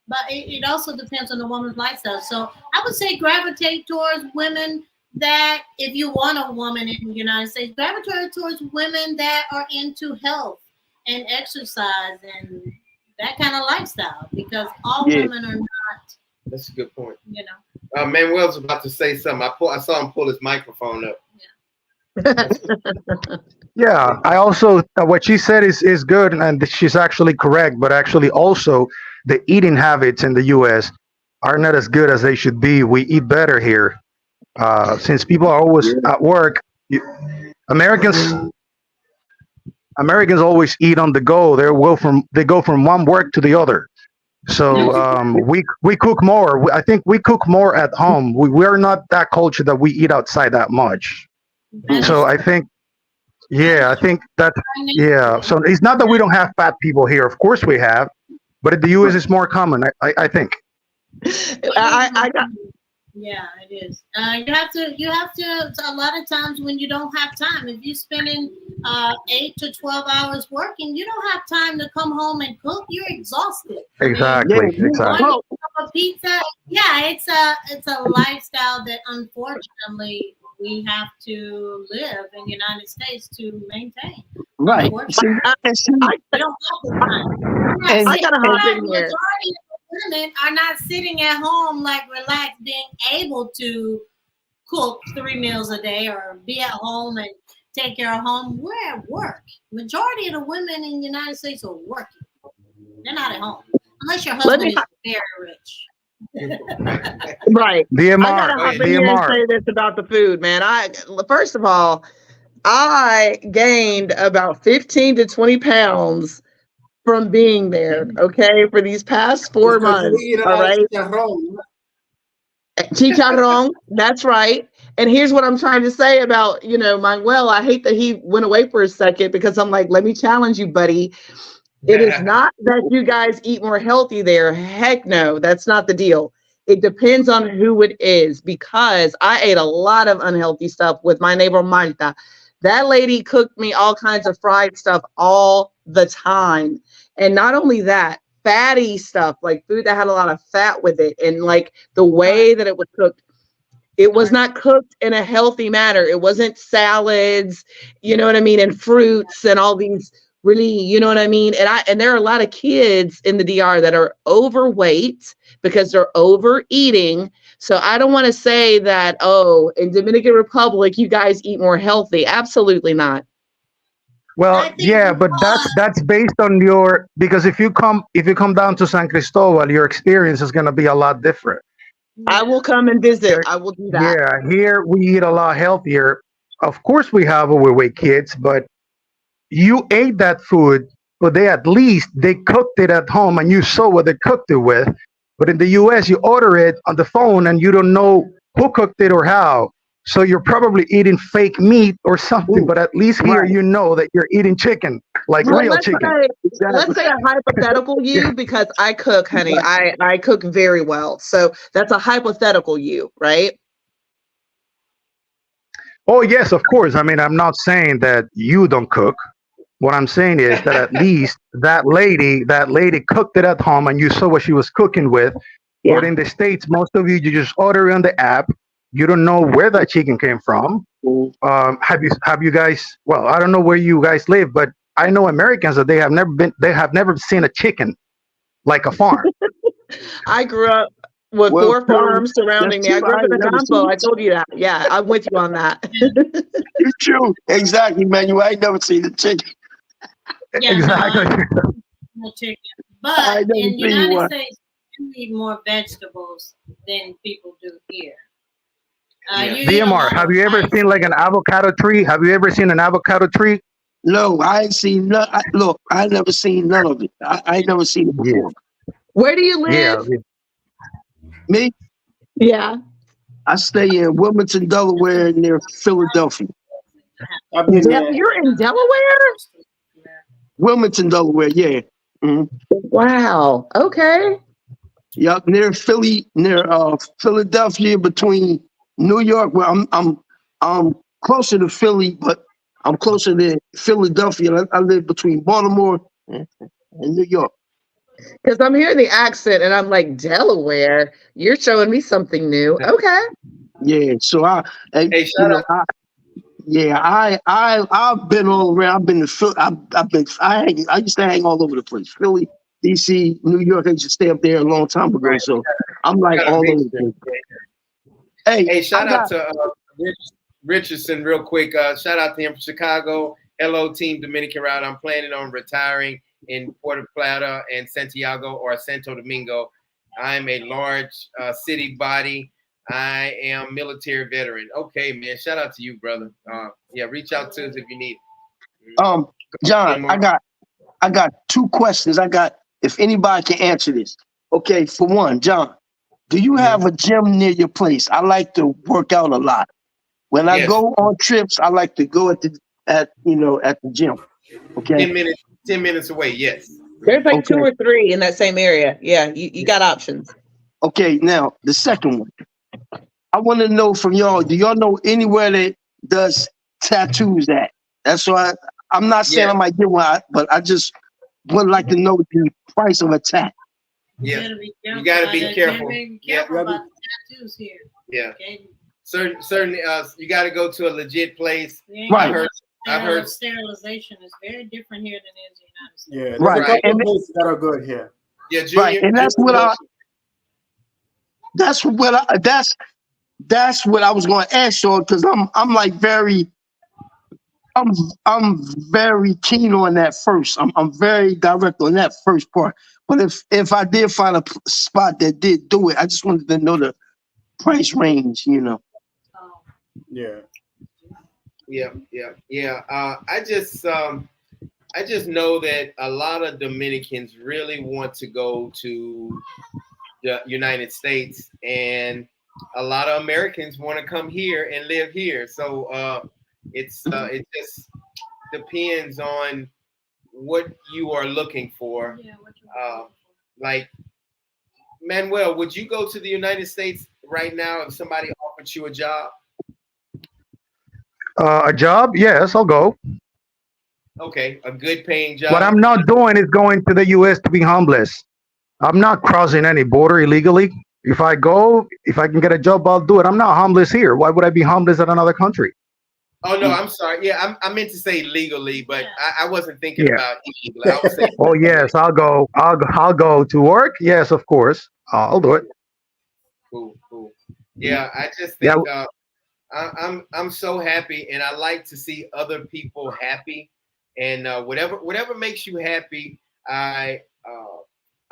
But it also depends on the woman's lifestyle. So I would say gravitate towards women that, if you want a woman in the United States, gravitate towards women that are into health and exercise and that kind of lifestyle, because all women are not. That's a good point. You know. Manuel's about to say something. I saw him pull his microphone up. Yeah, I also what she said is good, and she's actually correct. But actually, also the eating habits in the U.S. are not as good as they should be. We eat better here, since people are always at work. Americans always eat on the go. They go from one work to the other. So we cook more. I think we cook more at home. We are not that culture that we eat outside that much. So I think that, So it's not that we don't have fat people here. Of course we have, but in the US it's more common. I think. I got. Yeah, it is. You have to, a lot of times when you don't have time, if you're spending 8 to 12 hours working, you don't have time to come home and cook. You're exhausted. Exactly. Exactly. One a pizza. Yeah, it's a lifestyle that unfortunately we have to live in the United States to maintain. Right. I don't have the time. I gotta hop in here. Women are not sitting at home like relaxed, being able to cook 3 meals a day or be at home and take care of home. We're at work. Majority of the women in the United States are working. They're not at home unless your husband is very rich. Right. DMR. I gotta hop in here and say this about the food, man. First of all, I gained about 15 to 20 pounds from being there, okay, for these past 4 months. All right. Chicharrón, that's right. And here's what I'm trying to say about, Manuel. I hate that he went away for a second because I'm like, let me challenge you, buddy. It is not that you guys eat more healthy there. Heck no, that's not the deal. It depends on who it is, because I ate a lot of unhealthy stuff with my neighbor Marta. That lady cooked me all kinds of fried stuff all the time. And not only that, fatty stuff, like food that had a lot of fat with it. And like the way that it was cooked, it was not cooked in a healthy manner. It wasn't salads, you know what I mean? And fruits and all these really, you know what I mean? And there are a lot of kids in the DR that are overweight because they're overeating. So I don't want to say that, oh, in Dominican Republic, you guys eat more healthy. Absolutely not. Well, yeah, but that's based on because if you come down to San Cristobal, your experience is going to be a lot different. I will come and visit. I will do that. Yeah, here we eat a lot healthier. Of course, we have overweight kids, but you ate that food, but they cooked it at home and you saw what they cooked it with. But in the US, you order it on the phone and you don't know who cooked it or how. So you're probably eating fake meat or something, but at least here you know that you're eating chicken, like real chicken. Let's say a hypothetical you, because I cook, honey. I cook very well. So that's a hypothetical you, right? Oh, yes, of course. I mean, I'm not saying that you don't cook. What I'm saying is that at least that lady cooked it at home and you saw what she was cooking with. Yeah. But in the States, most of you just order on the app. You don't know where that chicken came from. Have you guys? Well, I don't know where you guys live, but I know Americans that they have never seen a chicken like a farm. I grew up with 4 farms surrounding me. I grew up in a combo. I told you that. Yeah, I'm with you on that. It's true. Exactly, man. You ain't never seen a chicken. Yeah, exactly. No chicken. But in the United States, you eat more vegetables than people do here. DMR, have you ever seen like an avocado tree? Have you ever seen an avocado tree? No, I ain't seen none. Look, I never seen none of it. I ain't never seen it before. Where do you live? Yeah. Me? Yeah. I stay in Wilmington, Delaware, near Philadelphia. You're in Delaware? Wilmington, Delaware, yeah. Mm-hmm. Wow. Okay. Yup, near Philadelphia, between New York. Well, I'm closer to Philly, but I'm closer to Philadelphia. I live between Baltimore and New York. Because I'm hearing the accent and I'm like, Delaware, you're showing me something new. Okay. Yeah. So I've been all around. I've been to Philly. I used to hang all over the place. Philly, DC, New York. I used to stay up there a long time ago. So I'm like all over the place. Hey, shout out to Richardson real quick. Shout out to him from Chicago. Hello, Team Dominican Route. I'm planning on retiring in Puerto Plata and Santiago or Santo Domingo. I'm a large city body. I am military veteran. Okay, man. Shout out to you, brother. Yeah, reach out to us if you need it. John, I got 2 questions. If anybody can answer this. Okay, for one, John, do you have a gym near your place? I like to work out a lot. When I go on trips, I like to go at the gym. Okay. 10 minutes away, yes. There's like Okay. 2 or 3 in that same area. Yeah, you got options. Okay, now the second one. I want to know from y'all, do y'all know anywhere that does tattoos at? That's why I'm not saying I might get one, but I just would like to know the price of a tat. Yeah, You gotta be careful. Be careful about the tattoos here. Yeah, Okay. certain you got to go to a legit place. Right. I've heard sterilization is very different here than it is in the United States. Yeah, there's Right. a couple of places that are good here. Yeah, Junior, Right, and that's what I was going to ask y'all, because I'm like very keen on that first. I'm very direct on that first part. But if I did find a spot that did do it, I just wanted to know the price range, you know. Yeah. I just know that a lot of Dominicans really want to go to the United States, and a lot of Americans want to come here and live here. So it just depends on what you are looking for. Like, Manuel, would you go to the United States right now if somebody offered you a job? A job? Yes, I'll go. Okay, a good paying job. What I'm not doing is going to the U.S. to be homeless. I'm not crossing any border illegally. If I can get a job, I'll do it. I'm not homeless here. Why would I be homeless in another country? Oh no, I'm sorry. Yeah, I meant to say legally, but I wasn't thinking about illegally. I was saying. Oh yes, I'll go. I'll go to work. Yes, of course. I'll do it. Cool. Yeah, I just think I'm so happy, and I like to see other people happy, and whatever makes you happy.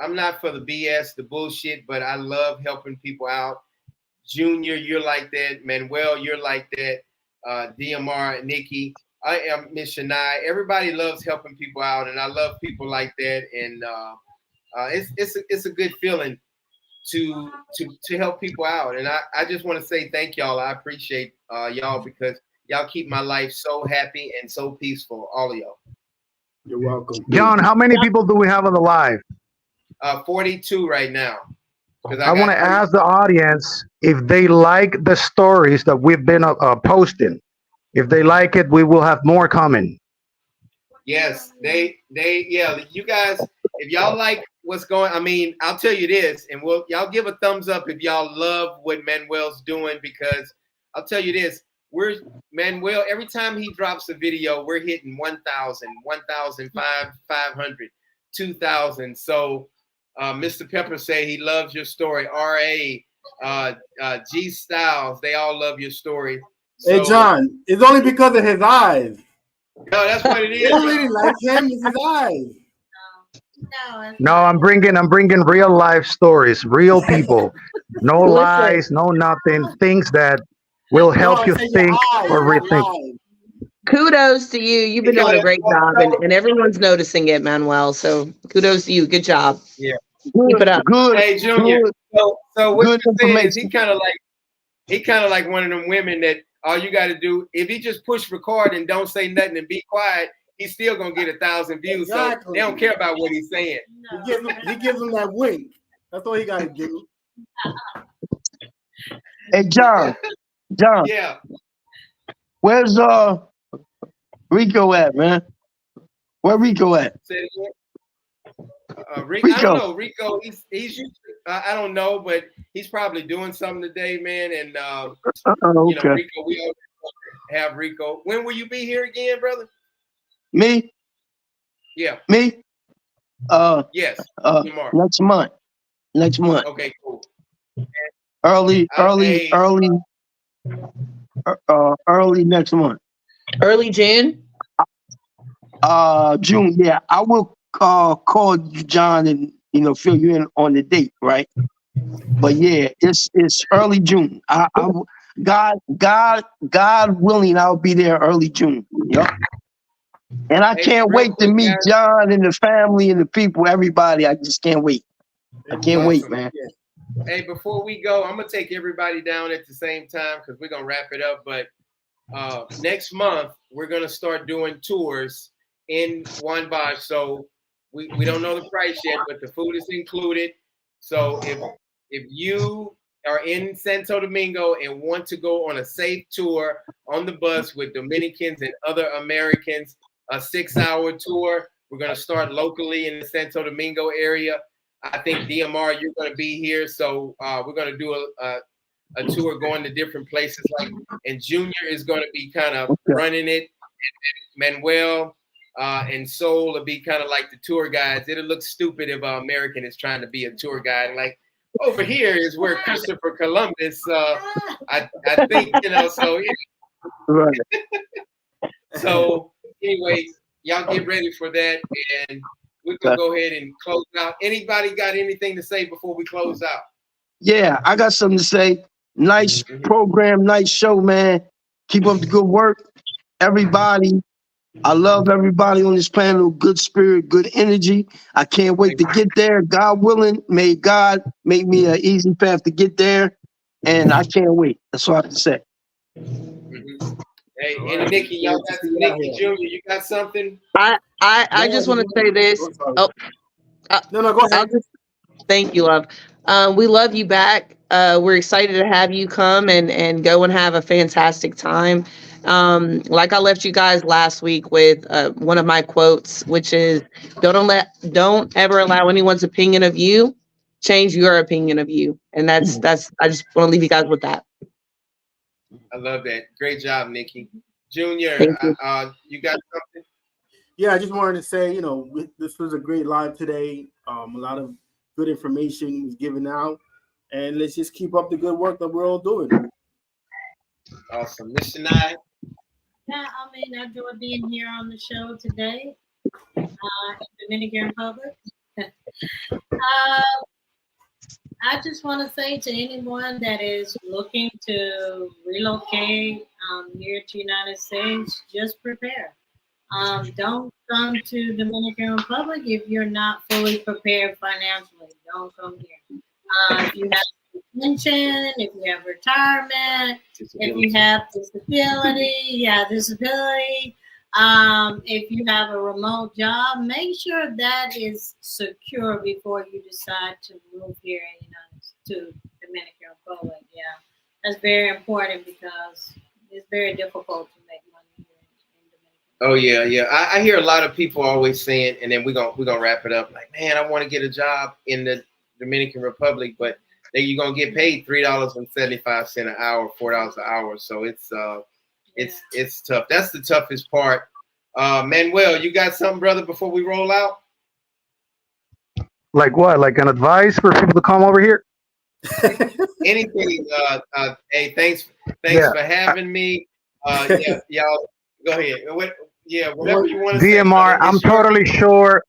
I'm not for the BS, the bullshit, but I love helping people out. Junior, you're like that. Manuel, you're like that. DMR, Nikki, I am Miss Shania. Everybody loves helping people out, and I love people like that. And it's a good feeling to help people out. And I just want to say thank y'all. I appreciate y'all, because y'all keep my life so happy and so peaceful. All of y'all. You're welcome. John, how many people do we have on the live? 42 right now. I want to ask the audience if they like the stories that we've been posting. If they like it, we will have more coming. Yes, you guys, if y'all like what's going, I mean, I'll tell you this, and y'all give a thumbs up if y'all love what Manuel's doing, because I'll tell you this, Manuel, every time he drops a video, we're hitting 1,000, 1,500, 2,000. So Mr. Pepper say he loves your story. R.A., G Styles, they all love your story. So, hey, John, it's only because of his eyes. No, that's what it is. I really like him. It's his eyes. No, I'm bringing real life stories, real people. No lies, no nothing. Things that will help you think or rethink. Kudos to you. You've been doing a great job, and everyone's noticing it, Manuel. So kudos to you. Good job. Yeah. Keep it up. Good. Hey, Junior. So what you're saying is he kind of like one of them women that all you got to do, if he just push record and don't say nothing and be quiet, he's still gonna get 1,000 views. Exactly. So they don't care about what he's saying. He gives him that wink. That's all he got to do. Hey, John. Yeah. Where's Rico at, man? Where Rico at? Rico. I don't know. Rico, he's I don't know, but he's probably doing something today, man. And you know, Rico, we always have Rico. When will you be here again, brother? Me? Yeah. Me? Yes. Next month. Okay, cool. Early next month. Early June? June, yeah. I will call John and fill you in on the date, right? But yeah, it's early June. God willing, I'll be there early June. Yep. And I can't wait to meet John and the family and the people, everybody. I just can't wait. I can't wait, man. Hey, before we go, I'm gonna take everybody down at the same time because we're gonna wrap it up. But next month we're gonna start doing tours in Juan Bosch. So We don't know the price yet, but the food is included. So if you are in Santo Domingo and want to go on a safe tour on the bus with Dominicans and other Americans, a 6-hour tour, we're going to start locally in the Santo Domingo area. I think DMR, you're going to be here. So we're going to do a tour going to different places. And Junior is going to be kind of running it. And Manuel and Soul will be kind of like the tour guides. It'll look stupid if an American is trying to be a tour guide. Like, over here is where Christopher Columbus, I think, so yeah. Right. So anyway, y'all get ready for that, and we're going to go ahead and close out. Anybody got anything to say before we close out? Yeah, I got something to say. Nice program, nice show, man. Keep up the good work. Everybody, I love everybody on this panel. Good spirit, good energy. I can't wait to get there. God willing, may God make me an easy path to get there. And I can't wait. That's all I have to say. Hey, and Nikki, y'all got Nikki Jr., you got something? I just want to say this. No, go ahead. Thank you, love. We love you back. We're excited to have you come and go and have a fantastic time. Like I left you guys last week with one of my quotes, which is don't ever allow anyone's opinion of you change your opinion of you. And that's I just want to leave you guys with that. I love that. Great job, Nikki. Junior, you got something? Yeah, I just wanted to say, this was a great live today. A lot of good information was given out, and let's just keep up the good work that we're all doing. Awesome. Miss Shania? Yeah, I enjoyed being here on the show today in Dominican Republic. I just want to say to anyone that is looking to relocate here to United States, just prepare. Don't come to Dominican Republic if you're not fully prepared financially. Don't come here. If you have pension, if you have retirement, if you have disability, if you have a remote job, make sure that is secure before you decide to move here to Dominican Republic. Yeah, that's very important because it's very difficult to make money here in Dominican. Oh yeah. I hear a lot of people always saying, and then we're gonna wrap it up. Like, man, I want to get a job in the Dominican Republic, but then you're gonna get paid $3.75 an hour, $4 an hour. So it's tough. That's the toughest part. Manuel, you got something, brother, before we roll out? Like what? Like an advice for people to come over here? Anything. Hey, thanks for having me. Y'all go ahead. Whatever you want to say. DMR, I'm totally sure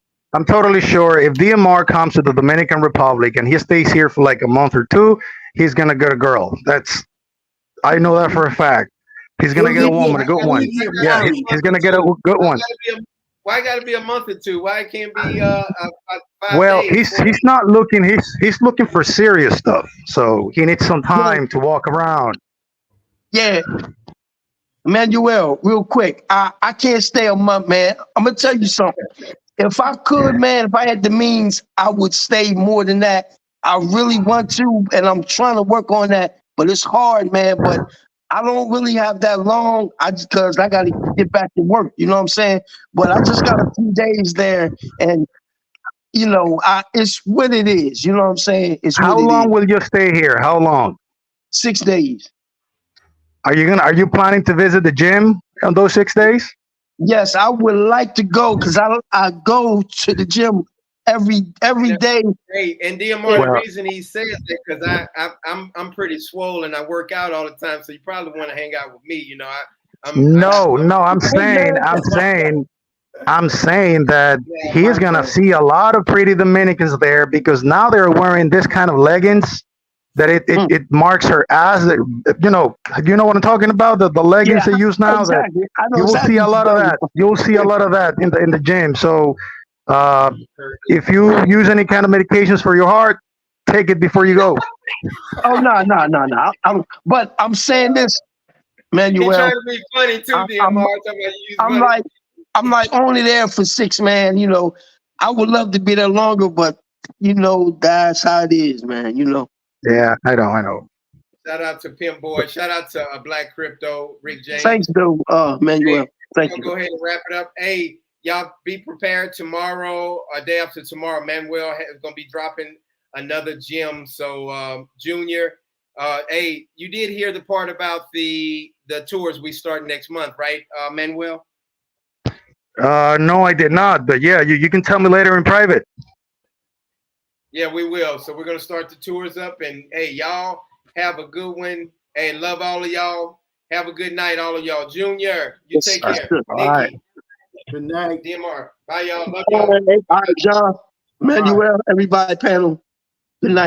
if DMR comes to the Dominican Republic and he stays here for like a month or two, he's gonna get a girl. I know that for a fact. He's gonna get a woman, a good one. Yeah, he's gonna get a good one. Why got to be a month or two? Why it can't be 5 well, days? he's not looking. He's looking for serious stuff. So he needs some time to walk around. Yeah, Manuel, real quick. I can't stay a month, man. I'm gonna tell you something. If I could, man, if I had the means, I would stay more than that. I really want to, and I'm trying to work on that. But it's hard, man. But I don't really have that long. Because I got to get back to work. You know what I'm saying? But I just got a few days there, and it's what it is. You know what I'm saying? It's how long will you stay here? How long? 6 days. Are you planning to visit the gym on those 6 days? Yes, I would like to go because I go to the gym every day. Hey, and DMR, the reason he says that because I'm pretty swole and I work out all the time, so you probably want to hang out with me. I'm saying that he's gonna see a lot of pretty Dominicans there because now they're wearing this kind of leggings that it marks her ass. You know what I'm talking about? The leggings they use now. Exactly. You will see a lot of that. You'll see a lot of that in the gym. So if you use any kind of medications for your heart, take it before you go. Oh no. But I'm saying this, Manuel. He's trying to be funny too, I'm like only there for 6, man. I would love to be there longer, but you know, that's how it is, man. You know. Yeah, I know. Shout out to Pimp Boy. Shout out to Black Crypto, Rick James. Thanks, though, Manuel. Thank you. Go ahead and wrap it up. Hey, y'all be prepared tomorrow, or day after tomorrow. Manuel is going to be dropping another gem. So, Junior, hey, you did hear the part about the tours we start next month, right, Manuel? No, I did not. But yeah, you can tell me later in private. Yeah, we will. So we're going to start the tours up. And, hey, y'all have a good one. Hey, love all of y'all. Have a good night, all of y'all. Junior, you take care. All right. Good night. DMR. Bye, y'all. Love All y'all. right, John, Manuel, everybody, panel. Good night.